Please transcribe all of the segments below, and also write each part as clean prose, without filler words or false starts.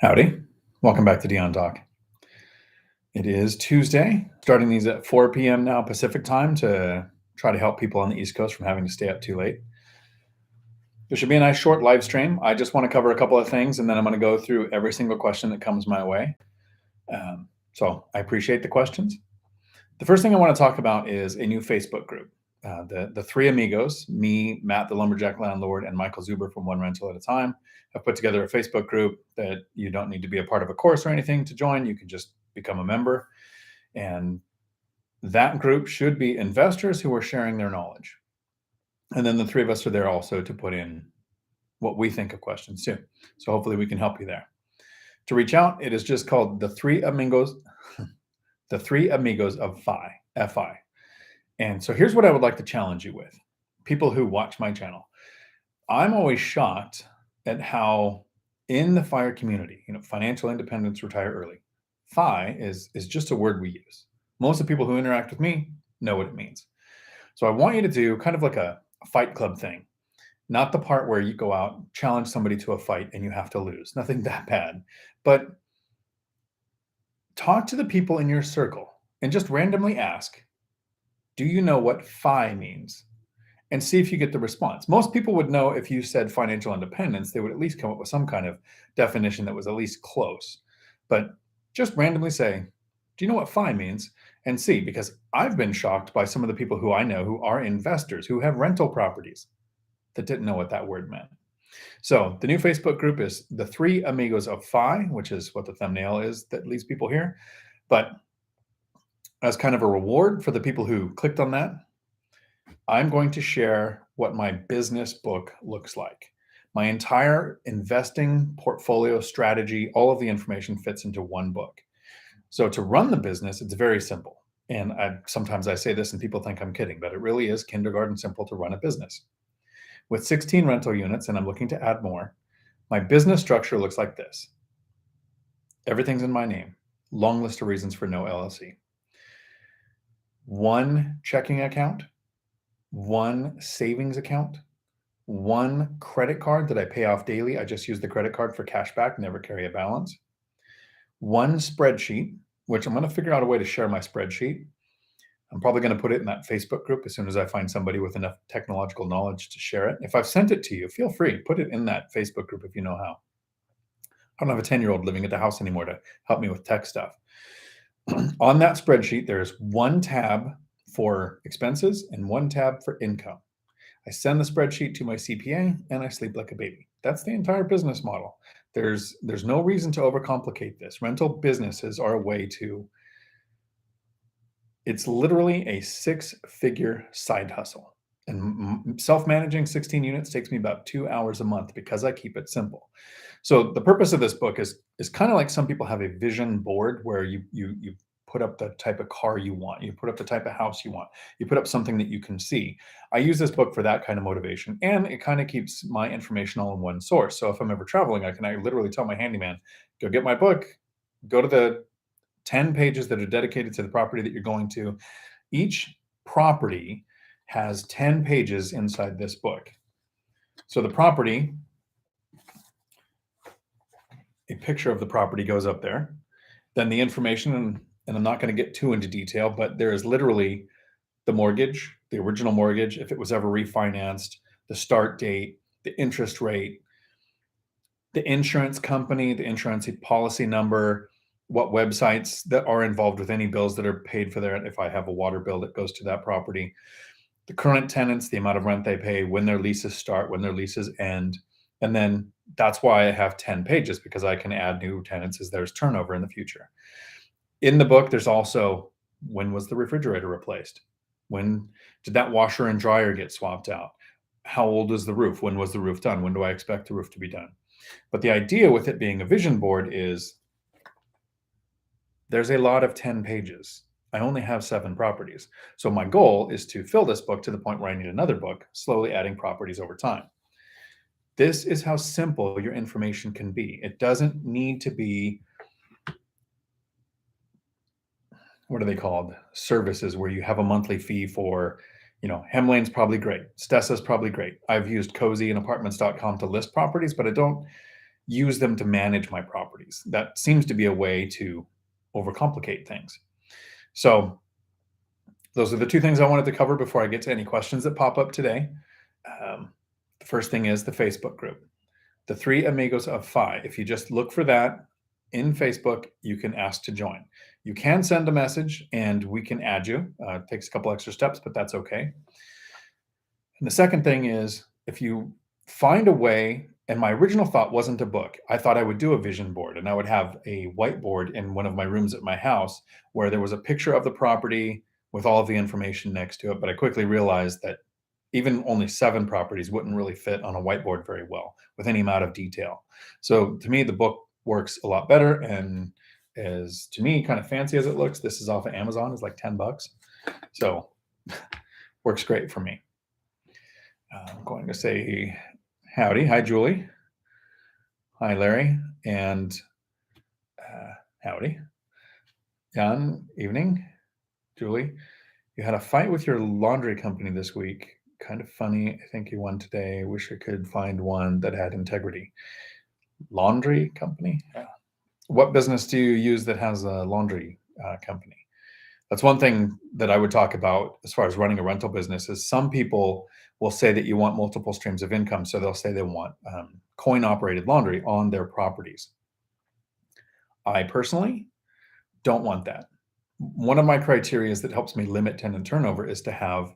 Howdy. Welcome back to Dion Talk. It is Tuesday, starting these at 4 p.m. now Pacific time to try to help people on the East Coast from having to stay up too late. There should be a nice short live stream. I just want to cover a couple of things, and then I'm going to go through every single question that comes my way. So I appreciate the questions. The first thing I want to talk about is a new Facebook group. The three amigos, me, Matt, the lumberjack landlord, and Michael Zuber from One Rental at a Time, have put together a Facebook group that you don't need to be a part of a course or anything to join. You can just become a member. And that group should be investors who are sharing their knowledge. And then the three of us are there also to put in what we think of questions too. So hopefully we can help you there. To reach out, it is just called the Three Amigos, the Three Amigos of Fi, F-I. And so here's what I would like to challenge you with. People who watch my channel. I'm always shocked at how in the FIRE community, financial independence, retire early. FI is just a word we use. Most of the people who interact with me know what it means. So I want you to do kind of like a fight club thing. Not the part where you go out, challenge somebody to a fight and you have to lose. Nothing that bad. But talk to the people in your circle and just randomly ask, do you know what FI means? And see if you get the response. Most people would know if you said financial independence, they would at least come up with some kind of definition that was at least close. But just randomly say, do you know what FI means? And see, because I've been shocked by some of the people who I know who are investors, who have rental properties that didn't know what that word meant. So the new Facebook group is the Three Amigos of FI, which is what the thumbnail is that leads people here. But as kind of a reward for the people who clicked on that, I'm going to share what my business book looks like. My entire investing portfolio strategy, all of the information fits into one book. So to run the business, it's very simple. And sometimes I say this and people think I'm kidding, but it really is kindergarten simple to run a business. With 16 rental units, and I'm looking to add more, my business structure looks like this. Everything's in my name. Long list of reasons for no LLC. One checking account, one savings account, one credit card that I pay off daily. I just use the credit card for cash back, never carry a balance. One spreadsheet, which I'm going to figure out a way to share my spreadsheet. I'm probably going to put it in that Facebook group as soon as I find somebody with enough technological knowledge to share it. If I've sent it to you, feel free, put it in that Facebook group if you know how. I don't have a 10-year-old living at the house anymore to help me with tech stuff. On that spreadsheet, there's one tab for expenses and one tab for income. I send the spreadsheet to my CPA and I sleep like a baby. That's the entire business model. There's no reason to overcomplicate this. Rental businesses are a way to, it's literally a 6-figure side hustle. And self-managing 16 units takes me about 2 hours a month because I keep it simple. So the purpose of this book is kind of like some people have a vision board where you put up the type of car you want, you put up the type of house you want, you put up something that you can see. I use this book for that kind of motivation, and it kind of keeps my information all in one source. So if I'm ever traveling, I literally tell my handyman, go get my book, go to the 10 pages that are dedicated to the property that you're going to. Each property has 10 pages inside this book. So the property, a picture of the property goes up there. Then the information, and I'm not going to get too into detail, but there is literally the mortgage, the original mortgage, if it was ever refinanced, the start date, the interest rate, the insurance company, the insurance policy number, what websites that are involved with any bills that are paid for there. If I have a water bill that goes to that property, the current tenants, the amount of rent they pay, when their leases start, when their leases end. And then that's why I have 10 pages, because I can add new tenants as there's turnover in the future. In the book, there's also, when was the refrigerator replaced? When did that washer and dryer get swapped out? How old is the roof? When was the roof done? When do I expect the roof to be done? But the idea with it being a vision board is there's a lot of 10 pages. I only have 7 properties. So my goal is to fill this book to the point where I need another book, slowly adding properties over time. This is how simple your information can be. It doesn't need to be, what are they called? Services where you have a monthly fee for, Hemlane's probably great. Stessa's probably great. I've used Cozy and apartments.com to list properties, but I don't use them to manage my properties. That seems to be a way to overcomplicate things. So those are the two things I wanted to cover before I get to any questions that pop up today. The first thing is the Facebook group, the 3 Amigos of Phi. If you just look for that in Facebook, you can ask to join. You can send a message and we can add you. It takes a couple extra steps, but that's okay. And the second thing is, if you find a way, and my original thought wasn't a book. I thought I would do a vision board and I would have a whiteboard in one of my rooms at my house where there was a picture of the property with all of the information next to it. But I quickly realized that even only 7 properties wouldn't really fit on a whiteboard very well with any amount of detail. So to me, the book works a lot better, and as to me, kind of fancy as it looks, this is off of Amazon. It's like $10. So works great for me. I'm going to say howdy. Hi, Julie. Hi, Larry. And howdy. Jan, evening. Julie, you had a fight with your laundry company this week. Kind of funny. I think you won today. Wish I could find one that had integrity. Laundry company? Yeah. What business do you use that has a laundry company? That's one thing that I would talk about as far as running a rental business is some people will say that you want multiple streams of income. So they'll say they want coin operated laundry on their properties. I personally don't want that. One of my criteria that helps me limit tenant turnover is to have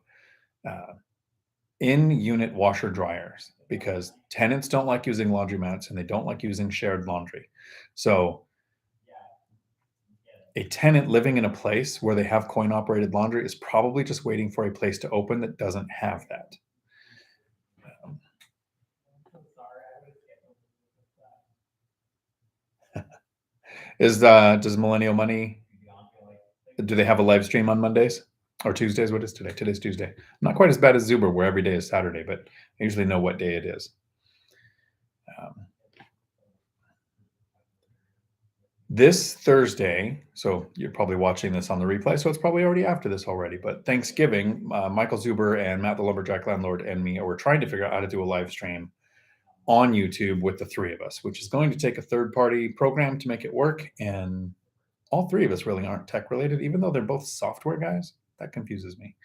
in-unit washer dryers, because tenants don't like using laundromats and they don't like using shared laundry. So a tenant living in a place where they have coin operated laundry is probably just waiting for a place to open that doesn't have that. Does Millennial Money, do they have a live stream on Mondays or Tuesdays? What is today? Today's Tuesday. Not quite as bad as Zuber, where every day is Saturday, but I usually know what day it is. This Thursday, so you're probably watching this on the replay, so it's probably already after this already, but Thanksgiving, Michael Zuber and Matt the Lumberjack Landlord and me are trying to figure out how to do a live stream on YouTube with the 3 of us, which is going to take a third-party program to make it work. And all 3 of us really aren't tech related, even though they're both software guys. That confuses me.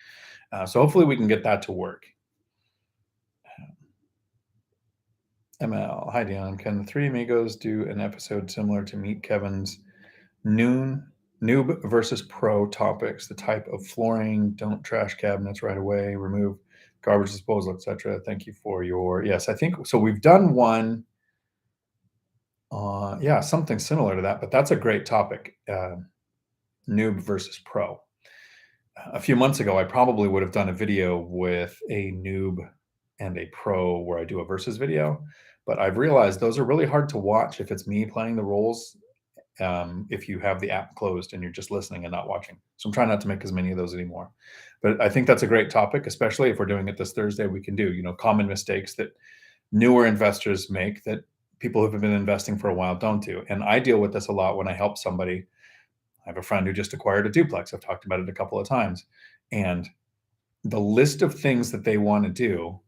So hopefully we can get that to work. ML, hi Dion. Can the 3 Amigos do an episode similar to Meet Kevin's noob versus pro topics? The type of flooring, don't trash cabinets right away, remove garbage disposal, etc. Thank you for your, yes, I think so. We've done one, yeah, something similar to that, but that's a great topic. Noob versus pro. A few months ago, I probably would have done a video with a noob and a pro where I do a versus video, but I've realized those are really hard to watch if it's me playing the roles, if you have the app closed and you're just listening and not watching. So I'm trying not to make as many of those anymore. But I think that's a great topic, especially if we're doing it this Thursday. We can do, common mistakes that newer investors make that people who have been investing for a while don't do. And I deal with this a lot when I help somebody. I have a friend who just acquired a duplex. I've talked about it a couple of times. And the list of things that they want to do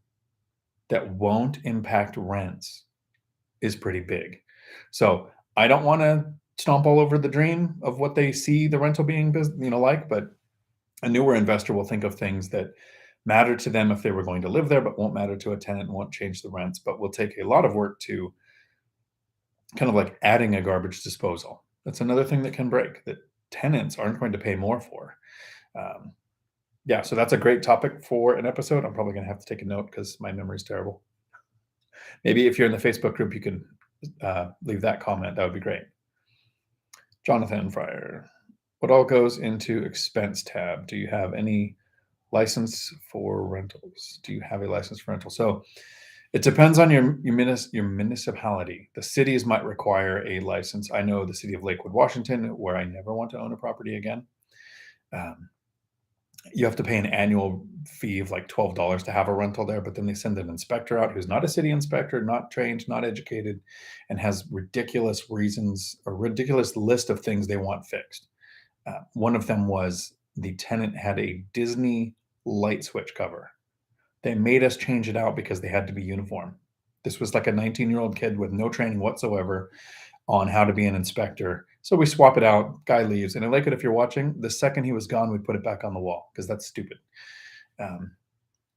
that won't impact rents is pretty big. So I don't want to stomp all over the dream of what they see the rental being, like, but a newer investor will think of things that matter to them if they were going to live there, but won't matter to a tenant and won't change the rents, but will take a lot of work to kind of like adding a garbage disposal. That's another thing that can break, that tenants aren't going to pay more for. Yeah, so that's a great topic for an episode. I'm probably going to have to take a note because my memory is terrible. Maybe if you're in the Facebook group, you can leave that comment. That would be great. Jonathan Fryer, what all goes into expense tab? Do you have any license for rentals? Do you have a license for rental? So it depends on your municipality. The cities might require a license. I know the city of Lakewood, Washington, where I never want to own a property again. You have to pay an annual fee of like $12 to have a rental there, but then they send an inspector out who's not a city inspector, not trained, not educated, and has ridiculous reasons, a ridiculous list of things they want fixed. One of them was the tenant had a Disney light switch cover. They made us change it out because they had to be uniform. This was like a 19-year-old kid with no training whatsoever on how to be an inspector. So we swap it out, guy leaves. And Lakewood, if you're watching, the second he was gone, we put it back on the wall because that's stupid.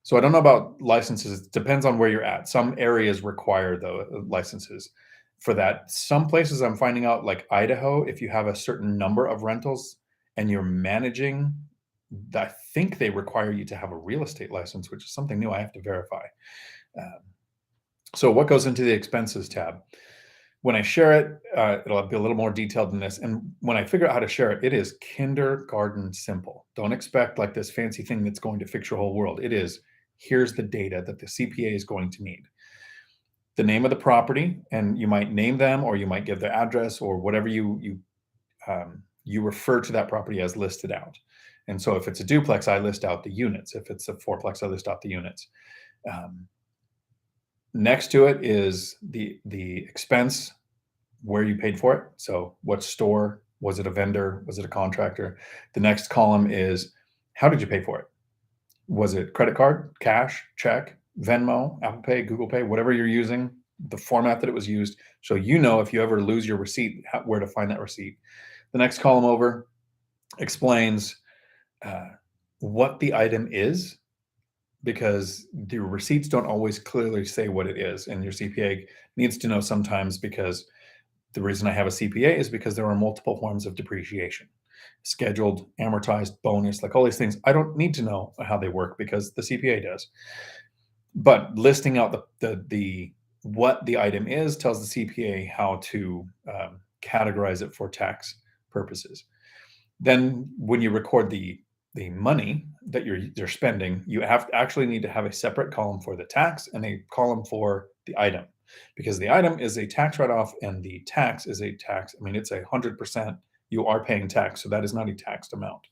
So I don't know about licenses. It depends on where you're at. Some areas require the licenses for that. Some places I'm finding out, like Idaho, if you have a certain number of rentals and you're managing, I think they require you to have a real estate license, which is something new I have to verify. So what goes into the expenses tab? When I share it, it'll be a little more detailed than this. And when I figure out how to share it, it is kindergarten simple. Don't expect like this fancy thing that's going to fix your whole world. It is, here's the data that the CPA is going to need. The name of the property, and you might name them, or you might give their address, or whatever you refer to that property as listed out. And so if it's a duplex, I list out the units. If it's a fourplex, I list out the units. Next to it is the expense, where you paid for it. So what store, was it a vendor? Was it a contractor? The next column is, how did you pay for it? Was it credit card, cash, check, Venmo, Apple Pay, Google Pay, whatever you're using, the format that it was used. So you know if you ever lose your receipt, where to find that receipt. The next column over explains what the item is, because the receipts don't always clearly say what it is. And your CPA needs to know sometimes, because the reason I have a CPA is because there are multiple forms of depreciation. Scheduled, amortized, bonus, like all these things. I don't need to know how they work because the CPA does. But listing out the what the item is tells the CPA how to categorize it for tax purposes. Then when you record the money that you're spending, you actually need to have a separate column for the tax and a column for the item, because the item is a tax write-off and the tax is a tax. I mean, it's 100%. You are paying tax, so that is not a taxed amount.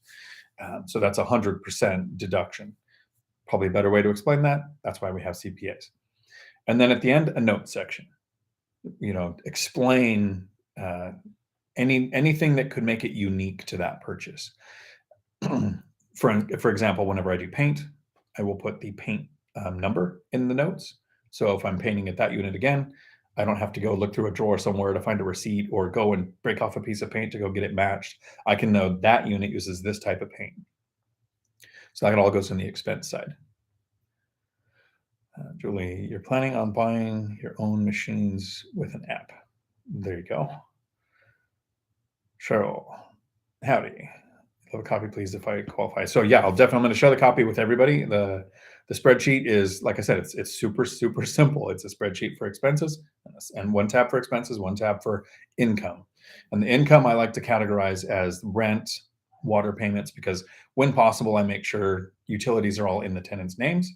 So that's 100% deduction. Probably a better way to explain that. That's why we have CPAs. And then at the end, a note section. Explain anything that could make it unique to that purchase. For example, whenever I do paint, I will put the paint number in the notes. So if I'm painting at that unit again, I don't have to go look through a drawer somewhere to find a receipt or go and break off a piece of paint to go get it matched. I can know that unit uses this type of paint. So that all goes in the expense side. Julie, you're planning on buying your own machines with an app. There you go. Cheryl, howdy. A copy, please, if I qualify. So yeah, I'm going to share the copy with everybody. The spreadsheet is, like I said, it's super simple. It's a spreadsheet for expenses, and one tab for expenses, one tab for income. And the income I like to categorize as rent, water payments, because when possible, I make sure utilities are all in the tenant's names,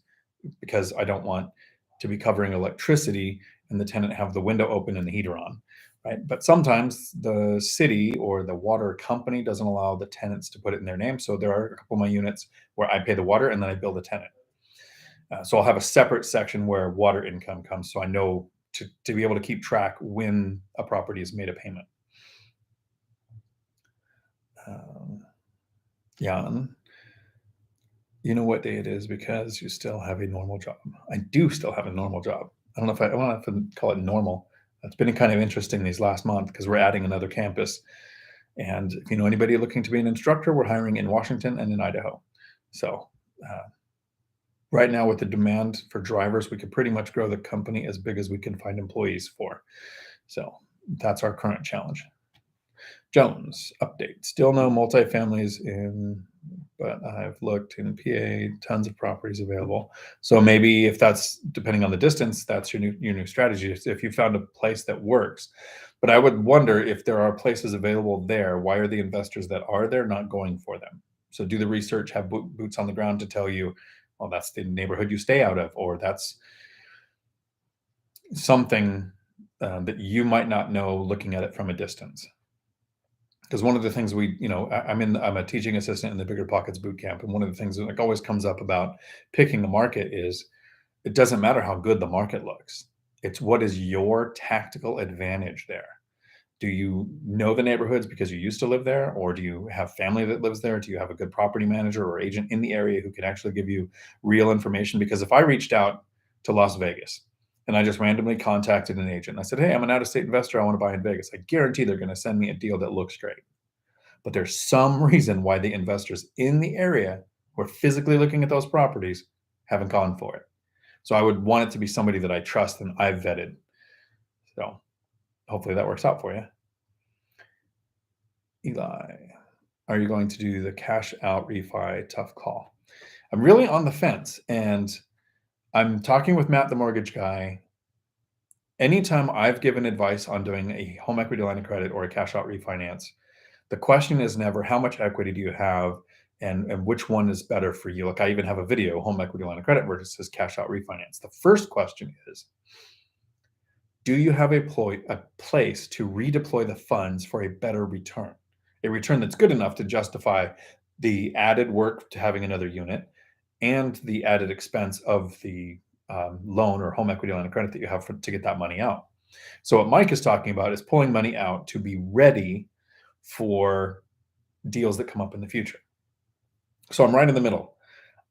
because I don't want to be covering electricity and the tenant have the window open and the heater on. Right? But sometimes the city or the water company doesn't allow the tenants to put it in their name. So there are a couple of my units where I pay the water and then I bill the tenant. So I'll have a separate section where water income comes, so I know to be able to keep track when a property has made a payment. Jan, you know what day it is because you still have a normal job. I do still have a normal job. I don't know if I call it normal. It's been kind of interesting these last month because we're adding another campus. And if you know anybody looking to be an instructor, we're hiring in Washington and in Idaho. So right now with the demand for drivers, we could pretty much grow the company as big as we can find employees for. So that's our current challenge. Jones, update. Still no multifamilies but I've looked in PA, tons of properties available. So maybe if that's, depending on the distance, that's your new strategy. If you found a place that works. But I would wonder if there are places available there, why are the investors that are there not going for them? So do the research, have boots on the ground to tell you, well, that's the neighborhood you stay out of, or that's something that you might not know looking at it from a distance. Because one of the things I'm a teaching assistant in the BiggerPockets boot camp, and one of the things that always comes up about picking the market is it doesn't matter how good the market looks. It's what is your tactical advantage there? Do you know the neighborhoods because you used to live there, or do you have family that lives there? Do you have a good property manager or agent in the area who can actually give you real information? Because if I reached out to Las Vegas And I just randomly contacted an agent. I said, hey, I'm an out-of-state investor. I want to buy in Vegas. I guarantee they're going to send me a deal that looks great. But there's some reason why the investors in the area who are physically looking at those properties haven't gone for it. So I would want it to be somebody that I trust and I've vetted. So hopefully that works out for you. Eli, are you going to do the cash out refi? Tough call. I'm really on the fence, and I'm talking with Matt, the mortgage guy. Anytime I've given advice on doing a home equity line of credit or a cash out refinance, the question is never how much equity do you have and which one is better for you. Like I even have a video, home equity line of credit, where it says cash out refinance. The first question is, do you have a place to redeploy the funds for a better return? A return that's good enough to justify the added work to having another unit and the added expense of the loan or home equity line of credit that you have to get that money out. So what Mike is talking about is pulling money out to be ready for deals that come up in the future. So I'm right in the middle.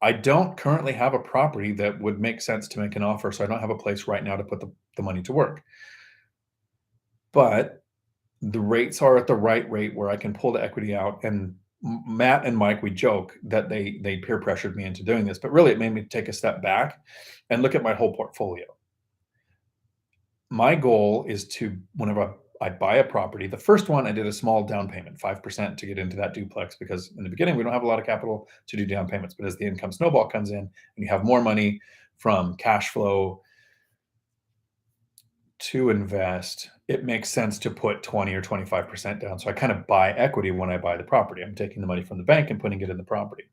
I don't currently have a property that would make sense to make an offer, so I don't have a place right now to put the money to work. But the rates are at the right rate where I can pull the equity out. And Matt and Mike, we joke that they peer pressured me into doing this, but really it made me take a step back and look at my whole portfolio. My goal is to, whenever I buy a property, the first one I did a small down payment, 5% to get into that duplex, because in the beginning we don't have a lot of capital to do down payments. But as the income snowball comes in and you have more money from cash flow to invest, it makes sense to put 20 or 25% down. So I kind of buy equity when I buy the property. I'm taking the money from the bank and putting it in the property.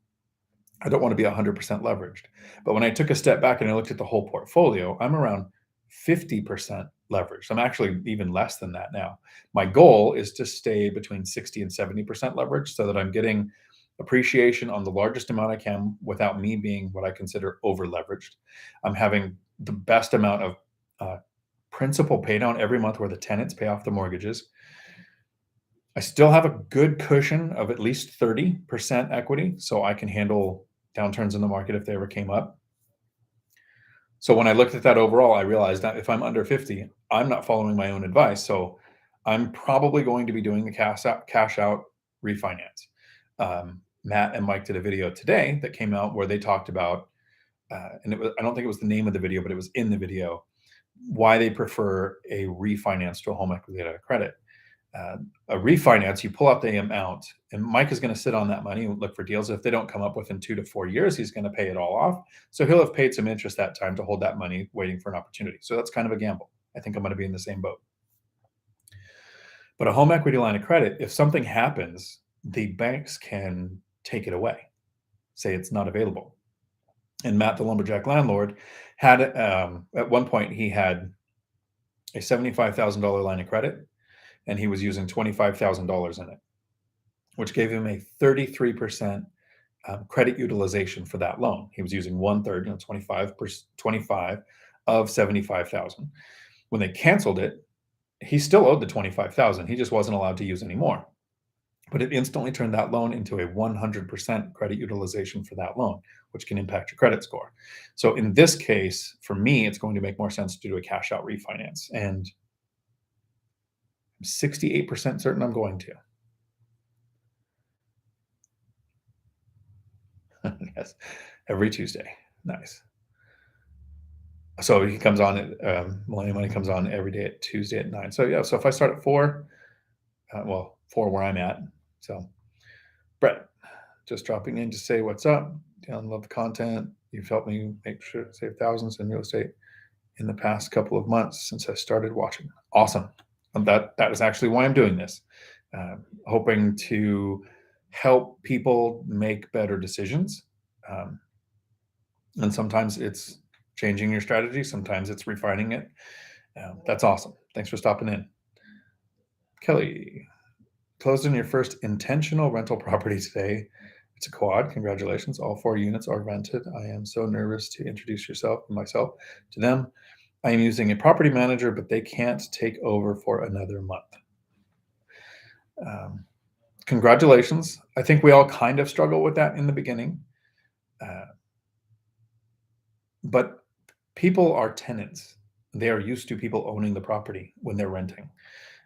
I don't want to be 100% leveraged. But when I took a step back and I looked at the whole portfolio, I'm around 50% leveraged. I'm actually even less than that now. My goal is to stay between 60 and 70% leverage so that I'm getting appreciation on the largest amount I can without me being what I consider over leveraged. I'm having the best amount of principal pay down every month where the tenants pay off the mortgages. I still have a good cushion of at least 30% equity, so I can handle downturns in the market if they ever came up. So when I looked at that overall, I realized that if I'm under 50, I'm not following my own advice. So I'm probably going to be doing the cash out refinance. Matt and Mike did a video today that came out where they talked about, and I don't think it was the name of the video, but it was in the video, why they prefer a refinance to a home equity line of credit. A refinance, you pull out the amount, and Mike is going to sit on that money and look for deals. If they don't come up within 2 to 4 years, he's going to pay it all off. So he'll have paid some interest that time to hold that money waiting for an opportunity. So that's kind of a gamble. I think I'm going to be in the same boat. But a home equity line of credit, if something happens, the banks can take it away, say it's not available. And Matt, the lumberjack landlord, had at one point he had a $75,000 line of credit, and he was using $25,000 in it, which gave him a 33% credit utilization for that loan. He was using 1/3, 25 of 75,000. When they canceled it, he still owed the 25,000. He just wasn't allowed to use anymore. But it instantly turned that loan into a 100% credit utilization for that loan, which can impact your credit score. So in this case, for me, it's going to make more sense to do a cash out refinance. And I'm 68% certain I'm going to. Yes, every Tuesday. Nice. So he comes on, Millennium Money comes on every day at Tuesday at 9. So yeah, so if I start at 4, 4 where I'm at. So Brett, just dropping in to say what's up. Dion, love the content. You've helped me make sure to save thousands in real estate in the past couple of months since I started watching. Awesome. And that is actually why I'm doing this. Hoping to help people make better decisions. And sometimes it's changing your strategy. Sometimes it's refining it. That's awesome. Thanks for stopping in. Kelly, closed on your first intentional rental property today. It's a quad. Congratulations. All 4 units are rented. I am so nervous to introduce myself to them. I am using a property manager, but they can't take over for another month. Congratulations. I think we all kind of struggle with that in the beginning. But people are tenants. They are used to people owning the property when they're renting.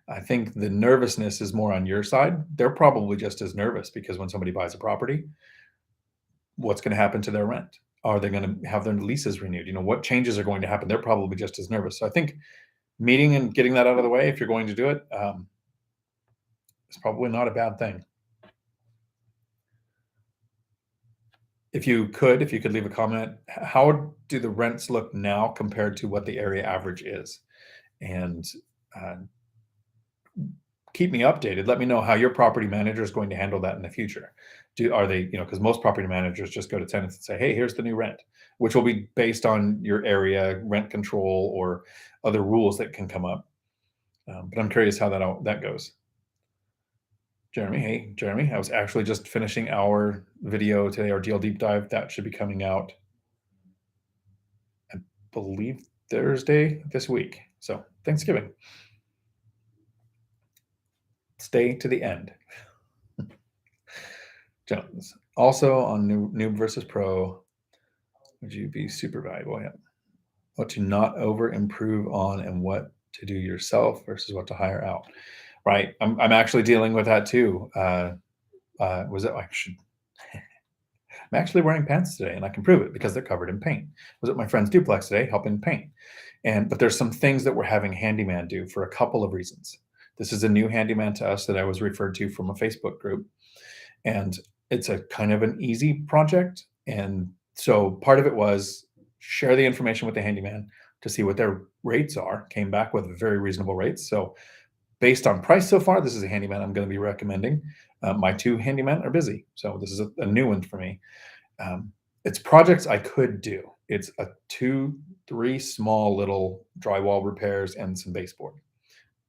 I think the nervousness is more on your side. They're probably just as nervous because when somebody buys a property, what's going to happen to their rent? Are they going to have their leases renewed? What changes are going to happen? They're probably just as nervous. So I think meeting and getting that out of the way, if you're going to do it, is probably not a bad thing. If you could leave a comment, how do the rents look now compared to what the area average is? And uh, keep me updated. Let me know how your property manager is going to handle that in the future. Are they, because most property managers just go to tenants and say, hey, here's the new rent, which will be based on your area, rent control, or other rules that can come up. But I'm curious how that goes. Jeremy, hey, Jeremy, I was actually just finishing our video today, our deal deep dive. That should be coming out, I believe, Thursday this week. So Thanksgiving. Stay to the end. Jones. Also on noob versus pro, would you be super valuable? Yeah. What to not over improve on and what to do yourself versus what to hire out. Right. I'm actually dealing with that too. I'm actually wearing pants today, and I can prove it because they're covered in paint. I was at my friend's duplex today helping paint. But there's some things that we're having handyman do for a couple of reasons. This is a new handyman to us that I was referred to from a Facebook group. And it's a kind of an easy project. And so part of it was share the information with the handyman to see what their rates are, came back with very reasonable rates. So based on price so far, this is a handyman I'm going to be recommending. My two handymen are busy. So this is a new one for me. It's projects I could do. It's a 2-3 small little drywall repairs and some baseboard.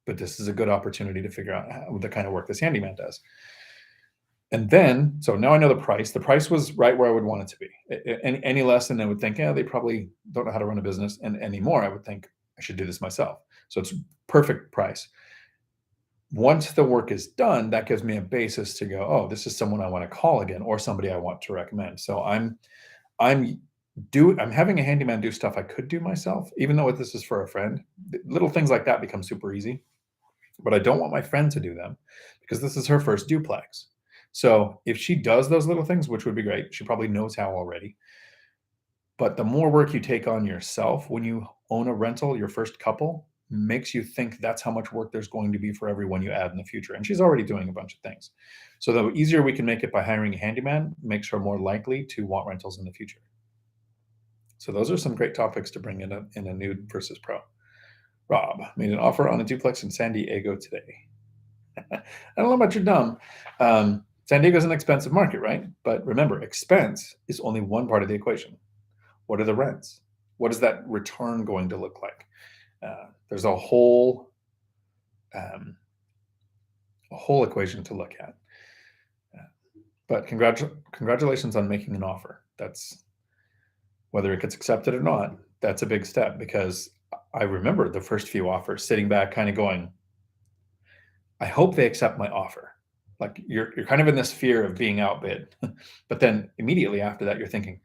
But this is a good opportunity to figure out the kind of work this handyman does. And then, so now I know the price. The price was right where I would want it to be. Any less than I would think, yeah, they probably don't know how to run a business. And anymore, I would think I should do this myself. So it's perfect price. Once the work is done, that gives me a basis to go, oh, this is someone I want to call again, or somebody I want to recommend. So I'm having a handyman do stuff I could do myself, even though this is for a friend. Little things like that become super easy. But I don't want my friend to do them because this is her first duplex. So if she does those little things, which would be great, she probably knows how already. But the more work you take on yourself when you own a rental, your first couple, makes you think that's how much work there's going to be for everyone you add in the future. And she's already doing a bunch of things. So the easier we can make it by hiring a handyman makes her more likely to want rentals in the future. So those are some great topics to bring in a nude versus pro. Rob made an offer on a duplex in San Diego today. I don't know about your dumb. San Diego's an expensive market, right? But remember, expense is only one part of the equation. What are the rents? What is that return going to look like? There's a whole equation to look at. But congratulations on making an offer. That's whether it gets accepted or not. That's a big step because I remember the first few offers sitting back, kind of going, I hope they accept my offer. Like you're kind of in this fear of being outbid, but then immediately after that, you're thinking,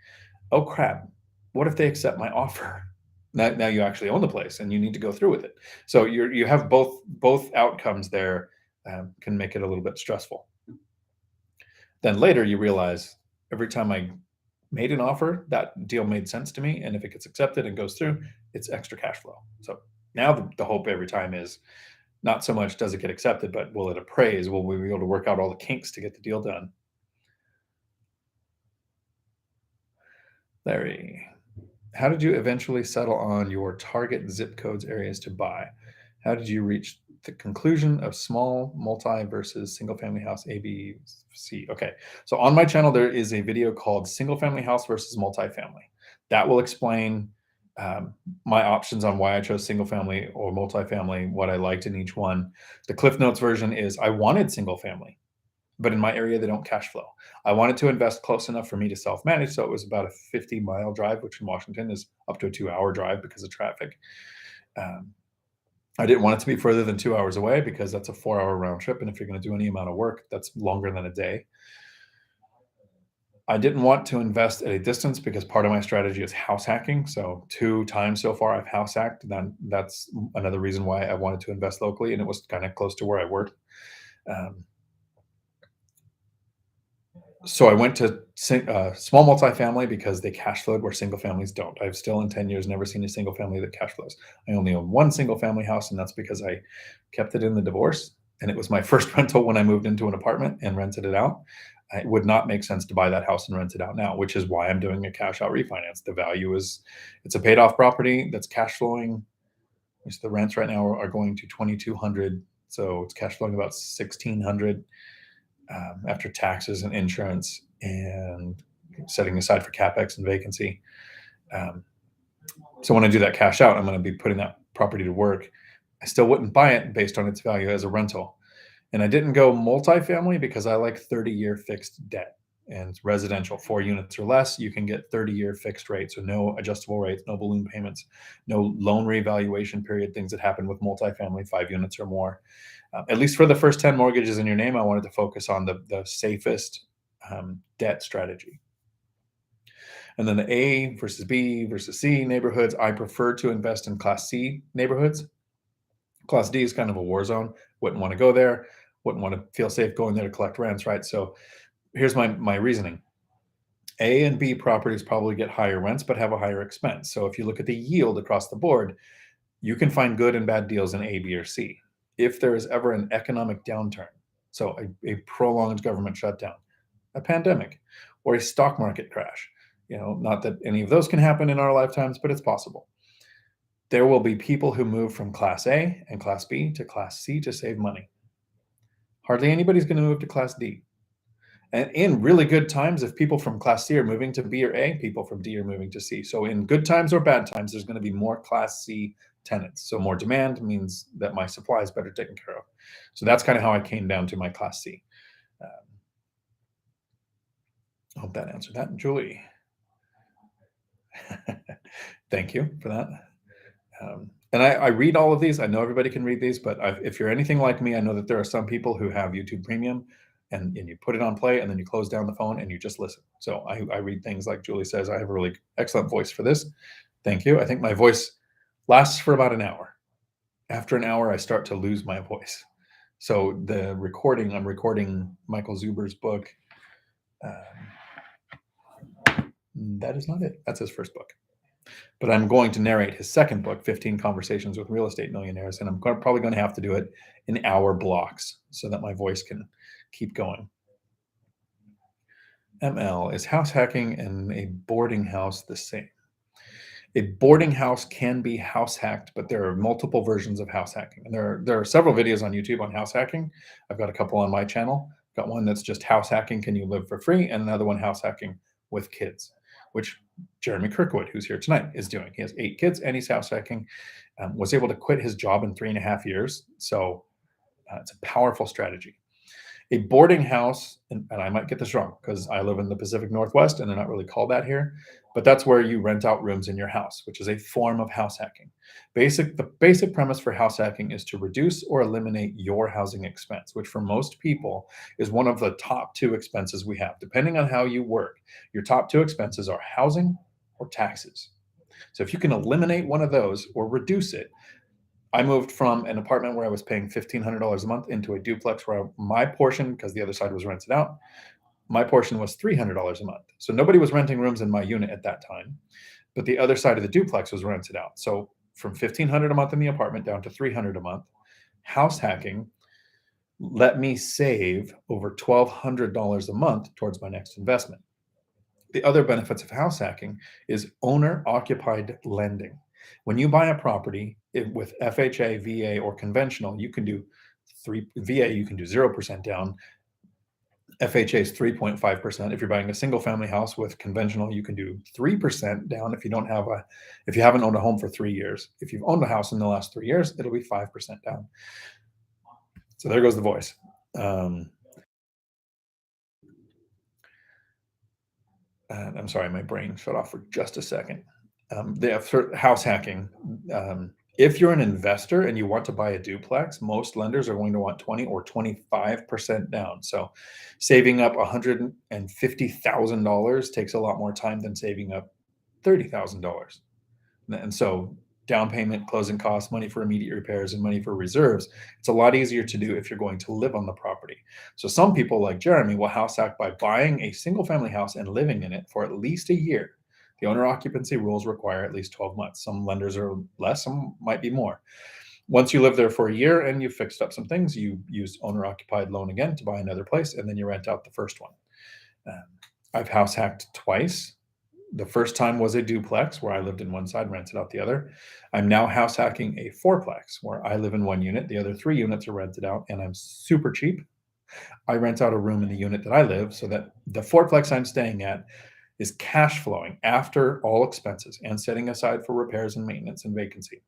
oh crap, what if they accept my offer? Now you actually own the place and you need to go through with it. So you have both outcomes there, can make it a little bit stressful. Then later you realize every time I made an offer, that deal made sense to me. And if it gets accepted and goes through, it's extra cash flow. So now the hope every time is not so much does it get accepted, but will it appraise? Will we be able to work out all the kinks to get the deal done? Larry, how did you eventually settle on your target zip codes areas to buy? How did you reach the conclusion of small multi versus single family house A, B, C? Okay, so on my channel, there is a video called single family house versus multifamily. That will explain my options on why I chose single family or multifamily, what I liked in each one. The Cliff Notes version is I wanted single family, but in my area, they don't cash flow. I wanted to invest close enough for me to self-manage. So it was about a 50-mile drive, which in Washington is up to a 2-hour drive because of traffic. I didn't want it to be further than 2 hours away because that's a 4-hour round trip. And if you're going to do any amount of work, that's longer than a day. I didn't want to invest at a distance because part of my strategy is house hacking. So 2 times so far I've house hacked. Then that's another reason why I wanted to invest locally, and it was kind of close to where I work. Um, so I went to small multifamily because they cash flowed where single families don't. I've still in 10 years never seen a single family that cash flows. I only own one single family house, and that's because I kept it in the divorce. And it was my first rental when I moved into an apartment and rented it out. It would not make sense to buy that house and rent it out now, which is why I'm doing a cash out refinance. The value is, it's a paid off property that's cash flowing. Which the rents right now are going to 2,200, so it's cash flowing about 1,600 after taxes and insurance and setting aside for capex and vacancy. Um, so when I do that cash out, I'm going to be putting that property to work. I still wouldn't buy it based on its value as a rental. And I didn't go multifamily because I like 30-year fixed debt and residential, 4 units or less. You can get 30-year fixed rates, so no adjustable rates, no balloon payments, no loan revaluation period, things that happen with multifamily, 5 units or more. At least for the first 10 mortgages in your name, I wanted to focus on the safest debt strategy. And then the A versus B versus C neighborhoods, I prefer to invest in Class C neighborhoods. Class D is kind of a war zone. Wouldn't want to go there. Wouldn't want to feel safe going there to collect rents, right? So here's my reasoning. A and B properties probably get higher rents, but have a higher expense. So if you look at the yield across the board, you can find good and bad deals in A, B, or C. If there is ever an economic downturn, so a prolonged government shutdown, a pandemic, or a stock market crash, not that any of those can happen in our lifetimes, but it's possible. There will be people who move from Class A and Class B to Class C to save money. Hardly anybody's going to move to Class D. And in really good times, if people from Class C are moving to B or A, people from D are moving to C. So in good times or bad times, there's going to be more Class C tenants. So more demand means that my supply is better taken care of. So that's kind of how I came down to my Class C. I hope that answered that. Julie. Thank you for that. And I read all of these. I know everybody can read these, but if you're anything like me, I know that there are some people who have YouTube Premium and you put it on play and then you close down the phone and you just listen. So I read things like Julie says. I have a really excellent voice for this. Thank you. I think my voice lasts for about an hour. After an hour, I start to lose my voice. So I'm recording Michael Zuber's book. That is not it. That's his first book. But I'm going to narrate his second book, 15 Conversations with Real Estate Millionaires, and I'm probably going to have to do it in hour blocks so that my voice can keep going. ML, is house hacking and a boarding house the same? A boarding house can be house hacked, but there are multiple versions of house hacking. And there are several videos on YouTube on house hacking. I've got a couple on my channel. I've got one that's just house hacking, can you live for free? And another one, house hacking with kids, which Jeremy Kirkwood, who's here tonight, is doing. He has 8 kids and he's house hacking, was able to quit his job in 3.5 years. So it's a powerful strategy. A boarding house, and I might get this wrong because I live in the Pacific Northwest and they're not really called that here, but that's where you rent out rooms in your house, which is a form of house hacking. The basic premise for house hacking is to reduce or eliminate your housing expense, which for most people is one of the top 2 expenses we have. Depending on how you work, your top 2 expenses are housing or taxes. So if you can eliminate one of those or reduce it, I moved from an apartment where I was paying $1,500 a month into a duplex where my portion, because the other side was rented out, my portion was $300 a month. So nobody was renting rooms in my unit at that time, but the other side of the duplex was rented out. So from $1,500 a month in the apartment down to $300 a month, house hacking let me save over $1,200 a month towards my next investment. The other benefits of house hacking is owner-occupied lending. When you buy a property with FHA, VA, or conventional, you can do VA, you can do 0% down. FHA is 3.5%. If you're buying a single family house with conventional, you can do 3% down if you haven't owned a home for 3 years. If you've owned a house in the last 3 years, it'll be 5% down. So there goes the voice. I'm sorry, my brain shut off for just a second. They have house hacking. If you're an investor and you want to buy a duplex, most lenders are going to want 20 or 25% down. So saving up $150,000 takes a lot more time than saving up $30,000. And so down payment, closing costs, money for immediate repairs, and money for reserves, it's a lot easier to do if you're going to live on the property. So some people like Jeremy will house hack by buying a single family house and living in it for at least a year. The owner occupancy rules require at least 12 months. Some lenders are less, some might be more. Once you live there for a year and you've fixed up some things, you use owner occupied loan again to buy another place, and then you rent out the first one. Um, I've house hacked twice. The first time was a duplex where I lived in one side, rented out the other. I'm now house hacking a fourplex where I live in one unit. The other 3 units are rented out, and I'm super cheap. I rent out a room in the unit that I live so that the fourplex I'm staying at is cash flowing after all expenses and setting aside for repairs and maintenance and vacancy.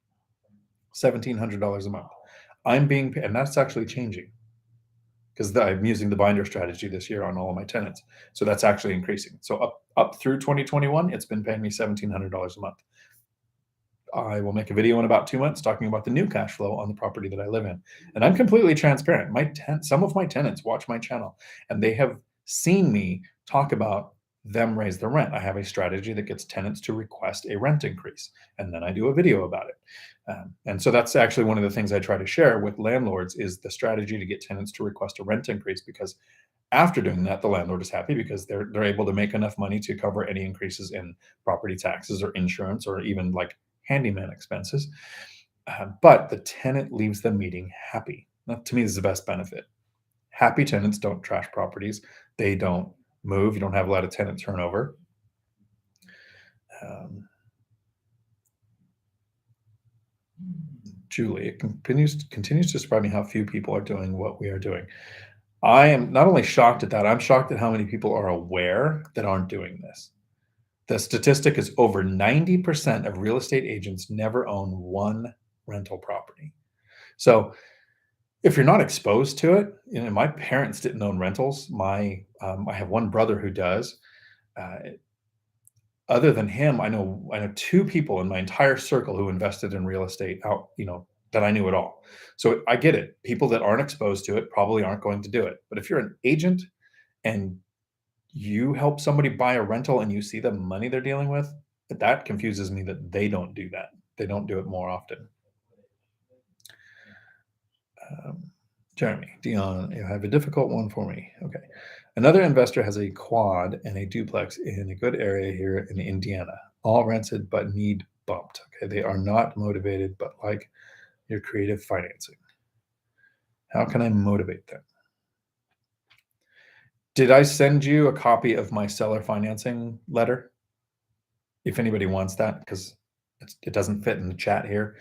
$1,700 a month. I'm being paid, and that's actually changing because I'm using the binder strategy this year on all of my tenants. So that's actually increasing. So up through 2021, it's been paying me $1,700 a month. I will make a video in about 2 months talking about the new cash flow on the property that I live in. And I'm completely transparent. Some of my tenants watch my channel, and they have seen me talk about them raise their rent. I have a strategy that gets tenants to request a rent increase, and then I do a video about it. And so that's actually one of the things I try to share with landlords is the strategy to get tenants to request a rent increase, because after doing that, the landlord is happy because they're able to make enough money to cover any increases in property taxes or insurance or even like handyman expenses. But the tenant leaves the meeting happy. That, to me, is the best benefit. Happy tenants don't trash properties. They don't move. You don't have a lot of tenant turnover. Julie, it continues to describe me how few people are doing what we are doing. I am not only shocked at that, I'm shocked at how many people are aware that aren't doing this. The statistic is over 90% of real estate agents never own one rental property. So if you're not exposed to it, my parents didn't own rentals. I have one brother who does. Uh, other than him, I know two people in my entire circle who invested in real estate that I knew at all. So I get it. People that aren't exposed to it probably aren't going to do it. But if you're an agent and you help somebody buy a rental and you see the money they're dealing with, that confuses me that they don't do that. They don't do it more often. Jeremy, Dion, you have a difficult one for me. Okay. Another investor has a quad and a duplex in a good area here in Indiana, all rented but need bumped. Okay. They are not motivated, but like your creative financing. How can I motivate them? Did I send you a copy of my seller financing letter? If anybody wants that, because it doesn't fit in the chat here,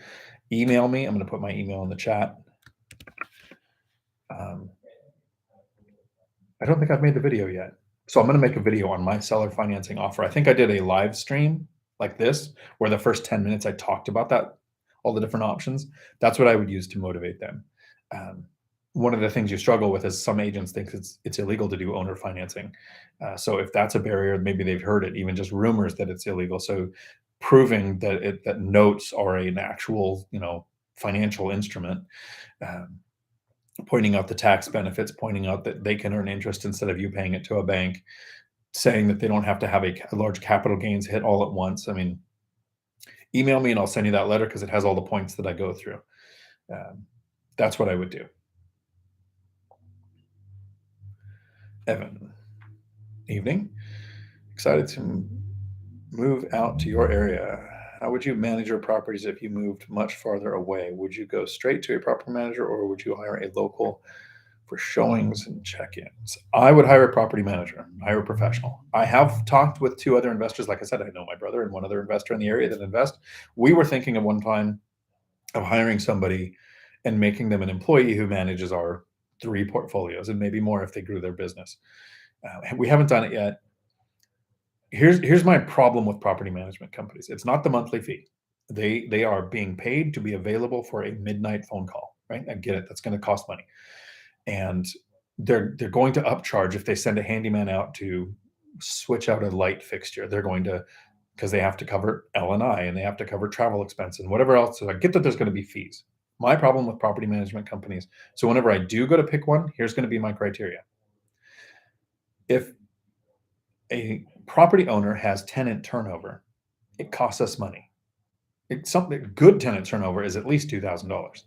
email me. I'm going to put my email in the chat. I don't think I've made the video yet. So I'm going to make a video on my seller financing offer. I think I did a live stream like this, where the first 10 minutes I talked about that, all the different options. That's what I would use to motivate them. One of the things you struggle with is some agents think it's illegal to do owner financing. So if that's a barrier, maybe they've heard it, even just rumors that it's illegal. So proving that notes are an actual, financial instrument, pointing out the tax benefits, pointing out that they can earn interest instead of you paying it to a bank, saying that they don't have to have a large capital gains hit all at once. I mean, email me and I'll send you that letter because it has all the points that I go through. That's what I would do. Evan, evening. Excited to move out to your area. How would you manage your properties if you moved much farther away? Would you go straight to a property manager or would you hire a local for showings and check-ins? I would hire a property manager, hire a professional. I have talked with 2 other investors. Like I said, I know my brother and one other investor in the area that invest. We were thinking at one time of hiring somebody and making them an employee who manages our 3 portfolios and maybe more if they grew their business. We haven't done it yet. Here's my problem with property management companies. It's not the monthly fee. They are being paid to be available for a midnight phone call, right? I get it. That's going to cost money. And they're going to upcharge if they send a handyman out to switch out a light fixture. They're going to because they have to cover L&I and they have to cover travel expense and whatever else. So I get that there's going to be fees. My problem with property management companies. So whenever I do go to pick one, here's going to be my criteria. If a property owner has tenant turnover, it costs us money. Something good tenant turnover is at least $2,000.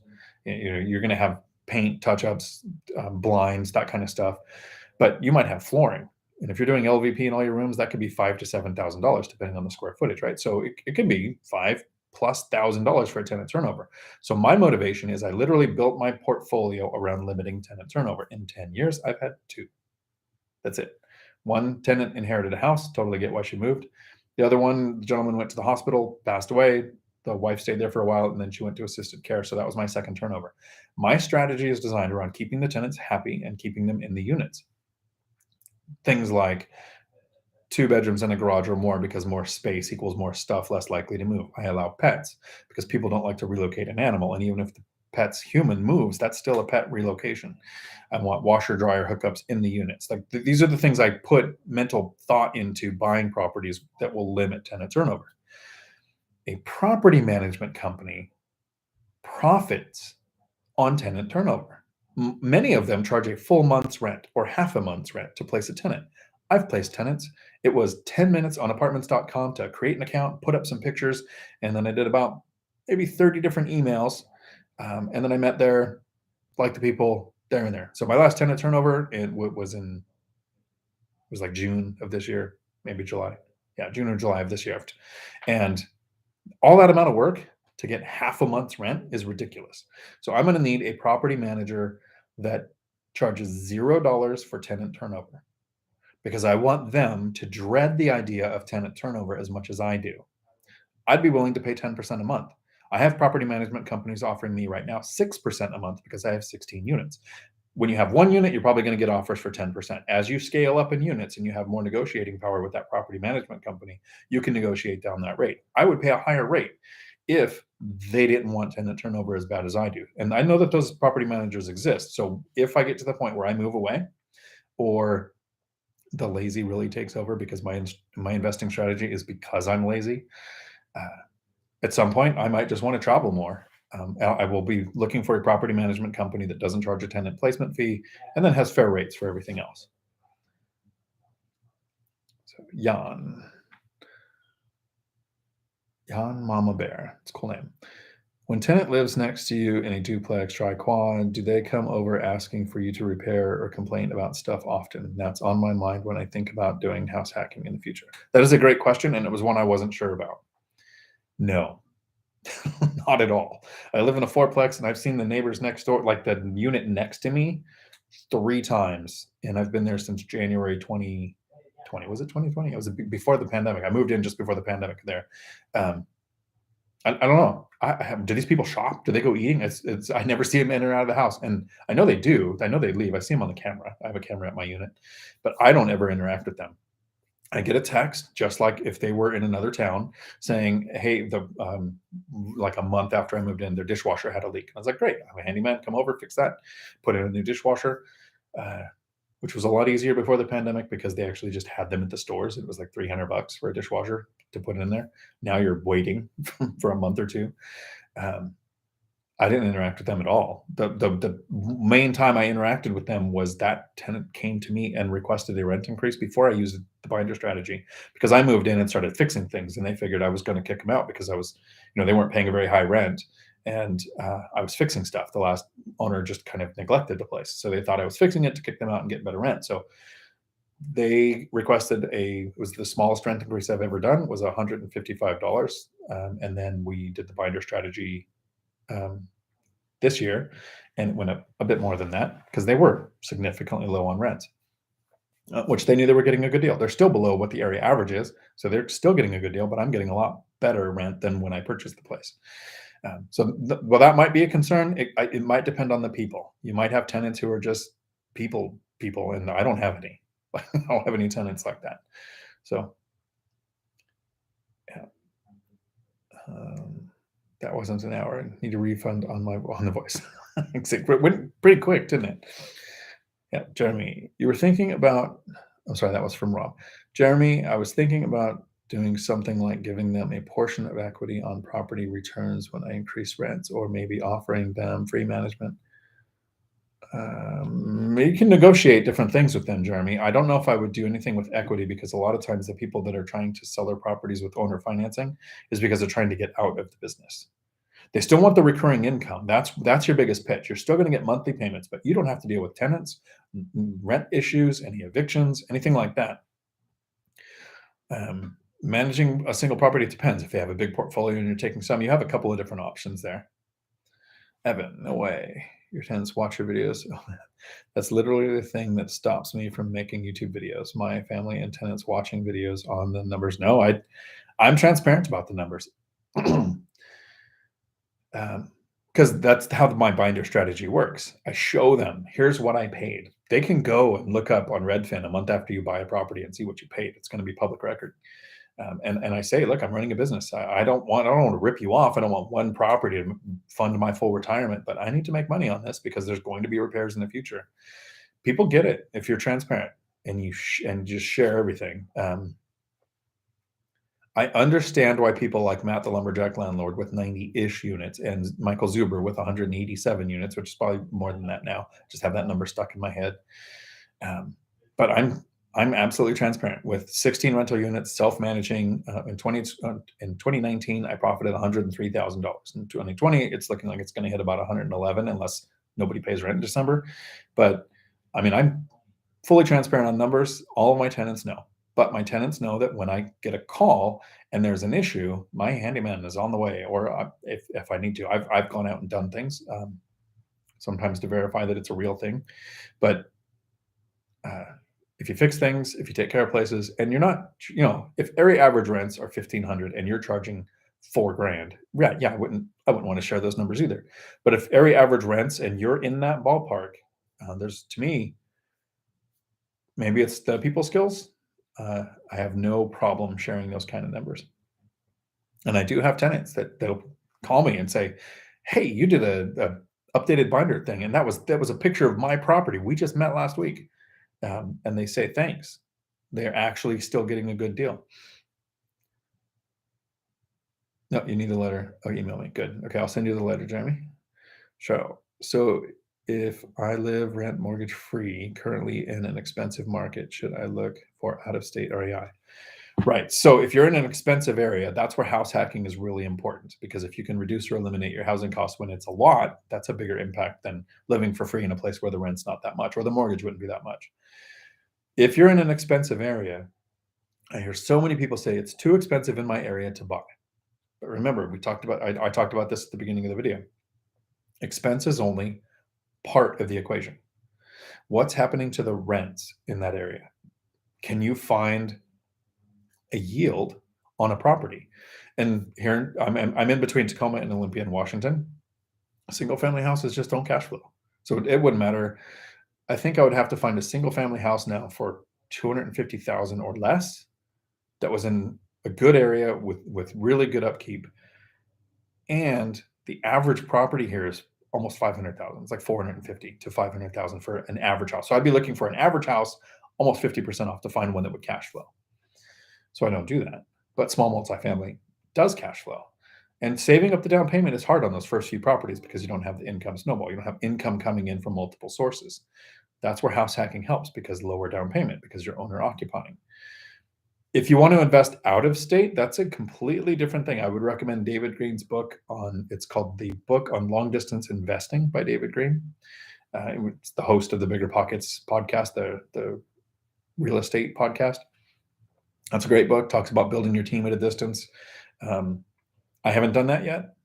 You're going to have paint, touch-ups, blinds, that kind of stuff, but you might have flooring. And if you're doing LVP in all your rooms, that could be $5,000 to $7,000 depending on the square footage, right? So it could be $5,000+ for a tenant turnover. So my motivation is I literally built my portfolio around limiting tenant turnover. In 10 years, I've had 2. That's it. One tenant inherited a house, totally get why she moved. The other one, the gentleman went to the hospital, passed away. The wife stayed there for a while, and then she went to assisted care. So that was my second turnover. My strategy is designed around keeping the tenants happy and keeping them in the units. Things like 2 bedrooms and a garage or more, because more space equals more stuff, less likely to move. I allow pets because people don't like to relocate an animal. And even if the pet's human moves, that's still a pet relocation. I want washer dryer hookups in the units. Like these are the things I put mental thought into buying properties that will limit tenant turnover. A property management company profits on tenant turnover. Many of them charge a full month's rent or half a month's rent to place a tenant. I've placed tenants. It was 10 minutes on apartments.com to create an account, put up some pictures, and then I did about maybe 30 different emails. And then I met there, like the people there and there. So my last tenant turnover, it was like June of this year, maybe July. Yeah, June or July of this year. And all that amount of work to get half a month's rent is ridiculous. So I'm going to need a property manager that charges $0 for tenant turnover, because I want them to dread the idea of tenant turnover as much as I do. I'd be willing to pay 10% a month. I have property management companies offering me right now 6% a month because I have 16 units. When you have 1 unit, you're probably going to get offers for 10%. As you scale up in units and you have more negotiating power with that property management company, you can negotiate down that rate. I would pay a higher rate if they didn't want tenant turnover as bad as I do. And I know that those property managers exist. So if I get to the point where I move away, or the lazy really takes over because my investing strategy is because I'm lazy, at some point I might just want to travel more. I will be looking for a property management company that doesn't charge a tenant placement fee and then has fair rates for everything else. So Jan Mama Bear, it's a cool name. When tenant lives next to you in a duplex, tri-quad, do they come over asking for you to repair or complain about stuff often? That's on my mind when I think about doing house hacking in the future. That is a great question, and it was one I wasn't sure about. No, not at all. I live in a fourplex, and I've seen the neighbors next door, like the unit next to me, 3 times, and I've been there since January 2020. Was it 2020? It was before the pandemic. I moved in just before the pandemic there. I don't know. Do these people shop? Do they go eating? I never see them in or out of the house, and I know they do. I know they leave. I see them on the camera. I have a camera at my unit, but I don't ever interact with them. I get a text, just like if they were in another town, saying, "Hey, like a month after I moved in, their dishwasher had a leak." I was like, "Great, I'm a handyman. Come over, fix that, put in a new dishwasher," which was a lot easier before the pandemic because they actually just had them at the stores. It was like $300 for a dishwasher to put in there. Now you're waiting for a month or 2. I didn't interact with them at all. The main time I interacted with them was that tenant came to me and requested a rent increase before I used the binder strategy, because I moved in and started fixing things, and they figured I was going to kick them out because I was, they weren't paying a very high rent, and I was fixing stuff. The last owner just kind of neglected the place, so they thought I was fixing it to kick them out and get better rent. So they requested it was the smallest rent increase I've ever done, was $155, and then we did the binder strategy this year, and it went up a bit more than that because they were significantly low on rent, which they knew they were getting a good deal. They're still below what the area average is, so they're still getting a good deal, but I'm getting a lot better rent than when I purchased the place. Well, that might be a concern. It might depend on the people. You might have tenants who are just people, and I don't have any. I don't have any tenants like that. So, yeah. That wasn't an hour. I need a refund on the voice. It went pretty quick, didn't it? Yeah, Jeremy, you were thinking about. I'm sorry, that was from Rob. Jeremy, I was thinking about doing something like giving them a portion of equity on property returns when I increase rents, or maybe offering them free management. You can negotiate different things with them, Jeremy. I don't know if I would do anything with equity, because a lot of times the people that are trying to sell their properties with owner financing is because they're trying to get out of the business. They still want the recurring income. That's your biggest pitch. You're still going to get monthly payments, but you don't have to deal with tenants, rent issues, any evictions, anything like that. Managing a single property depends. If you have a big portfolio and you're taking some, you have a couple of different options there. Evan, no way. Your tenants watch your videos. That's literally the thing that stops me from making YouTube videos. My family and tenants watching videos on the numbers. No, I'm transparent about the numbers. Because that's how my binder strategy works. I show them, here's what I paid. They can go and look up on Redfin a month after you buy a property and see what you paid. It's going to be public record. And I say, look, I'm running a business. I don't want to rip you off. I don't want one property to fund my full retirement, but I need to make money on this because there's going to be repairs in the future. People get it if you're transparent and you just share everything. I understand why people like Matt, the lumberjack landlord, with 90-ish units, and Michael Zuber with 187 units, which is probably more than that now. Just have that number stuck in my head. But I'm absolutely transparent with 16 rental units, self-managing. In 2019, I profited $103,000. In 2020, it's looking like it's going to hit about 111 unless nobody pays rent in December. But I mean, I'm fully transparent on numbers. All of my tenants know. But my tenants know that when I get a call and there's an issue, my handyman is on the way, or if I need to. I've gone out and done things, sometimes to verify that it's a real thing. But if you fix things, if you take care of places, and you're not, if area average rents are $1,500 and you're charging $4,000, I wouldn't want to share those numbers either. But if area average rents and you're in that ballpark, there's, to me, maybe it's the people skills. I have no problem sharing those kind of numbers. And I do have tenants that'll call me and say, hey, you did a updated binder thing, and that was a picture of my property. We just met last week. And they say, thanks. They're actually still getting a good deal. No, you need a letter. Oh, email me. Good. Okay, I'll send you the letter, Jeremy. So if I live rent mortgage free, currently in an expensive market, should I look for out-of-state REI? Right. So if you're in an expensive area, that's where house hacking is really important, because if you can reduce or eliminate your housing costs when it's a lot, that's a bigger impact than living for free in a place where the rent's not that much or the mortgage wouldn't be that much. If you're in an expensive area, I hear so many people say it's too expensive in my area to buy. But remember, I talked about this at the beginning of the video. Expense is only part of the equation. What's happening to the rents in that area? Can you find a yield on a property? And here I'm in between Tacoma and Olympia in Washington. Single family houses just don't cash flow. So it wouldn't matter. I think I would have to find a single family house now for $250,000 or less that was in a good area with really good upkeep. And the average property here is almost $500,000. It's like $450,000 to $500,000 for an average house. So I'd be looking for an average house, almost 50% off, to find one that would cash flow. So I don't do that. But small multifamily does cash flow. And saving up the down payment is hard on those first few properties because you don't have the income snowball. You don't have income coming in from multiple sources. That's where house hacking helps, because lower down payment, because you're owner occupying. If you want to invest out of state, that's a completely different thing. I would recommend David Green's book it's called The Book on Long Distance Investing by David Green. It's the host of the BiggerPockets podcast, the real estate podcast. That's a great book. Talks about building your team at a distance. I haven't done that yet.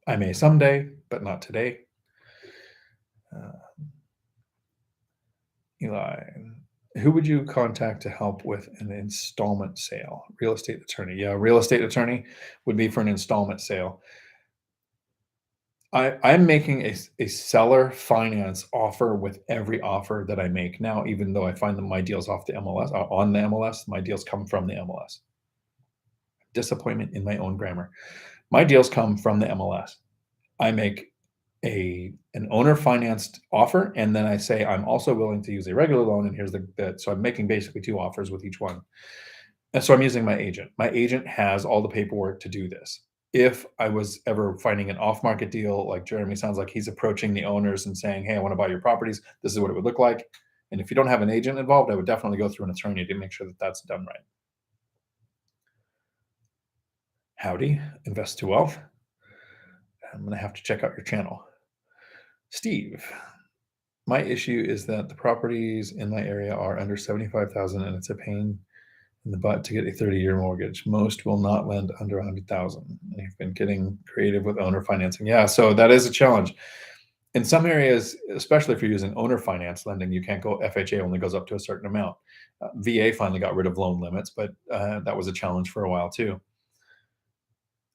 I may someday, but not today. Eli, who would you contact to help with an installment sale? Real estate attorney. Yeah, real estate attorney would be for an installment sale. I'm making a seller finance offer with every offer that I make now, even though I find that my deals off the MLS, on the MLS, my deals come from the MLS. Disappointment in my own grammar. My deals come from the MLS. I make an owner financed offer, and then I say I'm also willing to use a regular loan, and here's so I'm making basically 2 offers with each one. And so I'm using my agent. My agent has all the paperwork to do this. If I was ever finding an off-market deal, like Jeremy sounds like he's approaching the owners and saying, "Hey, I want to buy your properties. This is what it would look like." And if you don't have an agent involved, I would definitely go through an attorney to make sure that that's done right. Howdy, Invest to Wealth. I'm going to have to check out your channel. Steve, my issue is that the properties in my area are under 75,000 and it's a pain in the butt to get a 30-year mortgage. Most will not lend under 100,000. I've been getting creative with owner financing. Yeah, so that is a challenge. In some areas, especially if you're using owner finance lending, you can't go, FHA only goes up to a certain amount. VA finally got rid of loan limits, but that was a challenge for a while too.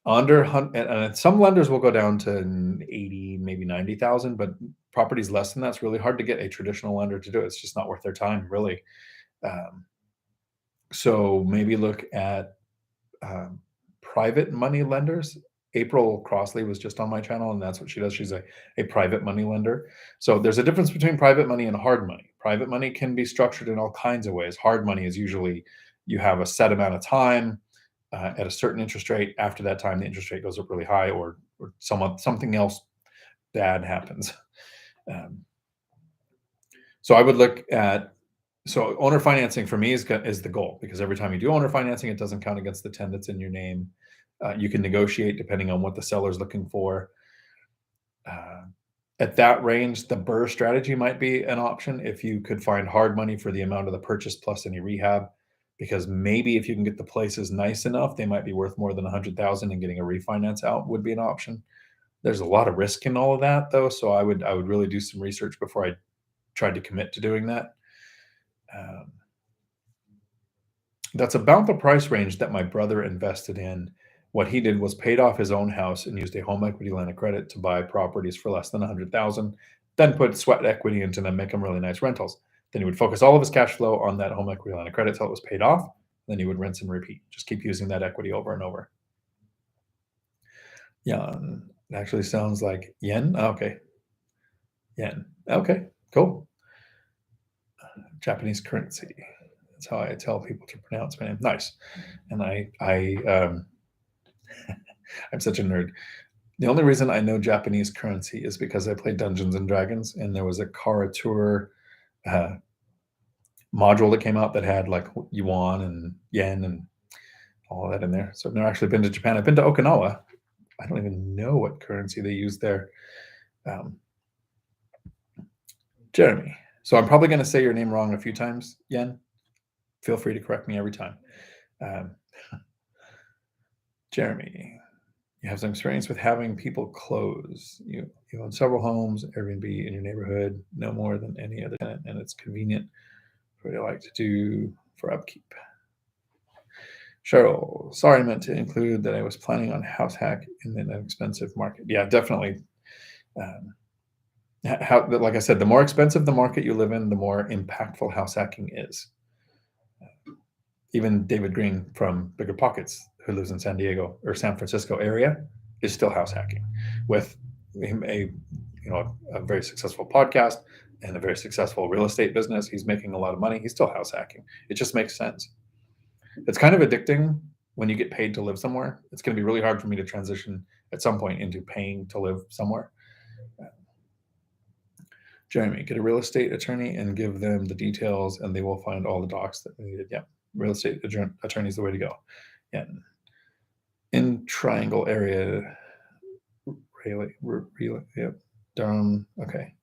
And some lenders will go down to 80, maybe 90,000, but properties less than that's really hard to get a traditional lender to do it. It's just not worth their time, really. So maybe look at private money lenders. April Crossley was just on my channel, and that's what she does. She's a private money lender. So there's a difference between private money and hard money. Private money can be structured in all kinds of ways. Hard money is usually you have a set amount of time at a certain interest rate. After that time, the interest rate goes up really high, or something else bad happens. So I would look at owner financing for me is the goal, because every time you do owner financing, it doesn't count against the 10 that's in your name. You can negotiate depending on what the seller's looking for. At that range, the BRRRR strategy might be an option if you could find hard money for the amount of the purchase plus any rehab, because maybe if you can get the places nice enough, they might be worth more than 100,000, and getting a refinance out would be an option. There's a lot of risk in all of that, though, so I would really do some research before I tried to commit to doing that. That's about the price range that my brother invested in. What he did was paid off his own house and used a home equity line of credit to buy properties for less than 100,000, then put sweat equity into them, make them really nice rentals. Then he would focus all of his cash flow on that home equity line of credit till it was paid off. Then he would rinse and repeat. Just keep using that equity over and over. Yeah, it actually sounds like yen. Okay. Yen. Okay, cool. Japanese currency. That's how I tell people to pronounce my name. Nice. And I'm such a nerd. The only reason I know Japanese currency is because I played Dungeons and Dragons, and there was a Karatur module that came out that had like yuan and yen and all of that in there. So I've never actually been to Japan. I've been to Okinawa. I don't even know what currency they use there. Jeremy. So I'm probably going to say your name wrong a few times, Yen. Feel free to correct me every time. Jeremy. You have some experience with having people close. You own several homes, Airbnb in your neighborhood, no more than any other tenant, and it's convenient for what I like to do for upkeep. Cheryl, sorry, I meant to include that I was planning on house hack in an expensive market. Yeah, definitely. Like I said, the more expensive the market you live in, the more impactful house hacking is. Even David Green from BiggerPockets, who lives in San Diego or San Francisco area, is still house hacking with a very successful podcast and a very successful real estate business. He's making a lot of money. He's still house hacking. It just makes sense. It's kind of addicting when you get paid to live somewhere. It's going to be really hard for me to transition at some point into paying to live somewhere. Jeremy, get a real estate attorney and give them the details, and they will find all the docs that we needed. Yeah, real estate attorney is the way to go. Yeah. In Triangle area, really, yep. Durham. Okay.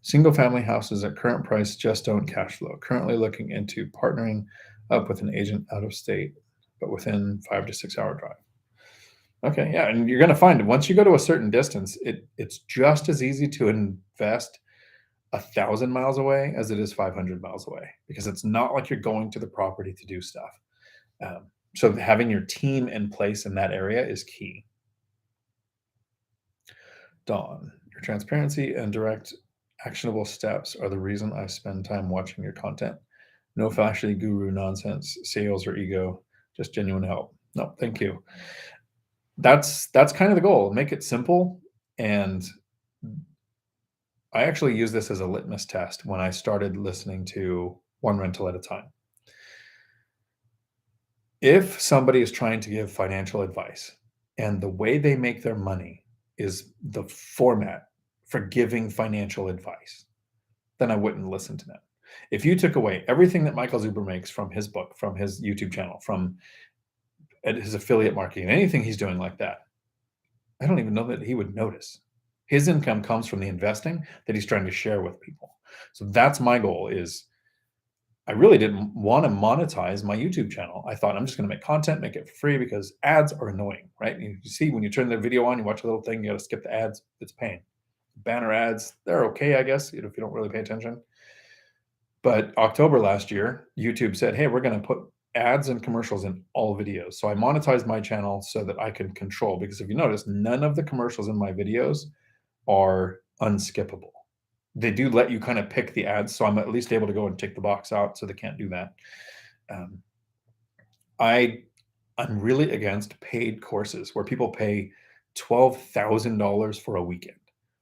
Single family houses at current price just don't cash flow. Currently looking into partnering up with an agent out of state, but within 5 to 6 hour drive. Okay, yeah, and you're going to find once you go to a certain distance, it's just as easy to invest 1,000 miles away as it is 500 miles away, because it's not like you're going to the property to do stuff. So having your team in place in that area is key. Dawn, your transparency and direct actionable steps are the reason I spend time watching your content. No flashy guru nonsense, sales or ego, just genuine help. No, thank you. That's kind of the goal. Make it simple and I actually use this as a litmus test when I started listening to One Rental at a Time. If somebody is trying to give financial advice and the way they make their money is the format for giving financial advice, then I wouldn't listen to them. If you took away everything that Michael Zuber makes from his book, from his YouTube channel, from his affiliate marketing, anything he's doing like that, I don't even know that he would notice. His income comes from the investing that he's trying to share with people. So that's my goal. Is I really didn't want to monetize my YouTube channel. I thought I'm just going to make content, make it free, because ads are annoying, right? You see, when you turn the video on, you watch a little thing, you got to skip the ads. It's pain. Banner ads, they're okay, I guess, if you don't really pay attention. But October last year, YouTube said, hey, we're going to put ads and commercials in all videos. So I monetized my channel so that I can control, because if you notice, none of the commercials in my videos are unskippable. They do let you kind of pick the ads, so I'm at least able to go and take the box out, so they can't do that. I'm really against paid courses where people pay $12,000 for a weekend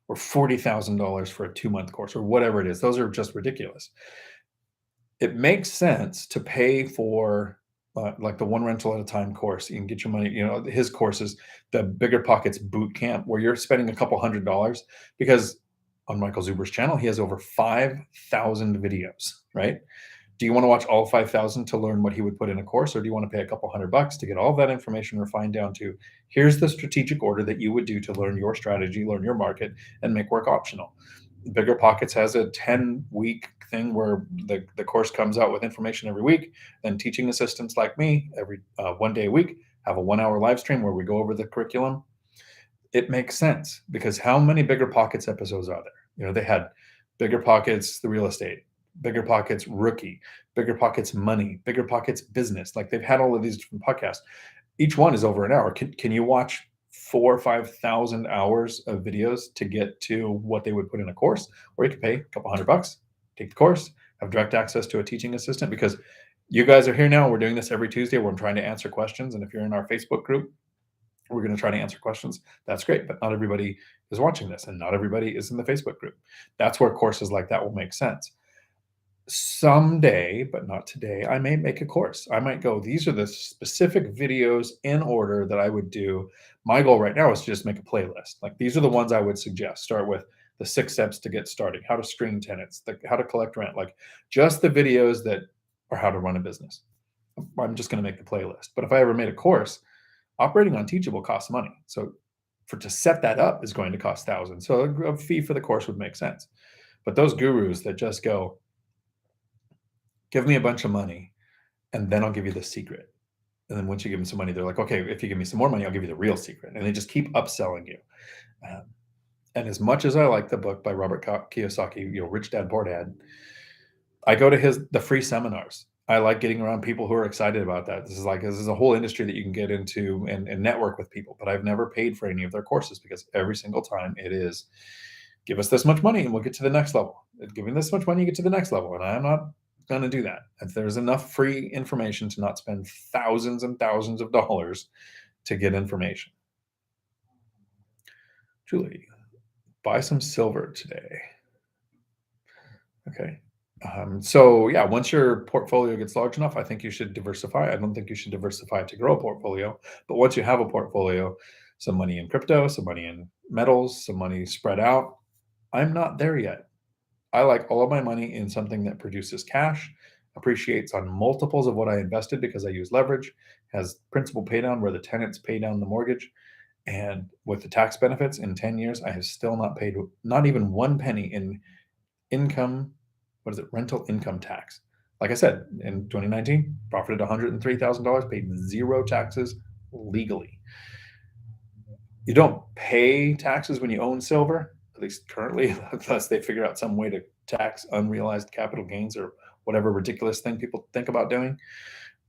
or $40,000 for a 2-month course or whatever it is. Those are just ridiculous. It makes sense to pay for like the One Rental at a Time course. You can get your money, his courses, the BiggerPockets boot camp, where you're spending a couple $100s, because on Michael Zuber's channel, he has over 5,000 videos, right? Do you want to watch all 5,000 to learn what he would put in a course, or do you want to pay a couple $100 to get all that information refined down to, here's the strategic order that you would do to learn your strategy, learn your market, and make work optional? BiggerPockets has a 10-week thing where the course comes out with information every week. Then teaching assistants like me every 1 day a week have a 1-hour live stream where we go over the curriculum. It makes sense, because how many BiggerPockets episodes are there? They had BiggerPockets, the real estate, BiggerPockets rookie, BiggerPockets money, BiggerPockets business. Like, they've had all of these different podcasts. Each one is over an hour. Can you watch 4,000 or 5,000 hours of videos to get to what they would put in a course? Or you could pay a couple $100, take the course, have direct access to a teaching assistant, because you guys are here now. We're doing this every Tuesday. We're trying to answer questions. And if you're in our Facebook group, we're going to try to answer questions. That's great. But not everybody is watching this, and not everybody is in the Facebook group. That's where courses like that will make sense. Someday, but not today, I may make a course. I might go, these are the specific videos in order that I would do. My goal right now is to just make a playlist. Like, these are the ones I would suggest. Start with the 6 steps to get started, how to screen tenants, how to collect rent, like just the videos that are how to run a business. I'm just going to make the playlist. But if I ever made a course, operating on Teachable costs money. So to set that up is going to cost thousands. So a fee for the course would make sense. But those gurus that just go, give me a bunch of money, and then I'll give you the secret. And then once you give them some money, they're like, okay, if you give me some more money, I'll give you the real secret. And they just keep upselling you. And as much as I like the book by Robert Kiyosaki, Rich Dad, Poor Dad, I go to the free seminars. I like getting around people who are excited about that. This is a whole industry that you can get into and network with people. But I've never paid for any of their courses, because every single time it is, give us this much money and we'll get to the next level. Give me this much money, you get to the next level. And I'm not going to do that. If there's enough free information to not spend thousands and thousands of dollars to get information. Julie, buy some silver today. Okay. So yeah, once your portfolio gets large enough, I think you should diversify. I don't think you should diversify to grow a portfolio, but once you have a portfolio, some money in crypto, some money in metals, some money spread out. I'm not there yet. I like all of my money in something that produces cash, appreciates on multiples of what I invested, because I use leverage, has principal pay down where the tenants pay down the mortgage. And with the tax benefits, in 10 years, I have still not paid not even 1 penny in rental income tax. Like I said, in 2019, profited $103,000, paid 0 taxes legally. You don't pay taxes when you own silver, at least currently, unless they figure out some way to tax unrealized capital gains or whatever ridiculous thing people think about doing.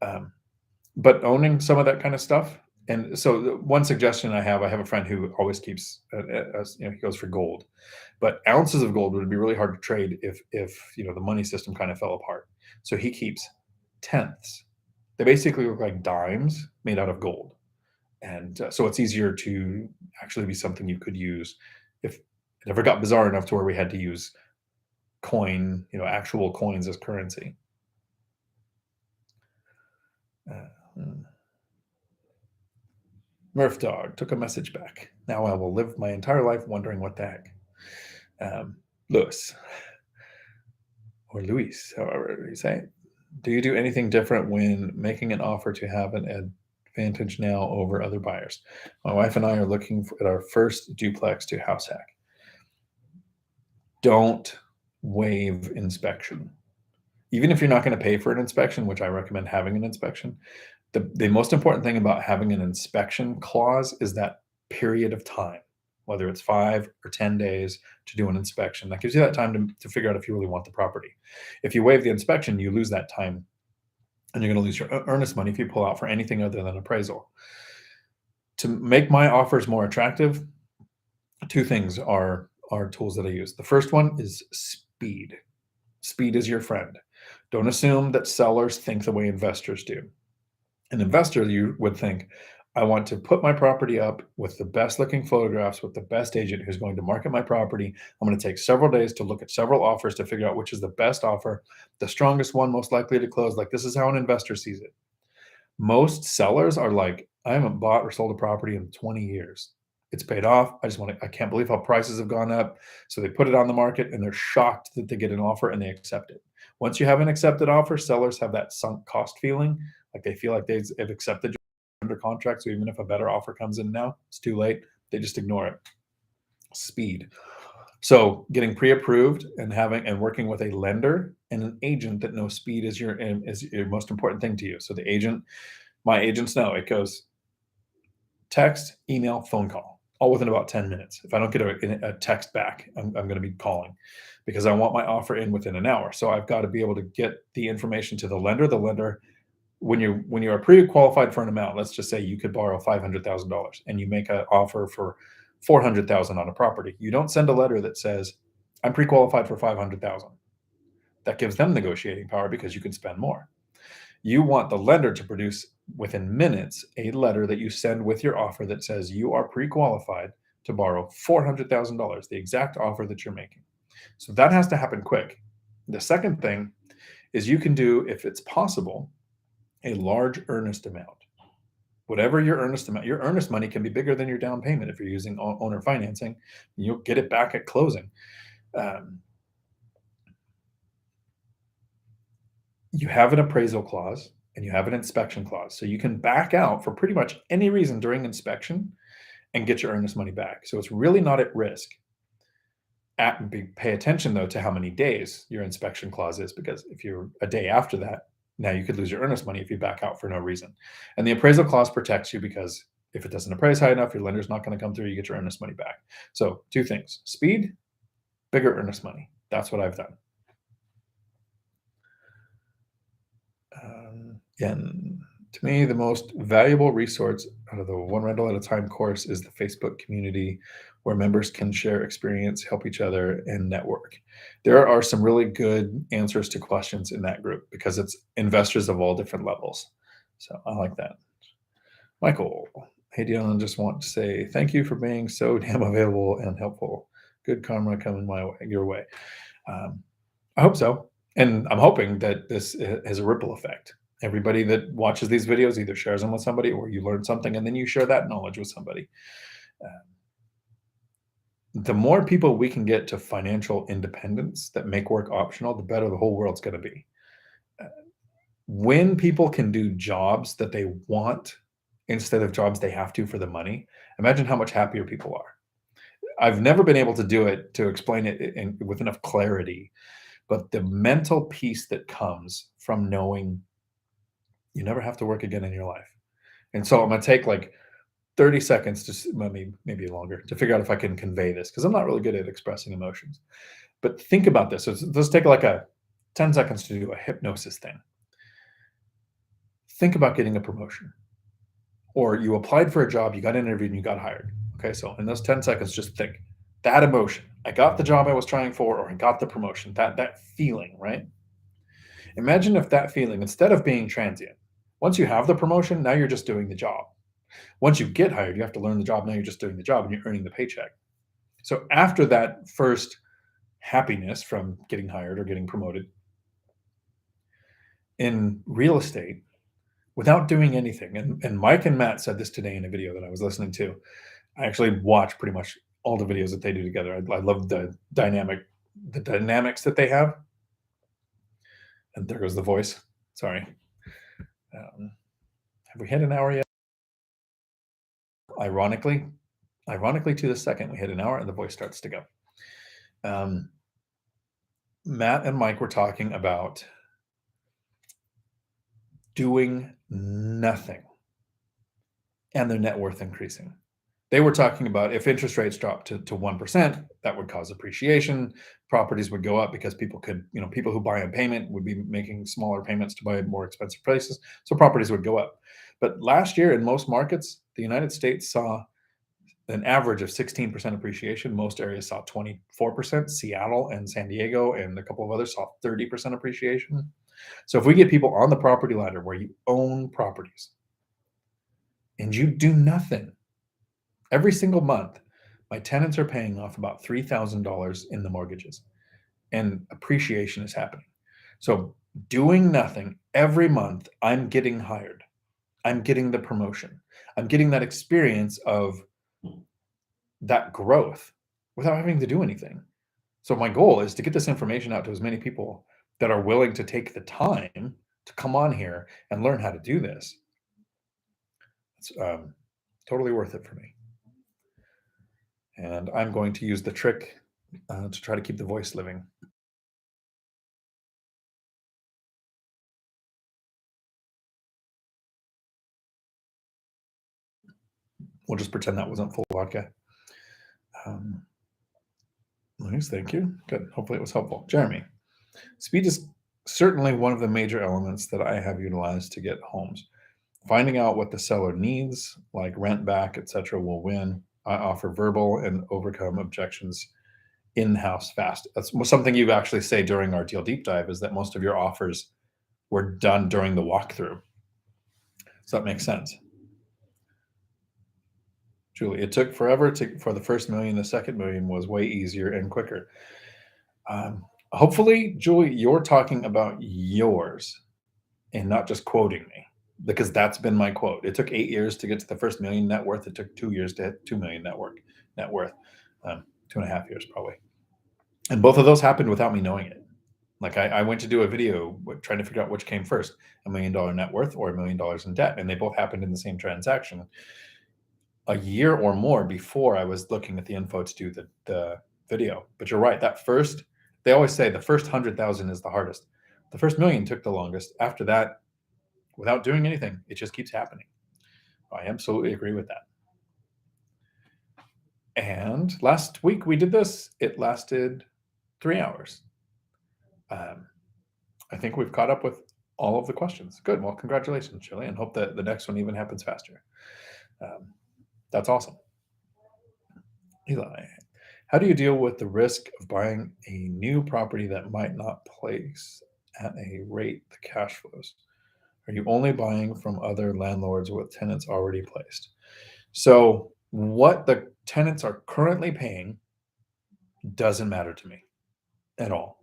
But owning some of that kind of stuff. And so one suggestion I have a friend who always keeps, he goes for gold, but ounces of gold would be really hard to trade if the money system kind of fell apart. So he keeps tenths. They basically look like dimes made out of gold. And so it's easier to actually be something you could use if It never got bizarre enough to where we had to use actual coins as currency. Murph Dog took a message back. Now I will live my entire life wondering what the heck. Lewis, or Luis, however you say it. Do you do anything different when making an offer to have an advantage now over other buyers? My wife and I are looking at our first duplex to house hack. Don't waive inspection. Even if you're not going to pay for an inspection, which I recommend having an inspection, the most important thing about having an inspection clause is that period of time, whether it's 5 or 10 days to do an inspection. That gives you that time to figure out if you really want the property. If you waive the inspection, you lose that time, and you're going to lose your earnest money if you pull out for anything other than appraisal. To make my offers more attractive, 2 things are tools that I use. The first one is speed. Speed is your friend. Don't assume that sellers think the way investors do. An investor, you would think, I want to put my property up with the best looking photographs, with the best agent who's going to market my property. I'm going to take several days to look at several offers to figure out which is the best offer, the strongest one, most likely to close. Like, this is how an investor sees it. Most sellers are like, I haven't bought or sold a property in 20 years. It's paid off. I can't believe how prices have gone up. So they put it on the market and they're shocked that they get an offer and they accept it. Once you have an accepted offer, sellers have that sunk cost feeling. Like, they feel like they've accepted you under contract. So even if a better offer comes in now, it's too late. They just ignore it. Speed. So getting pre-approved and working with a lender and an agent that knows speed is your most important thing to you. So my agents know it goes text, email, phone call, all within about 10 minutes. If I don't get a text back, I'm going to be calling, because I want my offer in within an hour. So I've got to be able to get the information to the lender. The lender, when you are pre-qualified for an amount, let's just say you could borrow $500,000 and you make an offer for $400,000 on a property. You don't send a letter that says, I'm pre-qualified for $500,000. That gives them negotiating power because you can spend more. You want the lender to produce within minutes a letter that you send with your offer that says you are pre-qualified to borrow $400,000, the exact offer that you're making. So that has to happen quick. The second thing is, you can do, if it's possible, a large earnest amount. Whatever your earnest money can be bigger than your down payment. If you're using owner financing, you'll get it back at closing. You have an appraisal clause and you have an inspection clause. So you can back out for pretty much any reason during inspection and get your earnest money back. So it's really not at risk. Pay attention, though, to how many days your inspection clause is, because if you're a day after that, now you could lose your earnest money if you back out for no reason. And the appraisal clause protects you, because if it doesn't appraise high enough, your lender's not going to come through, you get your earnest money back. So 2 things: speed, bigger earnest money. That's what I've done. And to me, the most valuable resource out of the One Rental at a Time course is the Facebook community, where members can share experience, help each other, and network. There are some really good answers to questions in that group, because it's investors of all different levels. So I like that. Michael, hey Dion, just want to say thank you for being so damn available and helpful. Good karma coming your way. I hope so. And I'm hoping that this has a ripple effect. Everybody that watches these videos either shares them with somebody, or you learn something and then you share that knowledge with somebody. The more people we can get to financial independence that make work optional, the better the whole world's going to be. When people can do jobs that they want instead of jobs they have to for the money, imagine how much happier people are. I've never been able to do it, to explain it with enough clarity, but the mental peace that comes from knowing you never have to work again in your life. And so I'm going to take like 30 seconds to maybe longer to figure out if I can convey this, because I'm not really good at expressing emotions. But think about this. So let's take like 10 seconds to do a hypnosis thing. Think about getting a promotion, or you applied for a job, you got interviewed, and you got hired. Okay, so in those 10 seconds, just think that emotion. I got the job I was trying for, or I got the promotion, that feeling, right? Imagine if that feeling, instead of being transient, once you have the promotion, now you're just doing the job. Once you get hired, you have to learn the job. Now you're just doing the job and you're earning the paycheck. So after that first happiness from getting hired or getting promoted in real estate, without doing anything, and Mike and Matt said this today in a video that I was listening to. I actually watch pretty much all the videos that they do together. I love the dynamics that they have. And there goes the voice. Sorry. Have we hit an hour yet? Ironically, to the second we hit an hour and the voice starts to go. Matt and Mike were talking about doing nothing and their net worth increasing. They were talking about if interest rates dropped to 1%, that would cause appreciation. Properties would go up because people who buy on payment would be making smaller payments to buy more expensive places. So properties would go up. But last year in most markets, the United States saw an average of 16% appreciation. Most areas saw 24%. Seattle and San Diego and a couple of others saw 30% appreciation. So if we get people on the property ladder where you own properties and you do nothing, every single month, my tenants are paying off about $3,000 in the mortgages, and appreciation is happening. So doing nothing every month, I'm getting hired. I'm getting the promotion. I'm getting that experience of that growth without having to do anything. So my goal is to get this information out to as many people that are willing to take the time to come on here and learn how to do this. It's totally worth it for me. And I'm going to use the trick to try to keep the voice living. We'll just pretend that wasn't full vodka. Nice, thank you. Good. Hopefully it was helpful. Jeremy, speed is certainly one of the major elements that I have utilized to get homes. Finding out what the seller needs, like rent back, etc., will win. I offer verbal and overcome objections in-house fast. That's something you actually say during our deal deep dive, is that most of your offers were done during the walkthrough. So that makes sense. Julie, it took forever for the first million. The second million was way easier and quicker. Hopefully, Julie, you're talking about yours and not just quoting me, because that's been my quote. It took 8 years to get to the first million net worth. It took 2 years to hit 2 million net worth. 2.5 years probably. And both of those happened without me knowing it. Like I went to do a video trying to figure out which came first, $1 million net worth or $1 million in debt. And they both happened in the same transaction a year or more before I was looking at the info to do the video. But you're right. They always say the first 100,000 is the hardest. The first million took the longest. After that, without doing anything, it just keeps happening. I absolutely agree with that. And last week we did this. It lasted 3 hours. I think we've caught up with all of the questions. Good. Well, congratulations, Chili, and hope that the next one even happens faster. That's awesome. Eli, how do you deal with the risk of buying a new property that might not place at a rate the cash flows? Are you only buying from other landlords with tenants already placed? So what the tenants are currently paying doesn't matter to me at all.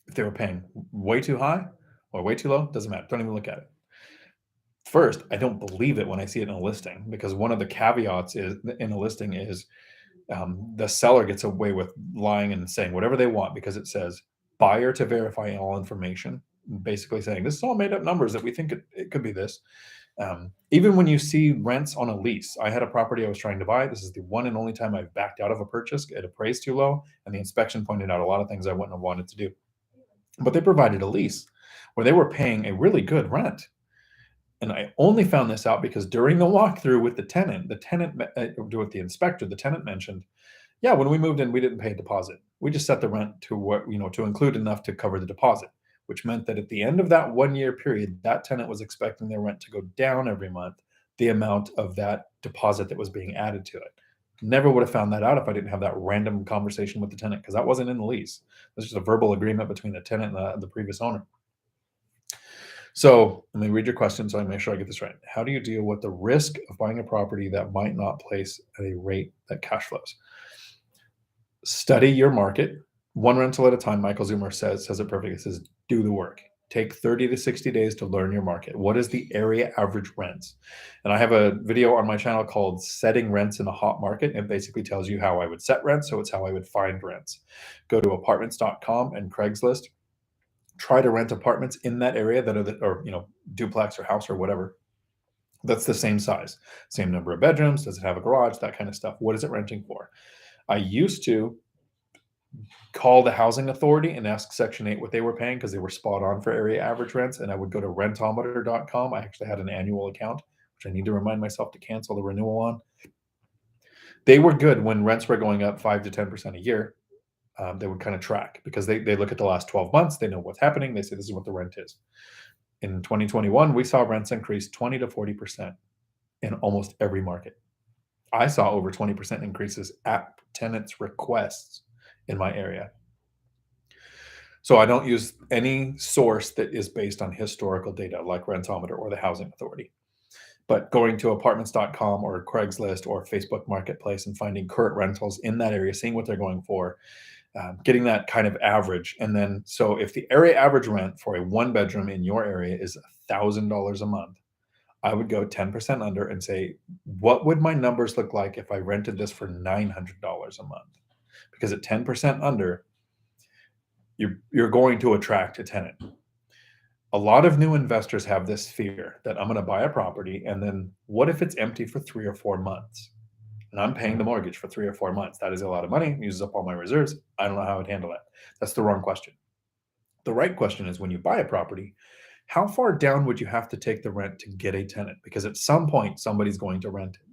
If they were paying way too high or way too low, doesn't matter. Don't even look at it. First, I don't believe it when I see it in a listing, because one of the caveats is in a listing is the seller gets away with lying and saying whatever they want, because it says buyer to verify all information, basically saying this is all made up numbers that we think it could be this. Even when you see rents on a lease, I had a property I was trying to buy. This is the one and only time I've backed out of a purchase. It appraised too low, and the inspection pointed out a lot of things I wouldn't have wanted to do. But they provided a lease where they were paying a really good rent. And I only found this out because during the walkthrough with the tenant with the inspector, the tenant mentioned, yeah, when we moved in, we didn't pay a deposit. We just set the rent to to include enough to cover the deposit, which meant that at the end of that 1 year period, that tenant was expecting their rent to go down every month, the amount of that deposit that was being added to it. Never would have found that out if I didn't have that random conversation with the tenant, because that wasn't in the lease. It was just a verbal agreement between the tenant and the previous owner. So let me read your question so I make sure I get this right. How do you deal with the risk of buying a property that might not place at a rate that cash flows? Study your market, one rental at a time. Michael Zoomer says it perfectly. He says, do the work. Take 30 to 60 days to learn your market. What is the area average rents? And I have a video on my channel called Setting Rents in a Hot Market. It basically tells you how I would set rents. So it's how I would find rents. Go to apartments.com and Craigslist. Try to rent apartments in that area that are, or duplex or house or whatever. That's the same size, same number of bedrooms. Does it have a garage? That kind of stuff. What is it renting for? I used to call the housing authority and ask Section 8 what they were paying because they were spot on for area average rents. And I would go to rentometer.com. I actually had an annual account, which I need to remind myself to cancel the renewal on. They were good when rents were going up 5 to 10% a year. They would kind of track because they look at the last 12 months. They know what's happening. They say this is what the rent is. In 2021, we saw rents increase 20 to 40% in almost every market. I saw over 20% increases at tenants' requests in my area. So I don't use any source that is based on historical data like Rentometer or the Housing Authority. But going to apartments.com or Craigslist or Facebook Marketplace and finding current rentals in that area, seeing what they're going for, getting that kind of average. And then, so if the area average rent for a one bedroom in your area is $1,000 a month, I would go 10% under and say, what would my numbers look like if I rented this for $900 a month? Because at 10% under, you're going to attract a tenant. A lot of new investors have this fear that I'm going to buy a property and then what if it's empty for 3 or 4 months? And I'm paying the mortgage for 3 or 4 months. That is a lot of money, uses up all my reserves. I don't know how I'd handle that. That's the wrong question. The right question is when you buy a property, how far down would you have to take the rent to get a tenant? Because at some point, somebody's going to rent it.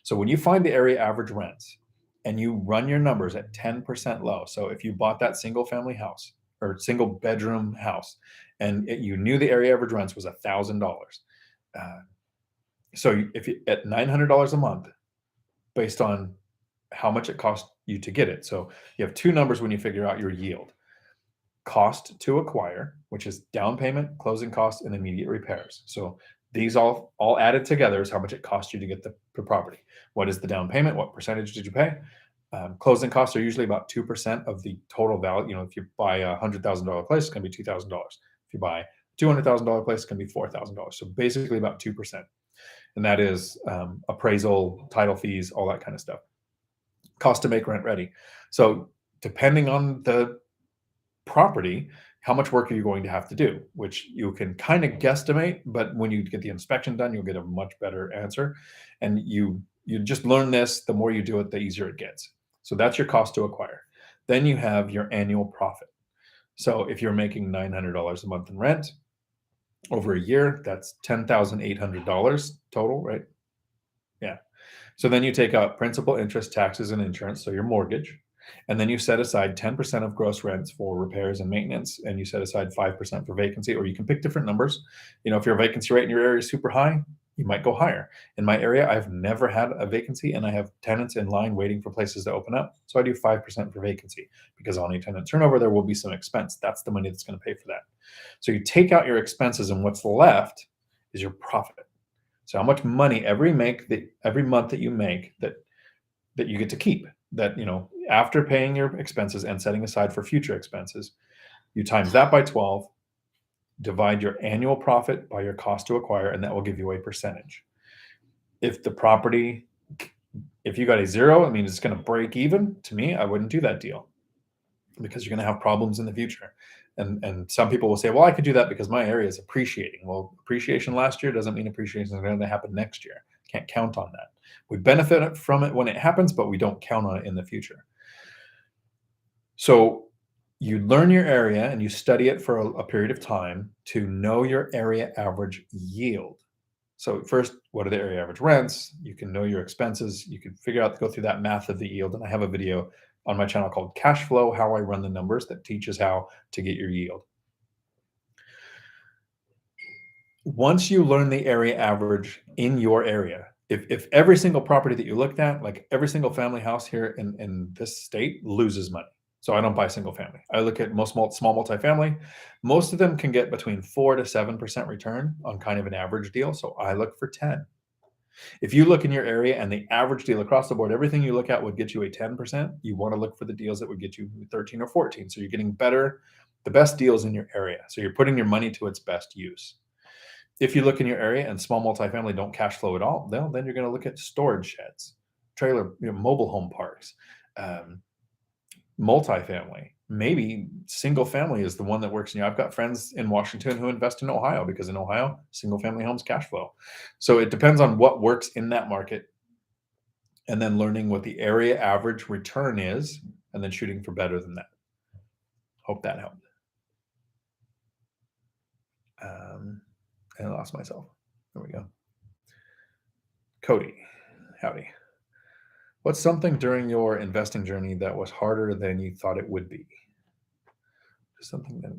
So when you find the area average rents and you run your numbers at 10% low, so if you bought that single family house or single bedroom house and you knew the area average rents was $1,000, so if you at $900 a month, based on how much it cost you to get it. So you have two numbers when you figure out your yield. Cost to acquire, which is down payment, closing costs, and immediate repairs. So these all added together is how much it cost you to get the property. What is the down payment? What percentage did you pay? Closing costs are usually about 2% of the total value. If you buy a $100,000 place, it's going to be $2,000. If you buy a $200,000 place, it's going to be $4,000. So basically about 2%. And that is appraisal, title fees, all that kind of stuff. Cost to make rent ready. So depending on the property, how much work are you going to have to do, which you can kind of guesstimate, but when you get the inspection done, you'll get a much better answer. And you just learn this, the more you do it, the easier it gets. So that's your cost to acquire. Then you have your annual profit. So if you're making $900 a month in rent over a year, that's $10,800 total, right? Yeah. So then you take out principal, interest, taxes, and insurance, so your mortgage. And then you set aside 10% of gross rents for repairs and maintenance, and you set aside 5% for vacancy, or you can pick different numbers. If your vacancy rate in your area is super high, you might go higher. In my area, I've never had a vacancy, and I have tenants in line waiting for places to open up. So I do 5% for vacancy, because on a tenant turnover, there will be some expense. That's the money that's going to pay for that. So you take out your expenses, and what's left is your profit. So how much money every month that you make that you get to keep, that after paying your expenses and setting aside for future expenses, you times that by 12, divide your annual profit by your cost to acquire, and that will give you a percentage. If you got a 0, I mean, it's going to break even. To me, I wouldn't do that deal because you're going to have problems in the future. And some people will say, well, I could do that because my area is appreciating. Well, appreciation last year doesn't mean appreciation is going to happen next year. Can't count on that. We benefit from it when it happens, but we don't count on it in the future. So you learn your area and you study it for a period of time to know your area average yield. So first, what are the area average rents? You can know your expenses. You can go through that math of the yield. And I have a video on my channel called Cash Flow, How I Run the Numbers, that teaches how to get your yield. Once you learn the area average in your area, if every single property that you looked at, like every single family house here in this state loses money. So I don't buy single family. I look at small multifamily. Most of them can get between 4 to 7% return on kind of an average deal. So I look for 10. If you look in your area and the average deal across the board, everything you look at would get you a 10%, you want to look for the deals that would get you 13 or 14. So you're getting the best deals in your area. So you're putting your money to its best use. If you look in your area and small multifamily don't cash flow at all, then you're going to look at storage sheds, mobile home parks, multifamily. Maybe single family is the one that works. I've got friends in Washington who invest in Ohio because in Ohio, single family homes cash flow. So it depends on what works in that market, and then learning what the area average return is, and then shooting for better than that. Hope that helped. And I lost myself. There we go. Cody, howdy. What's something during your investing journey that was harder than you thought it would be? Just something that,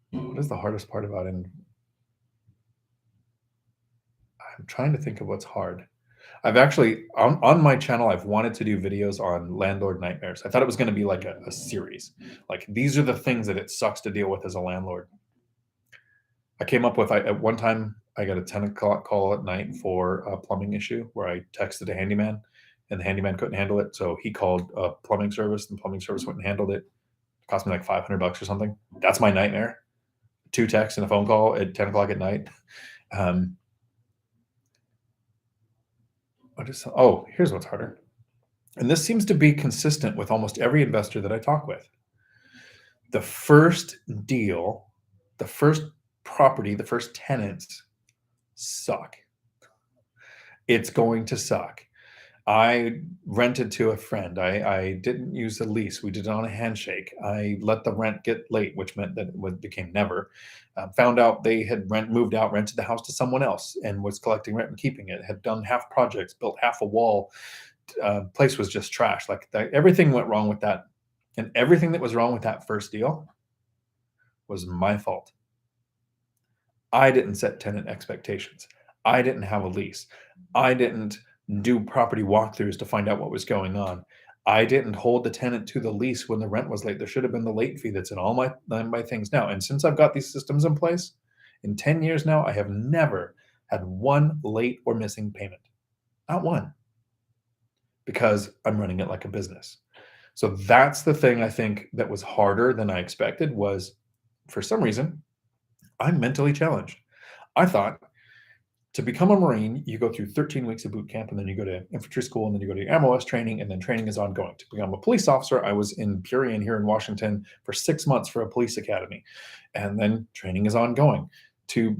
what is the hardest part about it? I'm trying to think of what's hard. I've actually, on my channel, I've wanted to do videos on landlord nightmares. I thought it was going to be like a series. Like, these are the things that it sucks to deal with as a landlord. I came up with, at one time, I got a 10 o'clock call at night for a plumbing issue where I texted a handyman and the handyman couldn't handle it. So he called a plumbing service and the plumbing service went and handled it. It cost me like $500 or something. That's my nightmare. 2 texts and a phone call at 10 o'clock at night. Here's what's harder. And this seems to be consistent with almost every investor that I talk with. The first deal, the first property, the first tenants suck. It's going to suck. I rented to a friend. I didn't use a lease. We did it on a handshake. I let the rent get late, which meant that it became never. Found out they had moved out, rented the house to someone else, and was collecting rent and keeping it. Had done half projects, built half a wall. Place was just trash. Everything went wrong with that, and everything that was wrong with that first deal was my fault. I didn't set tenant expectations. I didn't have a lease. I didn't do property walkthroughs to find out what was going on. I didn't hold the tenant to the lease when the rent was late. There should have been the late fee that's in all my things now. And since I've got these systems in place, in 10 years now, I have never had one late or missing payment. Not one. Because I'm running it like a business. So that's the thing I think that was harder than I expected was, for some reason, I'm mentally challenged. I thought to become a Marine, you go through 13 weeks of boot camp, and then you go to infantry school, and then you go to your MOS training, and then training is ongoing. To become a police officer, I was in Purian here in Washington for 6 months for a police academy, and then training is ongoing. To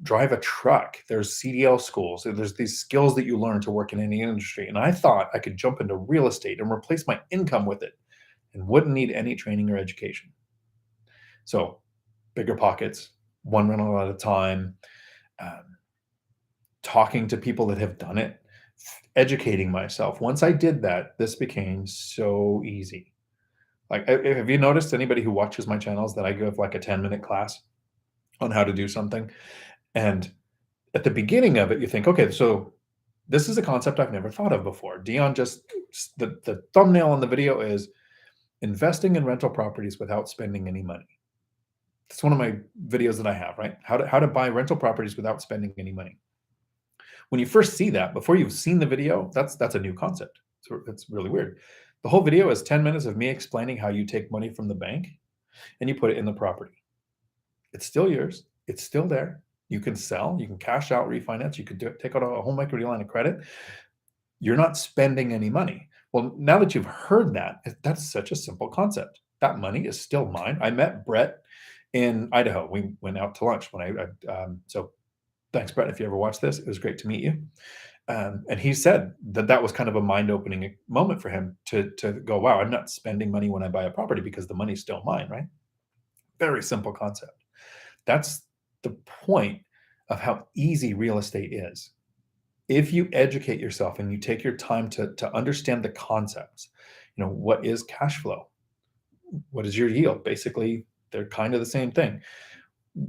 drive a truck, there's CDL schools. There's these skills that you learn to work in any industry. And I thought I could jump into real estate and replace my income with it and wouldn't need any training or education. So BiggerPockets, one rental at a time, talking to people that have done it, educating myself. Once I did that, this became so easy. Like, have you noticed, anybody who watches my channels, that I give like a 10-minute class on how to do something? And at the beginning of it, you think, okay, so this is a concept I've never thought of before. Dion the thumbnail on the video is investing in rental properties without spending any money. It's one of my videos that I have, right? How to buy rental properties without spending any money. When you first see that, before you've seen the video, that's a new concept. So it's really weird. The whole video is 10 minutes of me explaining how you take money from the bank and you put it in the property. It's still yours. It's still there. You can sell, you can cash out, refinance, you could take out a home equity line of credit. You're not spending any money. Well, now that you've heard that, that's such a simple concept. That money is still mine. I met Brett in Idaho. We went out to lunch so thanks, Brett, if you ever watch this. It was great to meet you. And he said that was kind of a mind-opening moment for him to go, wow, I'm not spending money when I buy a property because the money's still mine, right? Very simple concept. That's the point of how easy real estate is. If you educate yourself and you take your time to understand the concepts, what is cash flow? What is your yield? Basically, they're kind of the same thing.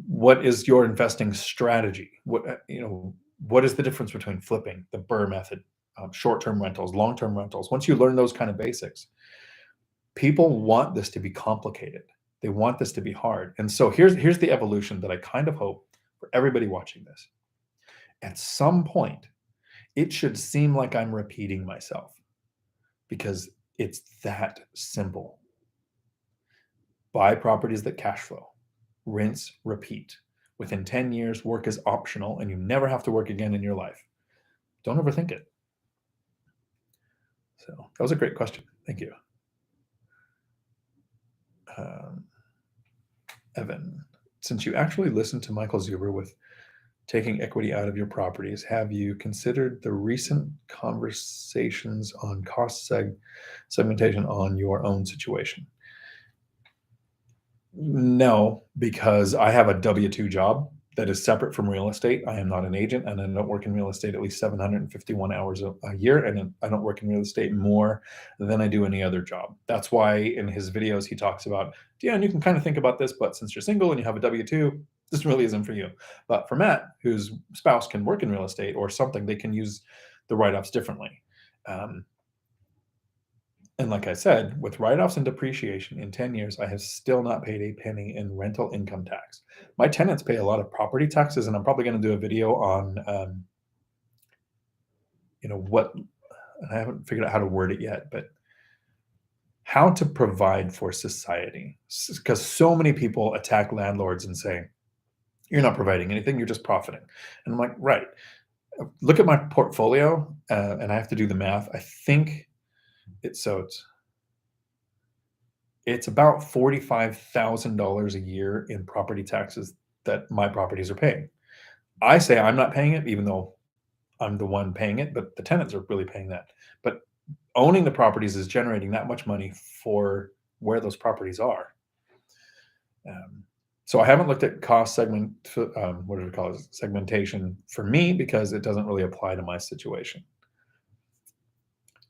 What is your investing strategy? What is the difference between flipping, the BRRRR method, short-term rentals, long-term rentals? Once you learn those kind of basics, people want this to be complicated. They want this to be hard. And so here's the evolution that I kind of hope for everybody watching this. At some point, it should seem like I'm repeating myself because it's that simple. Buy properties that cash flow, rinse, repeat. Within 10 years, work is optional and you never have to work again in your life. Don't overthink it. So that was a great question. Thank you. Evan, since you actually listened to Michael Zuber with taking equity out of your properties, have you considered the recent conversations on cost segmentation on your own situation? No, because I have a W-2 job that is separate from real estate. I am not an agent, and I don't work in real estate at least 751 hours a year, and I don't work in real estate more than I do any other job. That's why in his videos he talks about, Dion, you can kind of think about this, but since you're single and you have a W-2, this really isn't for you. But for Matt, whose spouse can work in real estate or something, they can use the write-offs differently. And like I said, with write-offs and depreciation in 10 years, I have still not paid a penny in rental income tax. My tenants pay a lot of property taxes, and I'm probably going to do a video on, what, and I haven't figured out how to word it yet, but how to provide for society. Because so many people attack landlords and say, you're not providing anything, you're just profiting. And I'm like, right. Look at my portfolio, and I have to do the math. I think it's about $45,000 a year in property taxes that my properties are paying. I say I'm not paying it, even though I'm the one paying it, but the tenants are really paying that. But owning the properties is generating that much money for where those properties are. So I haven't looked at cost segmentation for me because it doesn't really apply to my situation.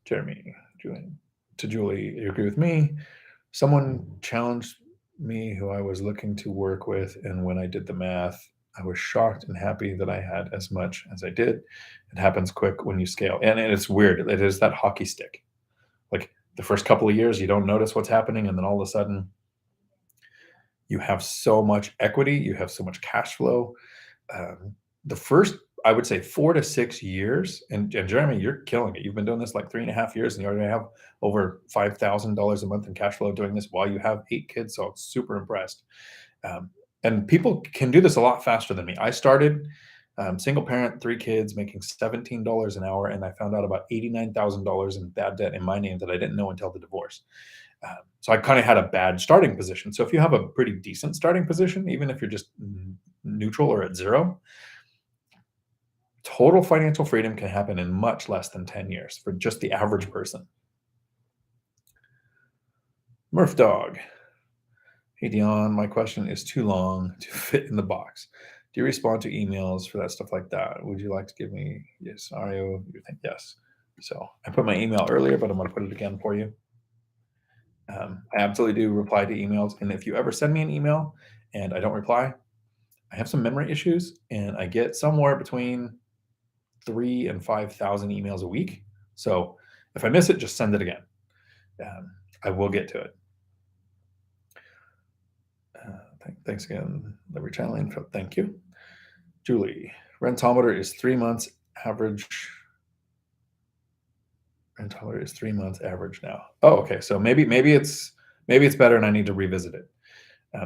Jeremy, to Julie, you agree with me? Someone challenged me who I was looking to work with, and when I did the math, I was shocked and happy that I had as much as I did. It happens quick when you scale. And it's weird. It is that hockey stick. Like the first couple of years, you don't notice what's happening, and then all of a sudden, you have so much equity, you have so much cash flow. The first, I would say, 4 to 6 years, and Jeremy, you're killing it. You've been doing this like 3.5 years, and you already have over $5,000 a month in cash flow doing this while you have 8 kids. So I'm super impressed. And people can do this a lot faster than me. I started single parent, 3 kids, making $17 an hour, and I found out about $89,000 in bad debt in my name that I didn't know until the divorce. So I kind of had a bad starting position. So if you have a pretty decent starting position, even if you're just neutral or at zero, total financial freedom can happen in much less than 10 years for just the average person. Murph Dog. Hey, Dion, my question is too long to fit in the box. Do you respond to emails for that stuff like that? Would you like to give me yes, Ario? You think yes? So I put my email earlier, but I'm going to put it again for you. I absolutely do reply to emails. And if you ever send me an email and I don't reply, I have some memory issues and I get somewhere between 3,000 and 5,000 emails a week. So if I miss it, just send it again. I will get to it. Thanks again, Liberty Channel Info. Thank you. Julie, rentometer is 3 months average. Rentometer is 3 months average now. Oh, okay. So maybe it's better and I need to revisit it.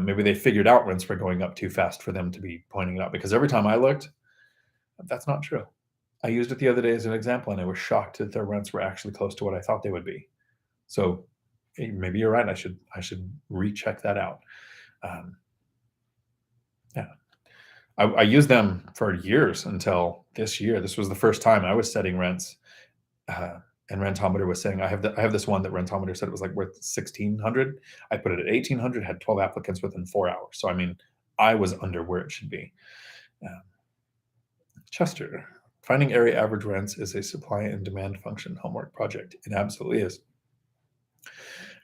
Maybe they figured out rents were going up too fast for them to be pointing it out, because every time I looked, that's not true. I used it the other day as an example, and I was shocked that their rents were actually close to what I thought they would be. So maybe you're right. I should recheck that out. Yeah, I used them for years until this year. This was the first time I was setting rents, and Rentometer was saying I have this one that Rentometer said it was like worth $1,600. I put it at $1,800. Had 12 applicants within 4 hours. So I mean, I was under where it should be. Chester, finding area average rents is a supply and demand function homework project. It absolutely is.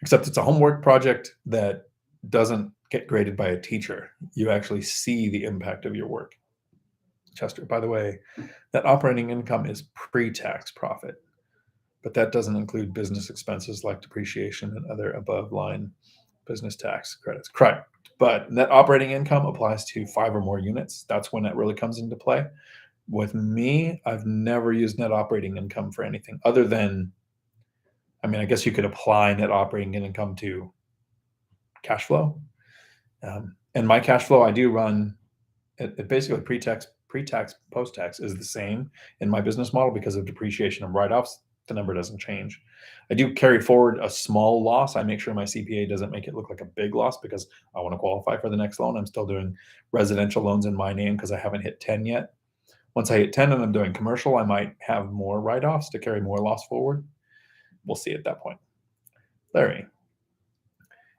Except it's a homework project that doesn't get graded by a teacher. You actually see the impact of your work. Chester, by the way, that operating income is pre-tax profit, but that doesn't include business expenses like depreciation and other above line business tax credits. Correct. But net operating income applies to 5 or more units. That's when that really comes into play. With me, I've never used net operating income for anything other than, I mean, I guess you could apply net operating income to cash flow. And my cash flow, I do run it basically pre-tax, post-tax is the same in my business model because of depreciation and write-offs. The number doesn't change. I do carry forward a small loss. I make sure my CPA doesn't make it look like a big loss because I want to qualify for the next loan. I'm still doing residential loans in my name because I haven't hit 10 yet. Once I hit 10 and I'm doing commercial, I might have more write-offs to carry more loss forward. We'll see at that point. Larry,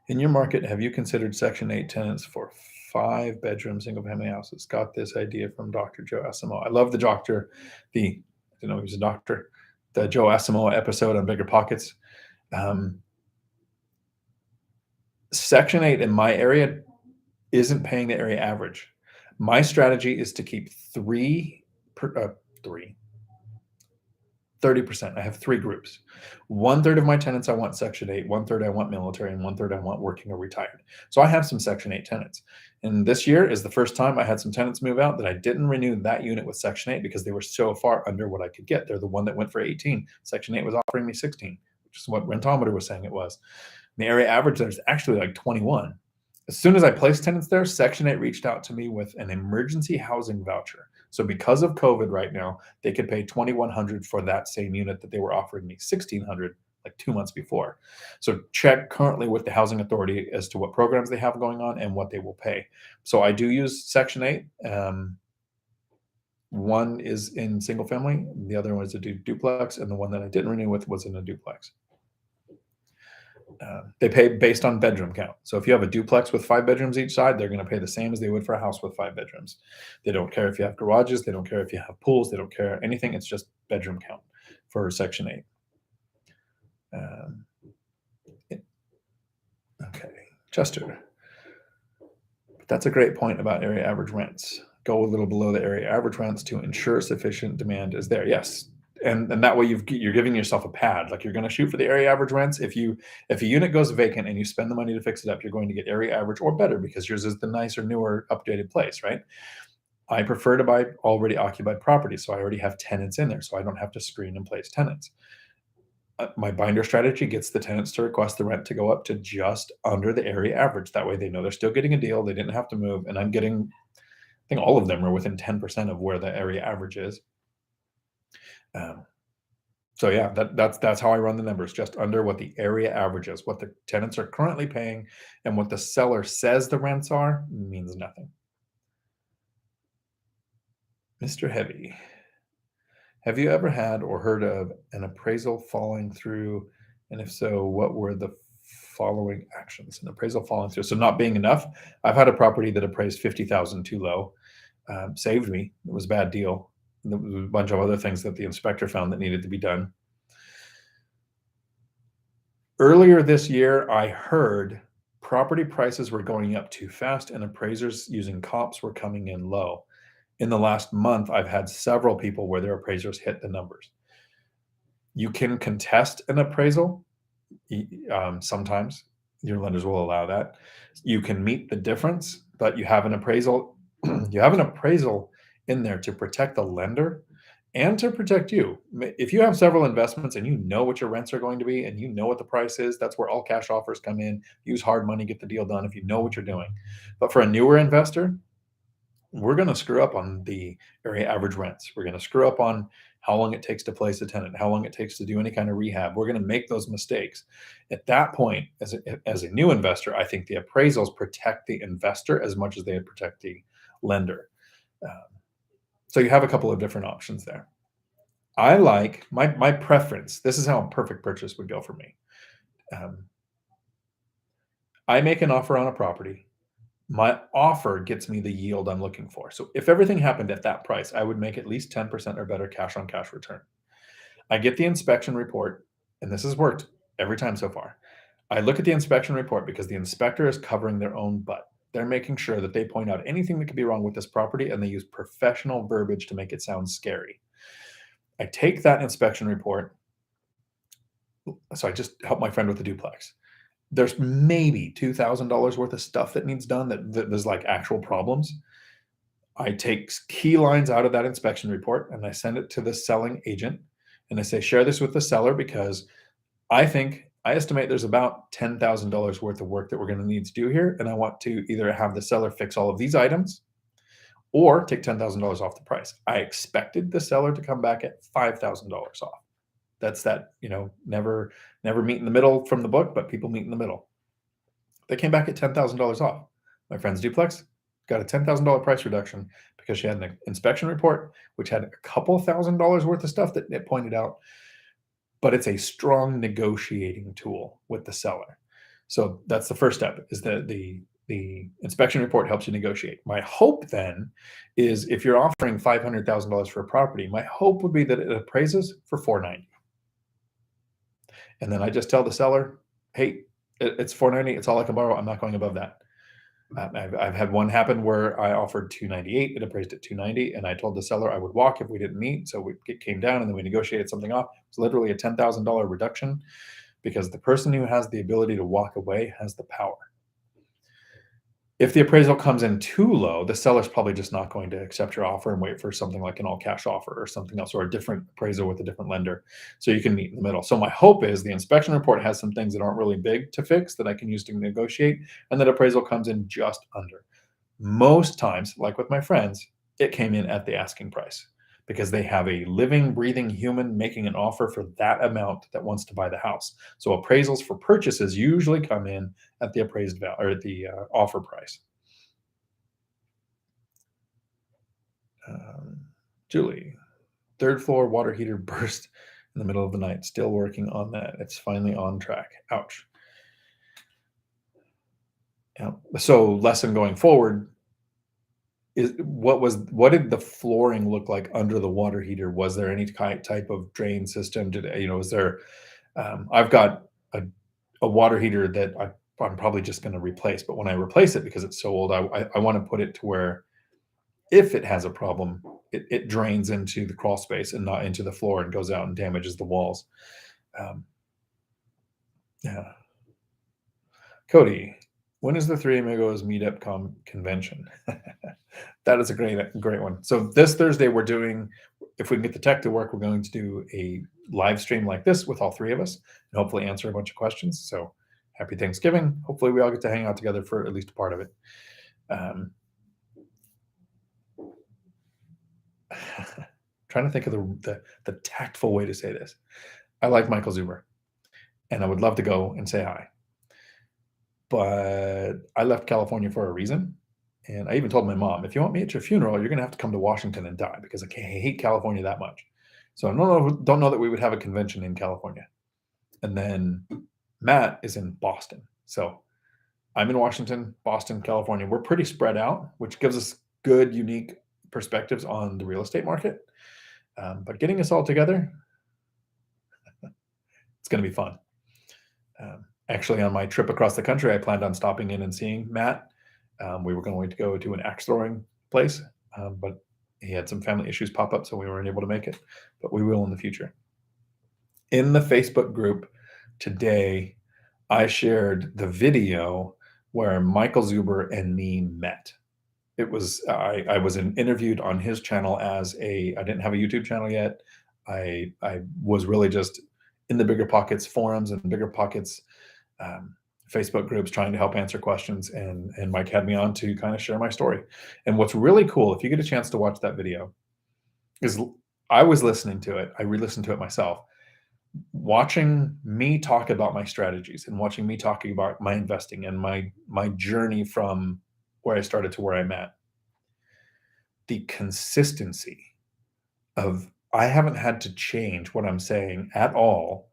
in your market, have you considered Section 8 tenants for 5-bedroom single-family houses? Got this idea from Dr. Joe Asimo. I love the doctor, I didn't know he was a doctor, the Joe Asimo episode on BiggerPockets. Section 8 in my area isn't paying the area average. My strategy is to keep 30%. I have 3 groups. 1/3 of my tenants I want Section 8, 1/3 I want military, and 1/3 I want working or retired. So I have some Section 8 tenants. And this year is the first time I had some tenants move out that I didn't renew that unit with Section 8 because they were so far under what I could get. They're the one that went for 18. Section 8 was offering me 16, which is what Rentometer was saying it was. And the area average there's actually like 21. As soon as I placed tenants there, Section 8 reached out to me with an emergency housing voucher. So because of COVID right now, they could pay $2,100 for that same unit that they were offering me $1,600 like 2 months before. So check currently with the housing authority as to what programs they have going on and what they will pay. So I do use Section 8. One is in single family, the other one is a duplex, and the one that I didn't renew with was in a duplex. They pay based on bedroom count. So if you have a duplex with 5 bedrooms each side, they're going to pay the same as they would for a house with 5 bedrooms. They don't care if you have garages. They don't care if you have pools. They don't care anything. It's just bedroom count for Section 8. Okay, Chester. But that's a great point about area average rents. Go a little below the area average rents to ensure sufficient demand is there. Yes. And that way you're giving yourself a pad. Like you're going to shoot for the area average rents. If a unit goes vacant and you spend the money to fix it up, you're going to get area average or better because yours is the nicer, newer, updated place, right? I prefer to buy already occupied properties, so I already have tenants in there, so I don't have to screen and place tenants. My binder strategy gets the tenants to request the rent to go up to just under the area average. That way they know they're still getting a deal. They didn't have to move, and I think all of them are within 10% of where the area average is. So yeah, that's how I run the numbers, just under what the area average is. What the tenants are currently paying and what the seller says the rents are means nothing. Mr. Heavy, have you ever had or heard of an appraisal falling through? And if so, what were the following actions? An appraisal falling through. So not being enough. I've had a property that appraised 50,000 too low. Saved me. It was a bad deal. There was a bunch of other things that the inspector found that needed to be done. Earlier this year, I heard property prices were going up too fast and appraisers using comps were coming in low. In the last month, I've had several people where their appraisers hit the numbers. You can contest an appraisal. Sometimes your lenders will allow that. You can meet the difference, but you have an appraisal. You have an appraisal in there to protect the lender and to protect you. If you have several investments and you know what your rents are going to be and you know what the price is, that's where all cash offers come in. Use hard money, get the deal done if you know what you're doing. But for a newer investor, we're going to screw up on the area average rents. We're going to screw up on how long it takes to place a tenant, how long it takes to do any kind of rehab. We're going to make those mistakes. At that point, as a new investor, I think the appraisals protect the investor as much as they protect the lender. So you have a couple of different options there. I like my preference. This is how a perfect purchase would go for me. I make an offer on a property. My offer gets me the yield I'm looking for. So if everything happened at that price, I would make at least 10% or better cash on cash return. I get the inspection report, and this has worked every time so far. I look at the inspection report because the inspector is covering their own butt. They're making sure that they point out anything that could be wrong with this property, and they use professional verbiage to make it sound scary. I take that inspection report. So I just helped my friend with the duplex. There's maybe $2,000 worth of stuff that needs done that there's like actual problems. I take key lines out of that inspection report and I send it to the selling agent and I say, share this with the seller because I estimate there's about $10,000 worth of work that we're going to need to do here. And I want to either have the seller fix all of these items or take $10,000 off the price. I expected the seller to come back at $5,000 off. That's that, never meet in the middle from the book, but people meet in the middle. They came back at $10,000 off. My friend's duplex got a $10,000 price reduction because she had an inspection report, which had a couple $1,000s worth of stuff that it pointed out, but it's a strong negotiating tool with the seller. So that's the first step, is that the inspection report helps you negotiate. My hope then is if you're offering $500,000 for a property, my hope would be that it appraises for $490. And then I just tell the seller, hey, it's $490. It's all I can borrow. I'm not going above that. I've had one happen where I offered $298. It appraised at $290, and I told the seller I would walk if we didn't meet. So it came down, and then we negotiated something off. It's literally a $10,000 reduction because the person who has the ability to walk away has the power. If the appraisal comes in too low, the seller's probably just not going to accept your offer and wait for something like an all cash offer or something else, or a different appraisal with a different lender. So you can meet in the middle. So my hope is the inspection report has some things that aren't really big to fix that I can use to negotiate, and that appraisal comes in just under. Most times, like with my friends, it came in at the asking price because they have a living, breathing human making an offer for that amount that wants to buy the house. So appraisals for purchases usually come in at the appraised value or the offer price. Julie, third floor water heater burst in the middle of the night. Still working on that. It's finally on track. Ouch. Yeah. So lesson going forward is what did the flooring look like under the water heater? Was there any type of drain system? Is there? I've got a water heater that I'm probably just going to replace. But when I replace it, because it's so old, I want to put it to where if it has a problem, it drains into the crawl space and not into the floor and goes out and damages the walls. Yeah. Cody, when is the Three Amigos meetup convention? That is a great one. So this Thursday we're doing, if we can get the tech to work, we're going to do a live stream like this with all three of us and hopefully answer a bunch of questions. So happy Thanksgiving. Hopefully we all get to hang out together for at least a part of it. Trying to think of the tactful way to say this. I like Michael Zuber and I would love to go and say hi. But I left California for a reason. And I even told my mom, if you want me at your funeral, you're going to have to come to Washington and die because I hate California that much. So I don't know that we would have a convention in California. And then Matt is in Boston. So I'm in Washington, Boston, California. We're pretty spread out, which gives us good, unique perspectives on the real estate market. But getting us all together, it's going to be fun. Actually, on my trip across the country, I planned on stopping in and seeing Matt. We were going to go to an axe throwing place, but he had some family issues pop up, so we weren't able to make it. But we will in the future. In the Facebook group today, I shared the video where Michael Zuber and me met. It was I was interviewed on his channel I didn't have a YouTube channel yet. I was really just in the BiggerPockets forums and BiggerPockets Facebook groups trying to help answer questions, and Mike had me on to kind of share my story. And what's really cool, if you get a chance to watch that video, is I was listening to it. I re-listened to it myself, watching me talk about my strategies and watching me talking about my investing and my journey from where I started to where I'm at. The consistency of I haven't had to change what I'm saying at all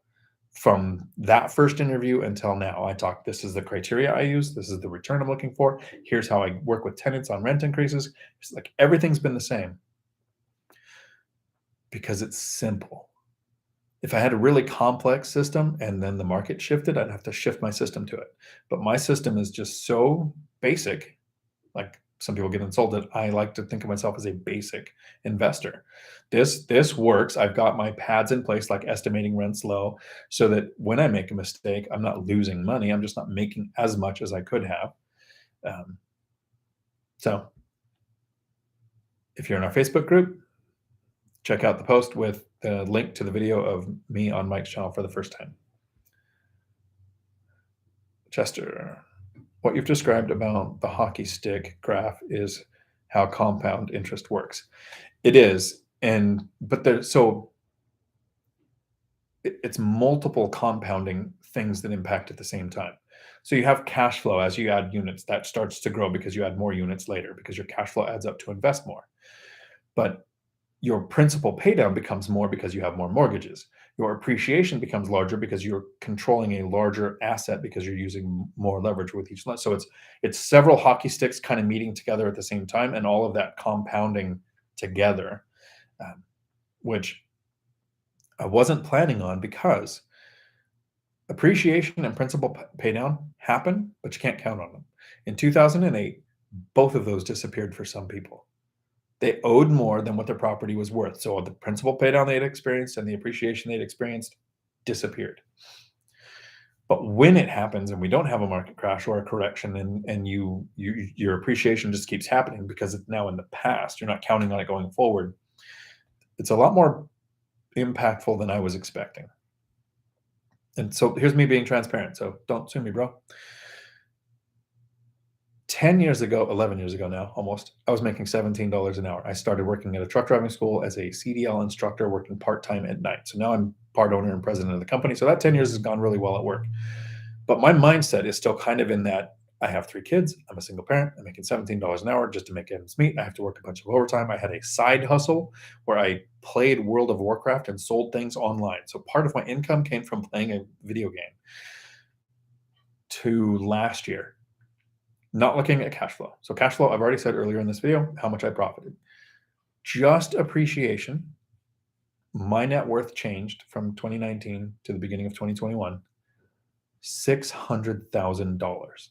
from that first interview until now. This is the criteria I use. This is the return I'm looking for. Here's how I work with tenants on rent increases. It's like everything's been the same because it's simple. If I had a really complex system and then the market shifted, I'd have to shift my system to it. But my system is just so basic. Like some people get insulted. I like to think of myself as a basic investor. This works. I've got my pads in place, like estimating rents low, so that when I make a mistake, I'm not losing money. I'm just not making as much as I could have. So If you're in our Facebook group, check out the post with the link to the video of me on Mike's channel for the first time. Chester, what you've described about the hockey stick graph is how compound interest works. It is, it's multiple compounding things that impact at the same time. So you have cash flow as you add units, that starts to grow because you add more units later because your cash flow adds up to invest more. But your principal pay down becomes more because you have more mortgages. Your appreciation becomes larger because you're controlling a larger asset because you're using more leverage with each loan. So it's several hockey sticks kind of meeting together at the same time, and all of that compounding together, which I wasn't planning on because appreciation and principal pay down happen, but you can't count on them. In 2008, both of those disappeared for some people. They owed more than what their property was worth. So the principal pay down they'd experienced and the appreciation they'd experienced disappeared. But when it happens and we don't have a market crash or a correction and your appreciation just keeps happening because it's now in the past, you're not counting on it going forward, it's a lot more impactful than I was expecting. And so here's me being transparent. So don't sue me, bro. 10 years ago, 11 years ago now, almost, I was making $17 an hour. I started working at a truck driving school as a CDL instructor, working part-time at night. So now I'm part owner and president of the company. So that 10 years has gone really well at work. But my mindset is still kind of in that I have 3 kids. I'm a single parent. I'm making $17 an hour just to make ends meet. I have to work a bunch of overtime. I had a side hustle where I played World of Warcraft and sold things online. So part of my income came from playing a video game. To last year, not looking at cash flow. So cash flow, I've already said earlier in this video how much I profited. Just appreciation, my net worth changed from 2019 to the beginning of 2021, $600,000.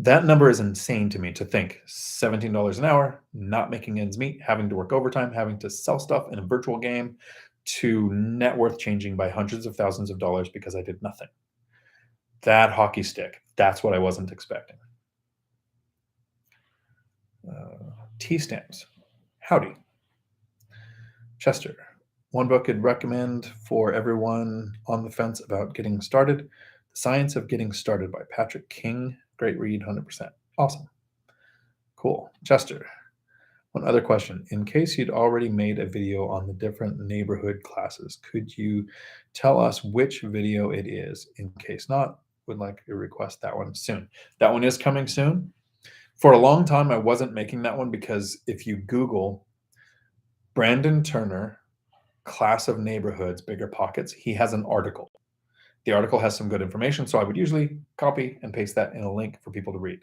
That number is insane to me, to think $17 an hour, not making ends meet, having to work overtime, having to sell stuff in a virtual game, to net worth changing by hundreds of thousands of dollars because I did nothing. That hockey stick, that's what I wasn't expecting. T-stamps. Howdy. Chester, one book I'd recommend for everyone on the fence about getting started, The Science of Getting Started by Patrick King. Great read, 100%. Awesome. Cool. Chester, one other question. In case you'd already made a video on the different neighborhood classes, could you tell us which video it is? In case not, would like to request that one soon. That one is coming soon. For a long time, I wasn't making that one because if you Google Brandon Turner, class of neighborhoods, BiggerPockets, he has an article. The article has some good information, so I would usually copy and paste that in a link for people to read.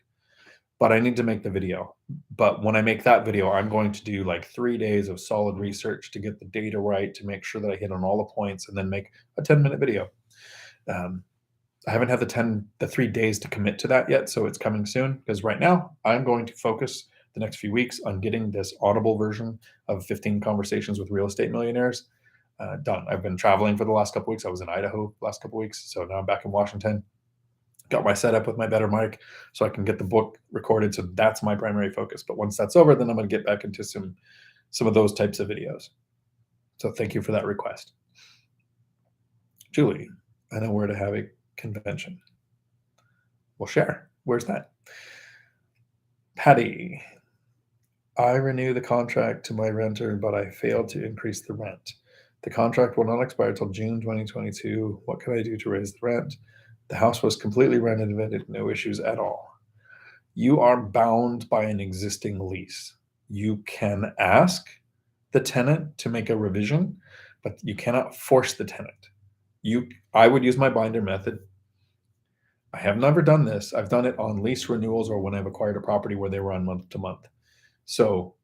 But I need to make the video. But when I make that video, I'm going to do like 3 days of solid research to get the data right, to make sure that I hit on all the points, and then make a 10-minute video. I haven't had the 3 days to commit to that yet, so it's coming soon, because right now I'm going to focus the next few weeks on getting this Audible version of 15 Conversations with Real Estate Millionaires done. I've been traveling for the last couple weeks. I was in Idaho the last couple weeks, so now I'm back in Washington. Got my setup with my better mic so I can get the book recorded. So that's my primary focus. But once that's over, then I'm going to get back into some of those types of videos. So thank you for that request. Julie, I know where to have a convention. We'll share. Where's that? Patty, I renew the contract to my renter, but I failed to increase the rent. The contract will not expire till June 2022. What can I do to raise the rent? The house was completely renovated, no issues at all. You are bound by an existing lease. You can ask the tenant to make a revision, but you cannot force the tenant. I would use my binder method. I have never done this. I've done it on lease renewals or when I've acquired a property where they were on month to month. So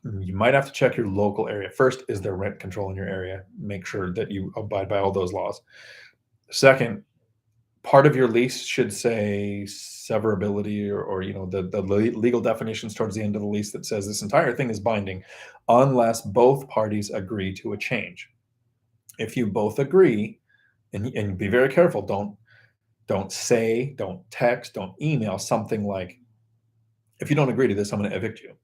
you might have to check your local area. First, is there rent control in your area? Make sure that you abide by all those laws. Second, part of your lease should say severability or the legal definitions towards the end of the lease that says this entire thing is binding unless both parties agree to a change. If you both agree, and be very careful, don't say, don't text, don't email something like, if you don't agree to this, I'm going to evict you.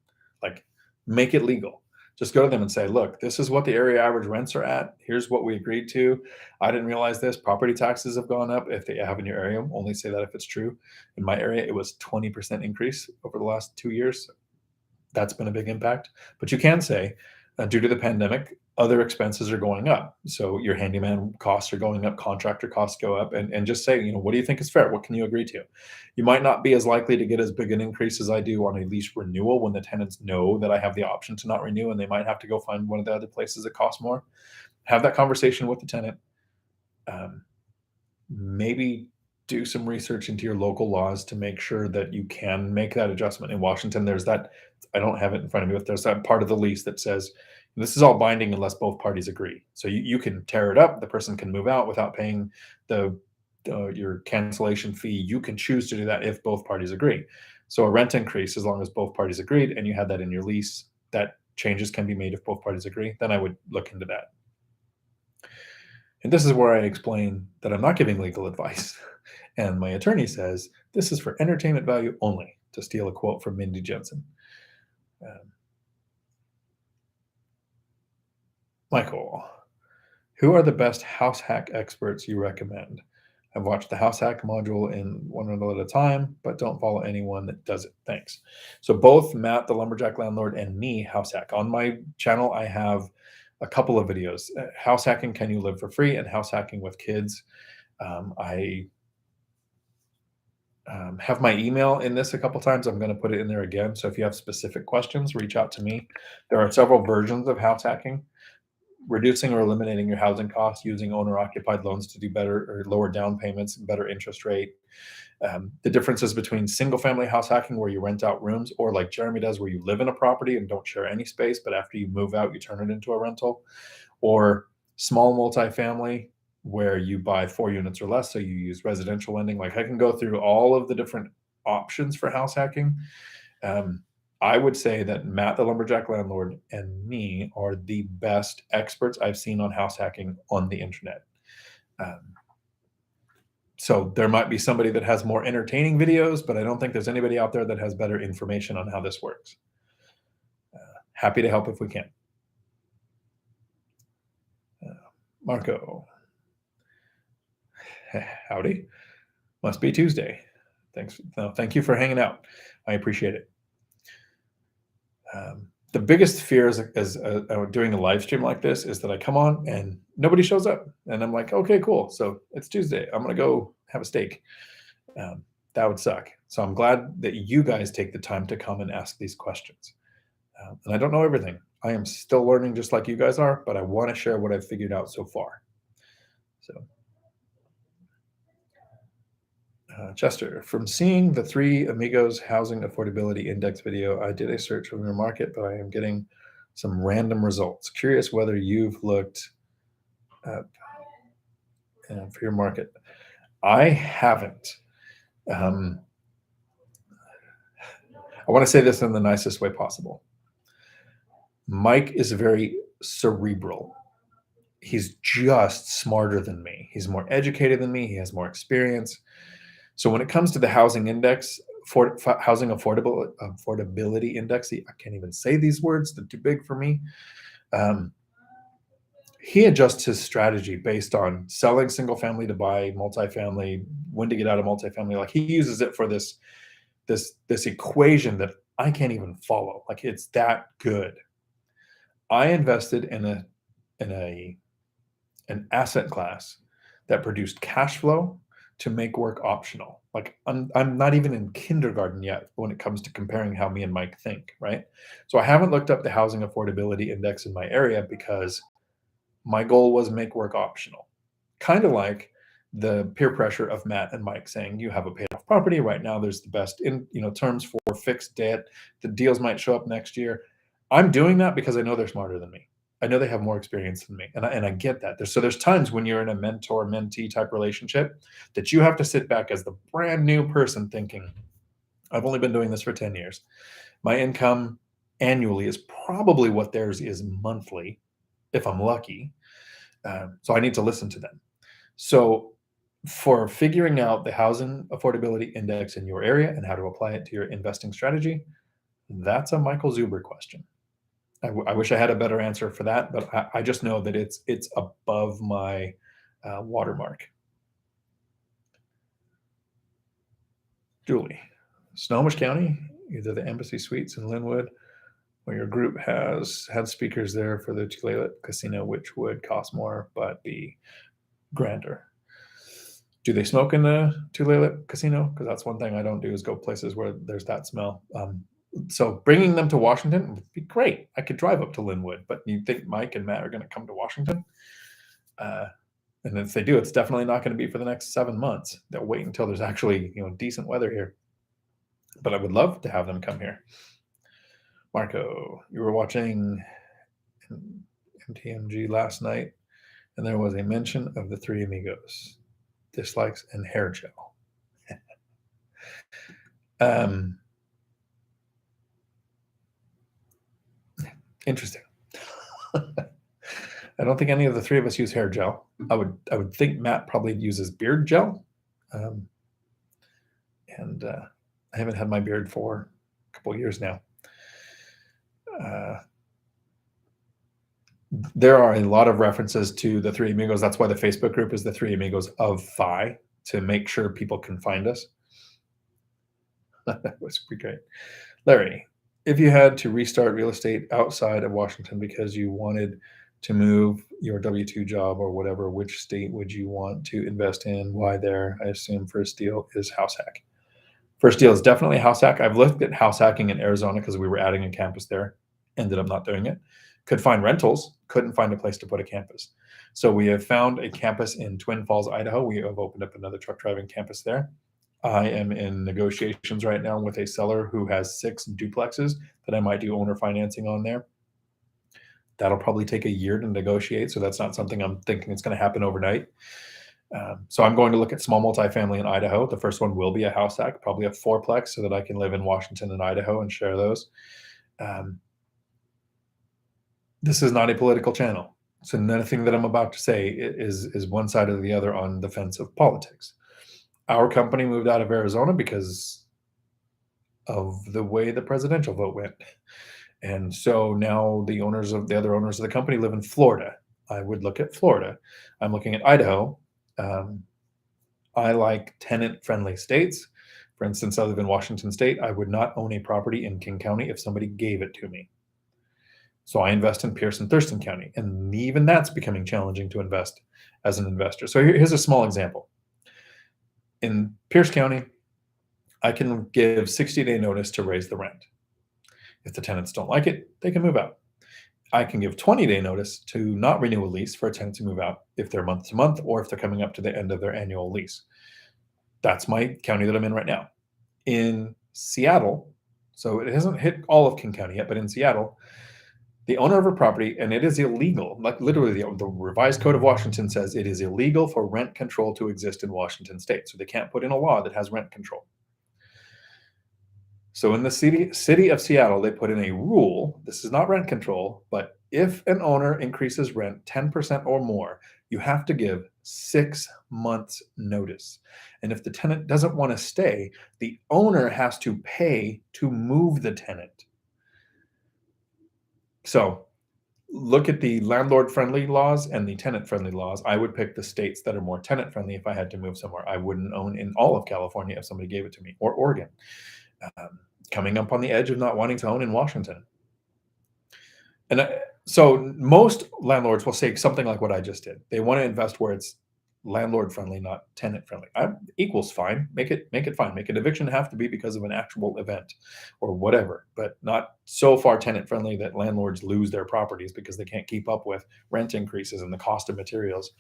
Like, make it legal. Just go to them and say, look, this is what the area average rents are at. Here's what we agreed to. I didn't realize this. Property taxes have gone up. If they have in your area, only say that if it's true. In my area, it was 20% increase over the last 2 years. That's been a big impact. But you can say, due to the pandemic, other expenses are going up. So your handyman costs are going up, contractor costs go up, and just say, what do you think is fair? What can you agree to? You might not be as likely to get as big an increase as I do on a lease renewal when the tenants know that I have the option to not renew, and they might have to go find one of the other places that cost more. Have that conversation with the tenant. Maybe do some research into your local laws to make sure that you can make that adjustment. In Washington, there's that, I don't have it in front of me, but there's that part of the lease that says this is all binding unless both parties agree. So you can tear it up. The person can move out without paying your cancellation fee. You can choose to do that if both parties agree. So a rent increase, as long as both parties agreed and you had that in your lease, that changes can be made if both parties agree, then I would look into that. And this is where I explain that I'm not giving legal advice. And my attorney says, this is for entertainment value only, to steal a quote from Mindy Jensen. Michael, who are the best house hack experts you recommend? I've watched the house hack module in one at a time, but don't follow anyone that does it. Thanks. So both Matt, the lumberjack landlord, and me house hack. On my channel, I have a couple of videos. House hacking, can you live for free? And house hacking with kids. I have my email in this a couple times. I'm going to put it in there again. So if you have specific questions, reach out to me. There are several versions of house hacking. Reducing or eliminating your housing costs, using owner-occupied loans to do better or lower down payments, better interest rate. The differences between single-family house hacking, where you rent out rooms, or like Jeremy does, where you live in a property and don't share any space, but after you move out, you turn it into a rental, or small multifamily, where you buy 4 units or less, so you use residential lending. Like, I can go through all of the different options for house hacking. I would say that Matt, the lumberjack landlord, and me are the best experts I've seen on house hacking on the internet. So there might be somebody that has more entertaining videos, but I don't think there's anybody out there that has better information on how this works. Happy to help if we can. Marco. Howdy. Must be Tuesday. Thanks. No, thank you for hanging out. I appreciate it. The biggest fear is doing a live stream like this is that I come on and nobody shows up, and I'm like, okay, cool. So it's Tuesday. I'm going to go have a steak. That would suck. So I'm glad that you guys take the time to come and ask these questions. And I don't know everything. I am still learning just like you guys are, but I want to share what I've figured out so far. So Chester, from seeing the 3 Amigos Housing Affordability Index video, I did a search from your market, but I am getting some random results. Curious whether you've looked up for your market. I haven't. I want to say this in the nicest way possible. Mike is very cerebral. He's just smarter than me. He's more educated than me. He has more experience. So when it comes to the housing index, housing affordability index, I can't even say these words. They're too big for me. He adjusts his strategy based on selling single family to buy multifamily, when to get out of multifamily. Like, he uses it for this equation that I can't even follow. Like, it's that good. I invested in an asset class that produced cash flow to make work optional. Like, I'm not even in kindergarten yet when it comes to comparing how me and Mike think, right? So I haven't looked up the housing affordability index in my area because my goal was make work optional. Kind of like the peer pressure of Matt and Mike saying, you have a paid off property right now. There's the best terms for fixed debt. The deals might show up next year. I'm doing that because I know they're smarter than me. I know they have more experience than me, and I get that. There's times when you're in a mentor-mentee type relationship that you have to sit back as the brand new person thinking, I've only been doing this for 10 years. My income annually is probably what theirs is monthly, if I'm lucky. So I need to listen to them. So for figuring out the housing affordability index in your area and how to apply it to your investing strategy, That's a Michael Zuber question. I wish I had a better answer for that, but I just know that it's above my watermark. Julie, Snohomish County, either the Embassy Suites in Linwood, or your group has had speakers there for the Tulalip Casino, which would cost more but be grander. Do they smoke in the Tulalip Casino? Because that's one thing I don't do is go places where there's that smell. So bringing them to Washington would be great. I could drive up to Linwood, but you think Mike and Matt are going to come to Washington? And if they do, it's definitely not going to be for the next 7 months. They'll wait until there's actually decent weather here. But I would love to have them come here. Marco, you were watching MTMG last night, and there was a mention of the Three Amigos, dislikes, and hair gel. Interesting. I don't think any of the three of us use hair gel. I would think Matt probably uses beard gel, and I haven't had my beard for a couple of years now. There are a lot of references to the Three Amigos. That's why the Facebook group is the Three Amigos of Phi, to make sure people can find us. That was pretty great. Larry, if you had to restart real estate outside of Washington because you wanted to move your W-2 job or whatever, which state would you want to invest in? Why there? I assume first deal is house hack. First deal is definitely house hack. I've looked at house hacking in Arizona because we were adding a campus there. Ended up not doing it. Could find rentals, couldn't find a place to put a campus. So we have found a campus in Twin Falls, Idaho. We have opened up another truck driving campus there. I am in negotiations right now with a seller who has 6 duplexes that I might do owner financing on there. That'll probably take a year to negotiate, so that's not something I'm thinking it's going to happen overnight. So I'm going to look at small multifamily in Idaho. The first one will be a house hack, probably a 4-plex, so that I can live in Washington and Idaho and share those. This is not a political channel, so nothing that I'm about to say is one side or the other on the fence of politics. Our company moved out of Arizona because of the way the presidential vote went. And so now the other owners of the company live in Florida. I would look at Florida. I'm looking at Idaho. I like tenant-friendly states. For instance, I live in Washington State. I would not own a property in King County if somebody gave it to me. So I invest in Pierce and Thurston County, and even that's becoming challenging to invest as an investor. So here's a small example. In Pierce County, I can give 60-day notice to raise the rent. If the tenants don't like it, they can move out. I can give 20-day notice to not renew a lease for a tenant to move out if they're month to month or if they're coming up to the end of their annual lease. That's my county that I'm in right now. In Seattle, so it hasn't hit all of King County yet, but in Seattle, the owner of a property, and it is illegal, like literally the revised code of Washington says it is illegal for rent control to exist in Washington state. So they can't put in a law that has rent control. So in the city of Seattle, they put in a rule. This is not rent control, but if an owner increases rent 10% or more, you have to give 6 months notice. And if the tenant doesn't want to stay, the owner has to pay to move the tenant. So look at the landlord-friendly laws and the tenant-friendly laws. I would pick the states that are more tenant-friendly if I had to move somewhere. I wouldn't own in all of California if somebody gave it to me, or Oregon. Coming up on the edge of not wanting to own in Washington. And so most landlords will say something like what I just did. They want to invest where it's landlord-friendly, not tenant-friendly. Equals fine. Make it fine. Make an eviction have to be because of an actual event or whatever, but not so far tenant-friendly that landlords lose their properties because they can't keep up with rent increases and the cost of materials.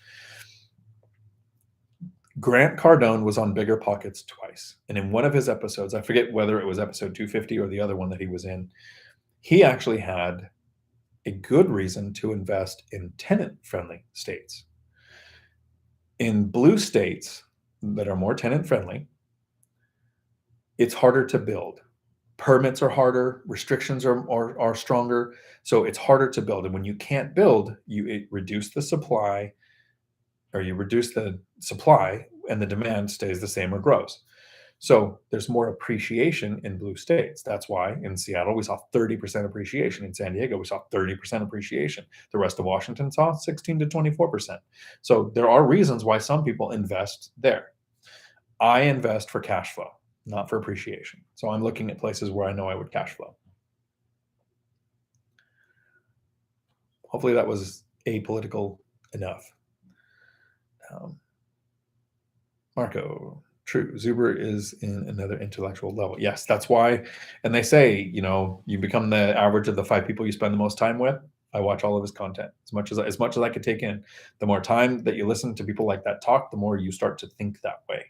Grant Cardone was on BiggerPockets twice. And in one of his episodes, I forget whether it was episode 250 or the other one that he was in, he actually had a good reason to invest in tenant-friendly states. In blue states that are more tenant-friendly, it's harder to build. Permits are harder, restrictions are stronger, so it's harder to build. And when you can't build, you reduce the supply, or you reduce the supply and the demand stays the same or grows. So there's more appreciation in blue states. That's why in Seattle we saw 30% appreciation. In San Diego we saw 30% appreciation. The rest of Washington saw 16 to 24%. So there are reasons why some people invest there. I invest for cash flow, not for appreciation. So I'm looking at places where I know I would cash flow. Hopefully that was apolitical enough. Marco, true. Zuber is in another intellectual level. Yes, that's why. And they say, you become the average of the 5 people you spend the most time with. I watch all of his content as much as I could take in. The more time that you listen to people like that talk, the more you start to think that way.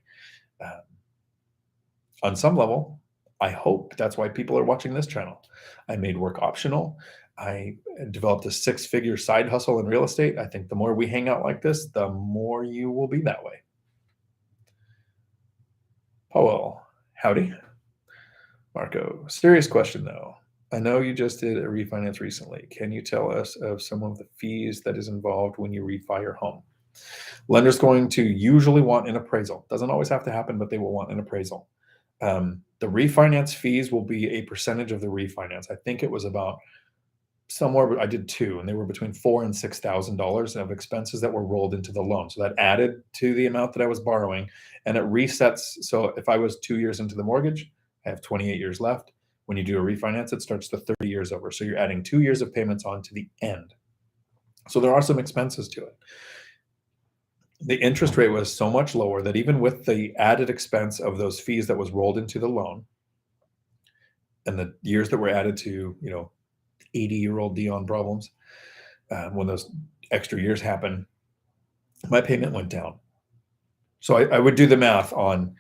On some level, I hope that's why people are watching this channel. I made work optional. I developed a 6-figure side hustle in real estate. I think the more we hang out like this, the more you will be that way. Powell, howdy. Marco, serious question though. I know you just did a refinance recently. Can you tell us of some of the fees that is involved when you refi your home? Lender's going to usually want an appraisal. Doesn't always have to happen, but they will want an appraisal. The refinance fees will be a percentage of the refinance. I think it was about somewhere, I did 2, and they were between $4,000 and $6,000 of expenses that were rolled into the loan. So that added to the amount that I was borrowing, and it resets. So if I was 2 years into the mortgage, I have 28 years left. When you do a refinance, it starts the 30 years over. So you're adding 2 years of payments on to the end. So there are some expenses to it. The interest rate was so much lower that even with the added expense of those fees that was rolled into the loan and the years that were added to, 80-year-old Dion problems, when those extra years happen, my payment went down. So I would do the math on,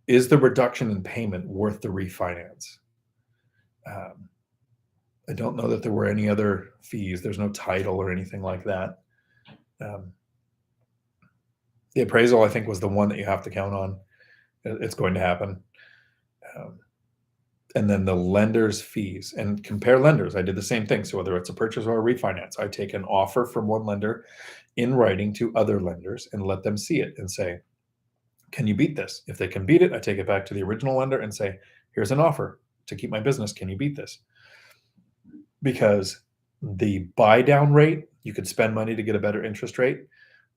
is the reduction in payment worth the refinance? I don't know that there were any other fees. There's no title or anything like that. The appraisal, I think, was the one that you have to count on. It's going to happen. And then the lender's fees, and compare lenders. I did the same thing. So whether it's a purchase or a refinance, I take an offer from one lender in writing to other lenders and let them see it and say, can you beat this? If they can beat it, I take it back to the original lender and say, here's an offer to keep my business. Can you beat this? Because the buy down rate, you could spend money to get a better interest rate.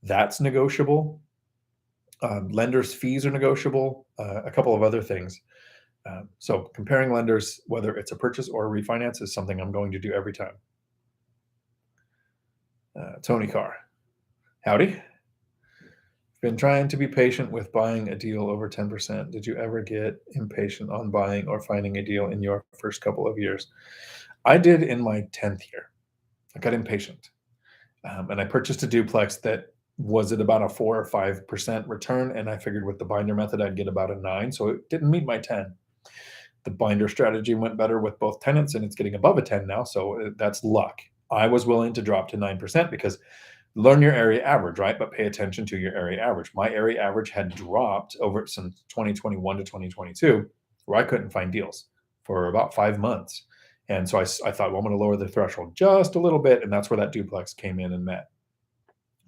That's negotiable. Lenders' fees are negotiable. A couple of other things. So comparing lenders, whether it's a purchase or a refinance, is something I'm going to do every time. Tony Carr, howdy. Been trying to be patient with buying a deal over 10%. Did you ever get impatient on buying or finding a deal in your first couple of years? I did in my 10th year. I got impatient. And I purchased a duplex that was at about a 4 or 5% return. And I figured with the binder method, I'd get about a 9. So it didn't meet my 10. The binder strategy went better with both tenants, and it's getting above a 10 now. So that's luck. I was willing to drop to 9% because learn your area average, right? But pay attention to your area average. My area average had dropped over since 2021 to 2022, where I couldn't find deals for about 5 months. And so I thought, well, I'm going to lower the threshold just a little bit. And that's where that duplex came in and met.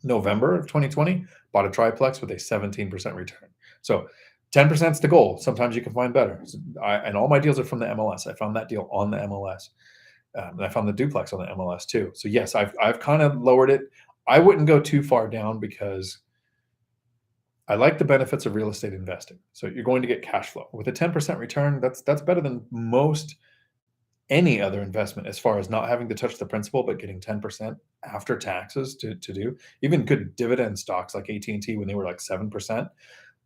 November of 2020, bought a triplex with a 17% return. So 10% is the goal. Sometimes you can find better. And all my deals are from the MLS. I found that deal on the MLS. And I found the duplex on the MLS too. So yes, I've kind of lowered it. I wouldn't go too far down because I like the benefits of real estate investing. So you're going to get cash flow with a 10% return. That's better than most any other investment as far as not having to touch the principal, but getting 10% after taxes to do. Even good dividend stocks like AT&T when they were like 7%,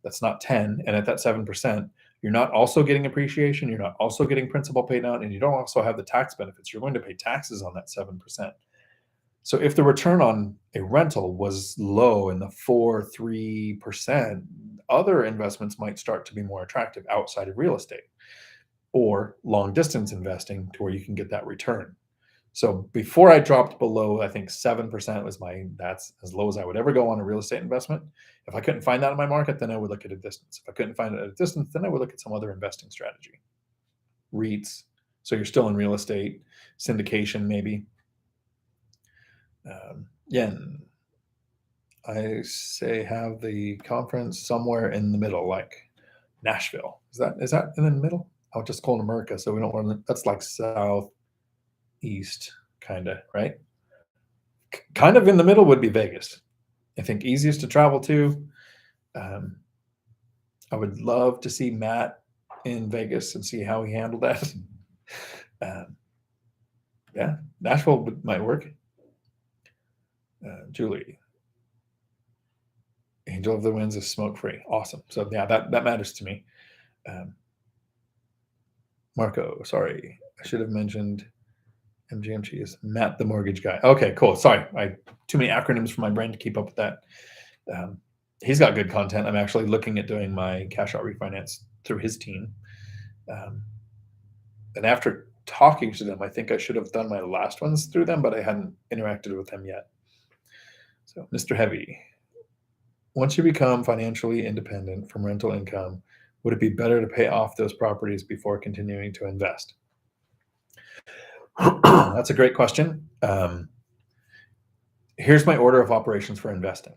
that's not 10. And at that 7%, you're not also getting appreciation. You're not also getting principal paid out, and you don't also have the tax benefits. You're going to pay taxes on that 7%. So if the return on a rental was low in the 4-3%, other investments might start to be more attractive outside of real estate, or long distance investing to where you can get that return. So before I dropped below, I think 7% was that's as low as I would ever go on a real estate investment. If I couldn't find that in my market, then I would look at a distance. If I couldn't find it at a distance, then I would look at some other investing strategy. REITs. So you're still in real estate, syndication maybe. Yen. I say have the conference somewhere in the middle, like Nashville. Is that in the middle? I'll just call it America, so we don't want to. That's like southeast, kind of, right? Kind of in the middle would be Vegas. I think easiest to travel to. Um, I would love to see Matt in Vegas and see how he handled that. Yeah, Nashville might work. Julie, Angel of the Winds is smoke free. Awesome. So yeah, that matters to me. Marco, sorry, I should have mentioned MGMT is Matt the mortgage guy. Okay, cool. Sorry, too many acronyms for my brain to keep up with that. He's got good content. I'm actually looking at doing my cash out refinance through his team. And after talking to them, I think I should have done my last ones through them, but I hadn't interacted with them yet. So, Mr. Heavy, once you become financially independent from rental income, would it be better to pay off those properties before continuing to invest? That's a great question. Here's my order of operations for investing.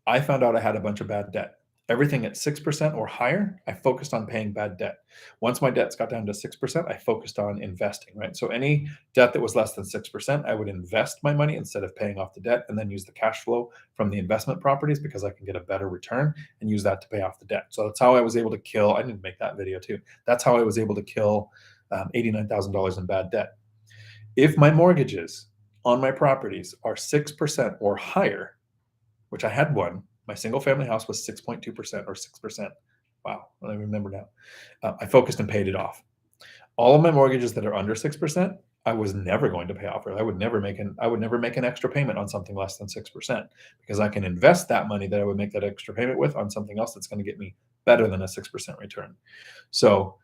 I found out I had a bunch of bad debt. Everything at 6% or higher, I focused on paying bad debt. Once my debts got down to 6%, I focused on investing, right? So any debt that was less than 6%, I would invest my money instead of paying off the debt and then use the cash flow from the investment properties because I can get a better return and use that to pay off the debt. So that's how I was able to kill, I didn't make that video too. That's how I was able to kill $89,000 in bad debt. If my mortgages on my properties are 6% or higher, which I had one, my single family house was 6.2% or 6%. Wow, I don't even remember now. I focused and paid it off. All of my mortgages that are under 6%, I was never going to pay off. I would never make an extra payment on something less than 6% because I can invest that money that I would make that extra payment with on something else that's going to get me better than a 6% return. So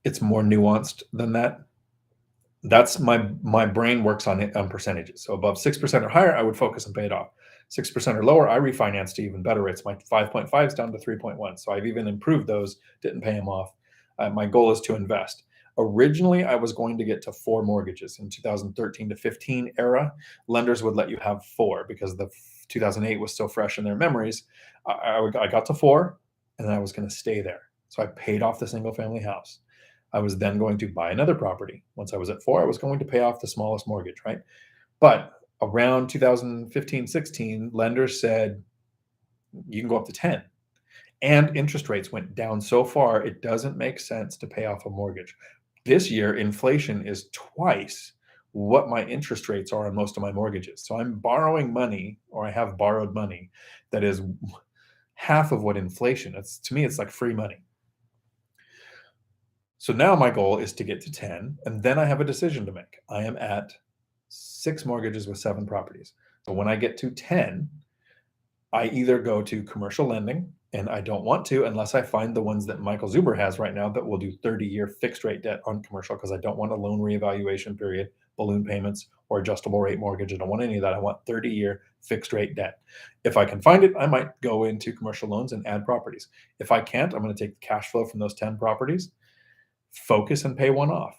it's more nuanced than that. That's my brain works on percentages. So above 6% or higher, I would focus and pay it off. 6% or lower, I refinance to even better rates. My 5.5 is down to 3.1. So I've even improved those, didn't pay them off. My goal is to invest. Originally, I was going to get to 4 mortgages in 2013 to 15 era. Lenders would let you have 4 because the 2008 was so fresh in their memories. I got to 4 and then I was going to stay there. So I paid off the single family house. I was then going to buy another property. Once I was at 4, I was going to pay off the smallest mortgage, right? But around 2015, 16, lenders said, you can go up to 10. And interest rates went down so far, it doesn't make sense to pay off a mortgage. This year, inflation is twice what my interest rates are on most of my mortgages. So I'm borrowing money, or I have borrowed money, that is half of what inflation is. To me, it's like free money. So now my goal is to get to 10, and then I have a decision to make. I am at 6 mortgages with 7 properties. So when I get to 10, I either go to commercial lending, and I don't want to unless I find the ones that Michael Zuber has right now that will do 30-year fixed rate debt on commercial because I don't want a loan reevaluation period, balloon payments, or adjustable rate mortgage. I don't want any of that. I want 30-year fixed rate debt. If I can find it, I might go into commercial loans and add properties. If I can't, I'm going to take the cash flow from those 10 properties, focus and pay one off,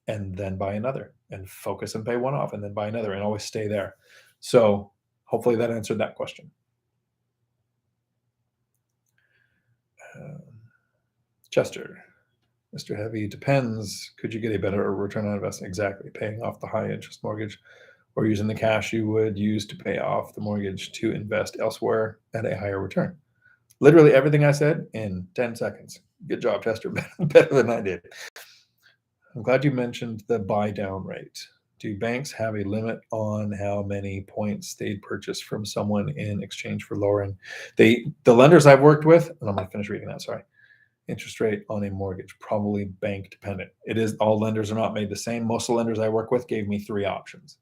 and then buy another, and focus and pay one off, and then buy another, and always stay there. So hopefully that answered that question. Chester, Mr. Heavy, depends. Could you get a better return on investment? Exactly. Paying off the high interest mortgage or using the cash you would use to pay off the mortgage to invest elsewhere at a higher return. Literally everything I said in 10 seconds. Good job, Chester. Better than I did. I'm glad you mentioned the buy down rate. Do banks have a limit on how many points they'd purchase from someone in exchange for lowering? The lenders I've worked with, and I'm going to finish reading that, sorry. Interest rate on a mortgage, probably bank dependent. It is, all lenders are not made the same. Most of the lenders I work with gave me 3 options.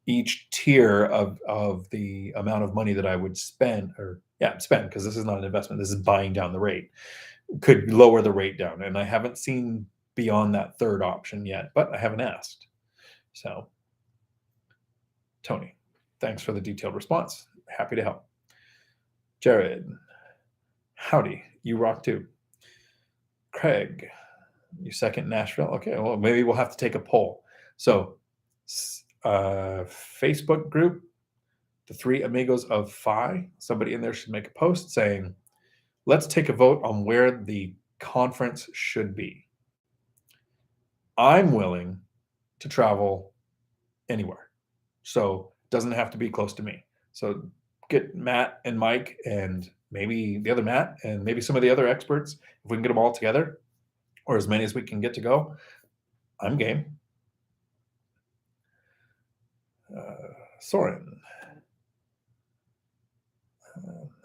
Each tier of the amount of money that I would spend, because this is not an investment, this is buying down the rate, could lower the rate down. And I haven't seen beyond that 3rd option yet, but I haven't asked. So, Tony, thanks for the detailed response. Happy to help. Jared, howdy, you rock too. Craig, you second Nashville? Okay, well, maybe we'll have to take a poll. So, Facebook group, the three amigos of Phi, somebody in there should make a post saying, let's take a vote on where the conference should be. I'm willing to travel anywhere. So it doesn't have to be close to me. So get Matt and Mike and maybe the other Matt and maybe some of the other experts. If we can get them all together, or as many as we can get to go, I'm game. Soren.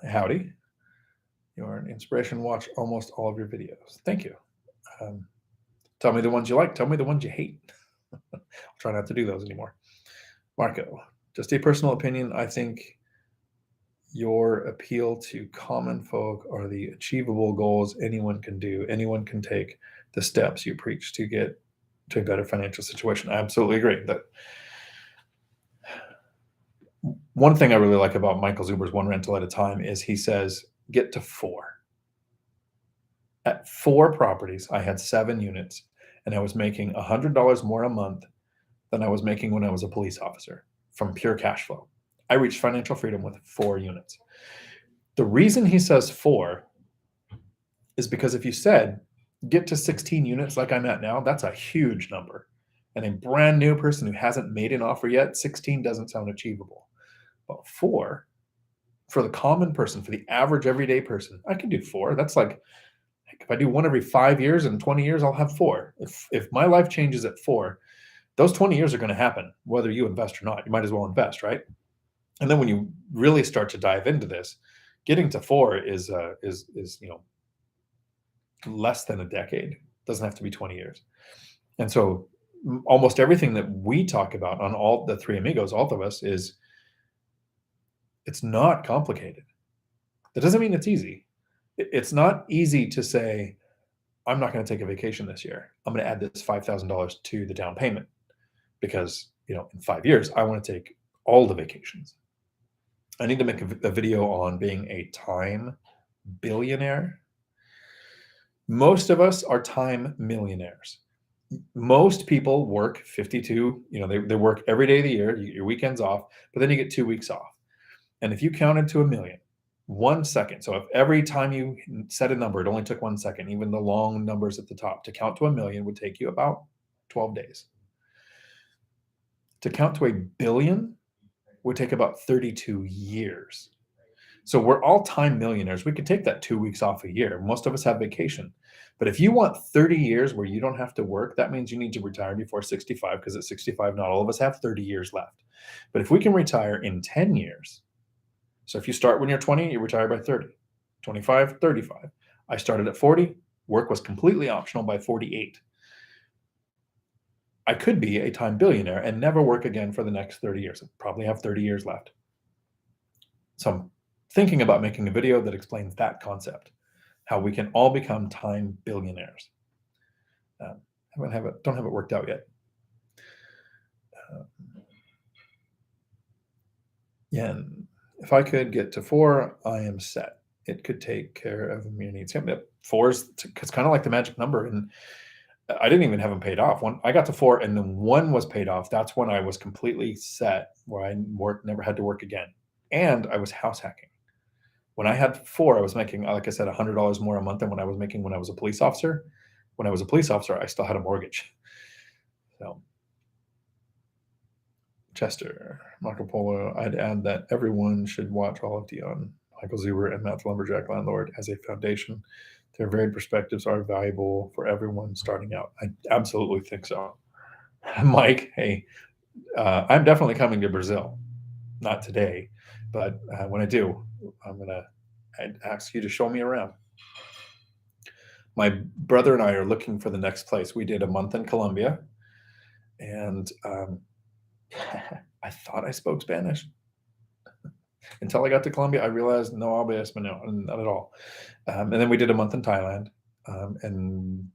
Howdy. You're an inspiration. Watch almost all of your videos. Thank you. Tell me the ones you like. Tell me the ones you hate. I'll try not to do those anymore. Marco, just a personal opinion. I think your appeal to common folk are the achievable goals anyone can do. Anyone can take the steps you preach to get to a better financial situation. I absolutely agree. That one thing I really like about Michael Zuber's One Rental at a Time is he says, get to 4. At 4 properties, I had 7 units, and I was making $100 more a month than I was making when I was a police officer from pure cash flow. I reached financial freedom with 4 units. The reason he says 4 is because if you said, get to 16 units like I'm at now, that's a huge number. And a brand new person who hasn't made an offer yet, 16 doesn't sound achievable. But 4, for the common person, for the average everyday person, I can do 4. That's like, if I do one every 5 years and 20 years, I'll have 4. If my life changes at 4, those 20 years are going to happen, whether you invest or not. You might as well invest, right? And then when you really start to dive into this, getting to 4 is less than a decade. Doesn't have to be 20 years. And so almost everything that we talk about on all the 3 amigos, all of us, is it's not complicated. That doesn't mean it's easy. It's not easy to say, I'm not going to take a vacation this year. I'm going to add this $5,000 to the down payment because, in 5 years, I want to take all the vacations. I need to make a video on being a time billionaire. Most of us are time millionaires. Most people work 52, they work every day of the year, your weekend's off, but then you get 2 weeks off. And if you counted to 1 million, 1 second, so if every time you said a number, it only took 1 second, even the long numbers at the top, to count to 1 million would take you about 12 days. To count to 1 billion would take about 32 years. So we're all time millionaires. We could take that 2 weeks off a year. Most of us have vacation. But if you want 30 years where you don't have to work, that means you need to retire before 65, because at 65, not all of us have 30 years left. But if we can retire in 10 years, so if you start when you're 20, you retire by 30, 25, 35. I started at 40. Work was completely optional by 48. I could be a time billionaire and never work again for the next 30 years. I probably have 30 years left. So I'm thinking about making a video that explains that concept, how we can all become time billionaires. Don't have it worked out yet. Yen, if I could get to 4, I am set. It could take care of your needs. 4 is, it's kind of like the magic number, and I didn't even have them paid off. When I got to 4 and then 1 was paid off, that's when I was completely set, where I never had to work again. And I was house hacking. When I had 4, I was making, like I said, $100 more a month than what I was making when I was a police officer. When I was a police officer, I still had a mortgage. So, Chester, Marco Polo, I'd add that everyone should watch all of Dion, Michael Zuber, and Matt the Lumberjack Landlord as a foundation. Their varied perspectives are valuable for everyone starting out. I absolutely think so. Mike, hey, I'm definitely coming to Brazil. Not today, but when I do, I'd ask you to show me around. My brother and I are looking for the next place. We did a month in Colombia, and I thought I spoke Spanish. Until I got to Colombia, I realized no hablo español, not at all. And then we did a month in Thailand, and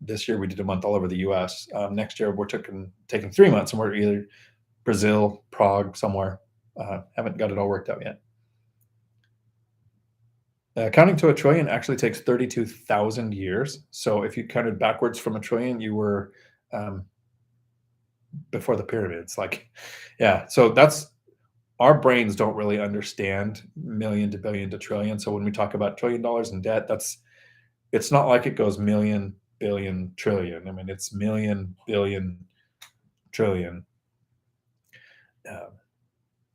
this year we did a month all over the U.S. Next year we're taking 3 months, and we're either Brazil, Prague, somewhere. Haven't got it all worked out yet. Counting to 1 trillion actually takes 32,000 years. So if you counted backwards from 1 trillion, you were before the pyramids. So that's our brains don't really understand million to billion to trillion. So when we talk about $1 trillion in debt, it's not like it goes million, billion, trillion. I mean, it's million, billion, trillion.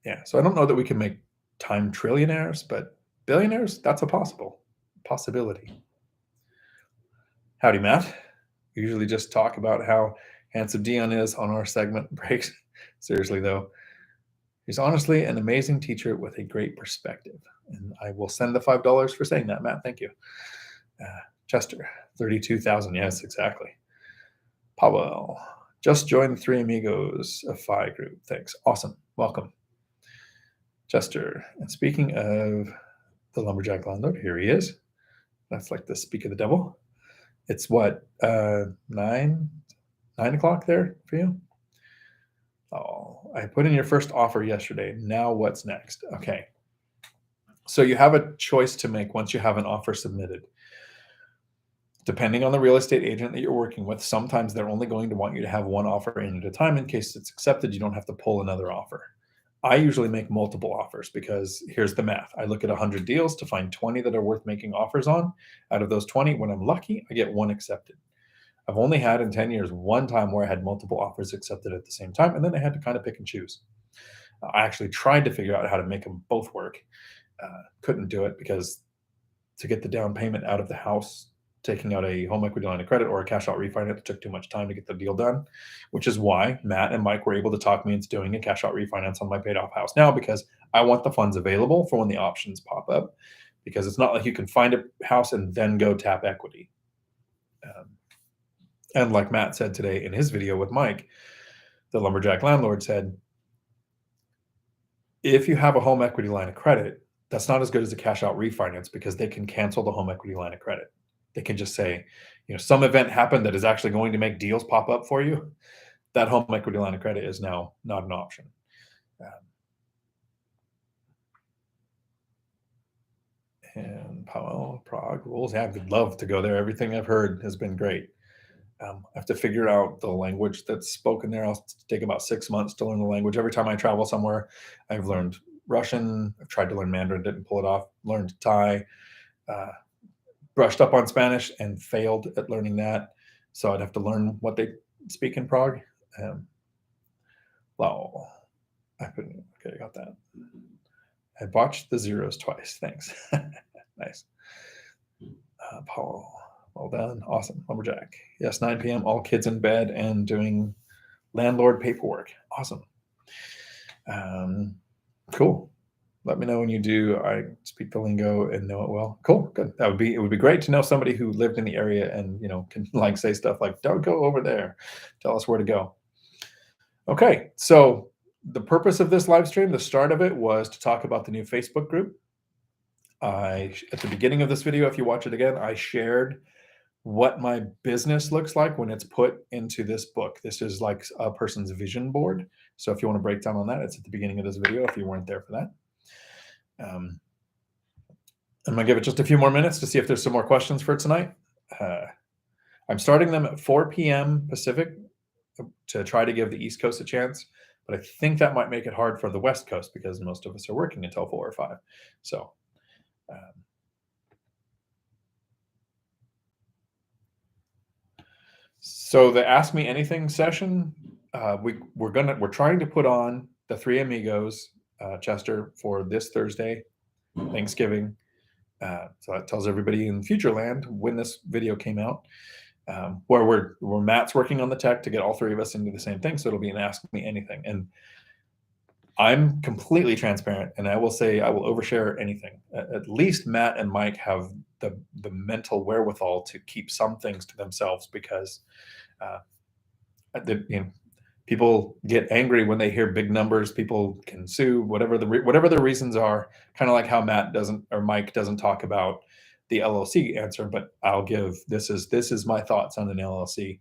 Yeah. So I don't know that we can make time trillionaires, but billionaires, that's a possibility. Howdy, Matt. We usually just talk about how handsome Dion is on our segment breaks. Seriously, though, he's honestly an amazing teacher with a great perspective. And I will send the $5 for saying that, Matt. Thank you. Chester, 32,000. Yes, exactly. Pavel, just joined the Three Amigos, a FI group. Thanks. Awesome. Welcome. Chester, and speaking of the lumberjack landlord, here he is. That's like the speak of the devil. It's what, 9 o'clock there for you? Oh, I put in your first offer yesterday. Now what's next? Okay. So you have a choice to make once you have an offer submitted. Depending on the real estate agent that you're working with, sometimes they're only going to want you to have one offer in at a time. In case it's accepted, you don't have to pull another offer. I usually make multiple offers because here's the math. I look at 100 deals to find 20 that are worth making offers on. Out of those 20, when I'm lucky, I get one accepted. I've only had in 10 years one time where I had multiple offers accepted at the same time, and then I had to kind of pick and choose. I actually tried to figure out how to make them both work. Couldn't do it because to get the down payment out of the house, taking out a home equity line of credit or a cash out refinance took too much time to get the deal done, which is why Matt and Mike were able to talk me into doing a cash out refinance on my paid off house now, because I want the funds available for when the options pop up, because it's not like you can find a house and then go tap equity. And like Matt said today in his video with Mike, the lumberjack landlord said, if you have a home equity line of credit, that's not as good as a cash out refinance because they can cancel the home equity line of credit. They can just say, some event happened that is actually going to make deals pop up for you. That home equity line of credit is now not an option. And Powell, Prague rules. Yeah, I'd love to go there. Everything I've heard has been great. I have to figure out the language that's spoken there. I'll take about 6 months to learn the language. Every time I travel somewhere, I've learned Russian. I've tried to learn Mandarin, didn't pull it off. Learned Thai. Brushed up on Spanish and failed at learning that. So I'd have to learn what they speak in Prague. Wow. Okay, I got that. I botched the zeros twice. Thanks. Nice. Paul, well done. Awesome. Lumberjack. Yes, 9 p.m. All kids in bed and doing landlord paperwork. Awesome. Cool. Let me know when you do. I speak the lingo and know it well. Cool. Good. It would be great to know somebody who lived in the area and, can say stuff like, don't go over there. Tell us where to go. Okay. So the purpose of this live stream, the start of it was to talk about the new Facebook group. At the beginning of this video, if you watch it again, I shared what my business looks like when it's put into this book. This is like a person's vision board. So if you want to break down on that, it's at the beginning of this video if you weren't there for that. I'm going to give it just a few more minutes to see if there's some more questions for tonight. I'm starting them at 4 p.m. Pacific to try to give the East Coast a chance, but I think that might make it hard for the West Coast because most of us are working until 4 or 5. So the Ask Me Anything session, we're trying to put on the Three Amigos, Chester, for this Thursday, Thanksgiving. So that tells everybody in Futureland when this video came out, where Matt's working on the tech to get all three of us into the same thing. So it'll be an Ask Me Anything. And I'm completely transparent, and I will say I will overshare anything. At least Matt and Mike have the mental wherewithal to keep some things to themselves because people get angry when they hear big numbers. People can sue, whatever the reasons are. Kind of like how Mike doesn't talk about the LLC answer, but I'll give this is my thoughts on an LLC.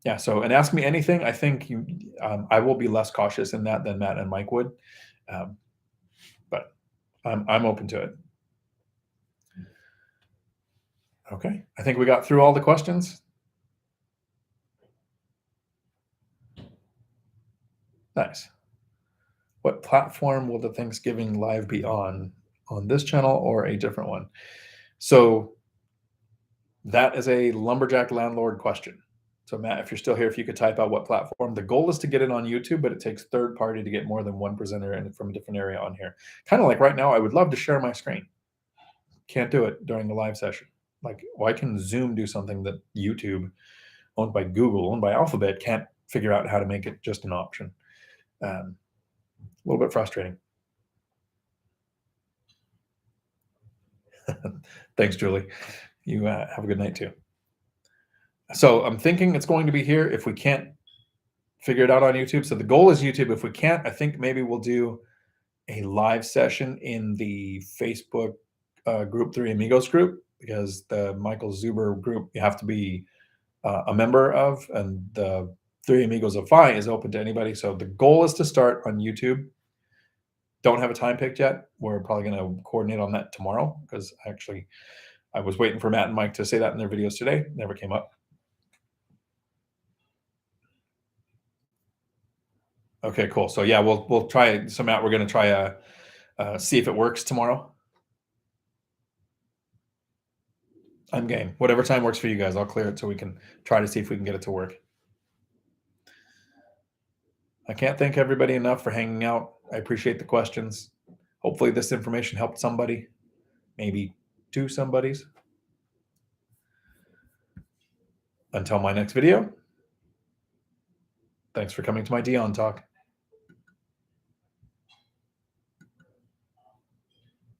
Yeah. So, and Ask Me Anything, I think I will be less cautious in that than Matt and Mike would, but I'm open to it. Okay. I think we got through all the questions. Nice. What platform will the Thanksgiving live be on this channel or a different one? So that is a lumberjack landlord question. So Matt, if you're still here, if you could type out what platform. The goal is to get it on YouTube, but it takes third party to get more than one presenter in from a different area on here. Kind of like right now, I would love to share my screen. Can't do it during the live session. Like, why can Zoom do something that YouTube, owned by Google, owned by Alphabet, can't figure out how to make it just an option? A little bit frustrating. Thanks, Julie. You have a good night too. So I'm thinking it's going to be here if we can't figure it out on YouTube. So the goal is YouTube. If we can't, I think maybe we'll do a live session in the Facebook group, Three Amigos group, because the Michael Zuber group you have to be a member of, and the Three Amigos of Fi is open to anybody. So the goal is to start on YouTube. Don't have a time picked yet. We're probably going to coordinate on that tomorrow, because actually I was waiting for Matt and Mike to say that in their videos today. Never came up. Okay, cool. So yeah, we'll try. So Matt, we're going to try see if it works tomorrow. I'm game. Whatever time works for you guys, I'll clear it so we can try to see if we can get it to work. I can't thank everybody enough for hanging out. I appreciate the questions. Hopefully this information helped somebody, maybe two somebodies. Until my next video, thanks for coming to my Dion Talk.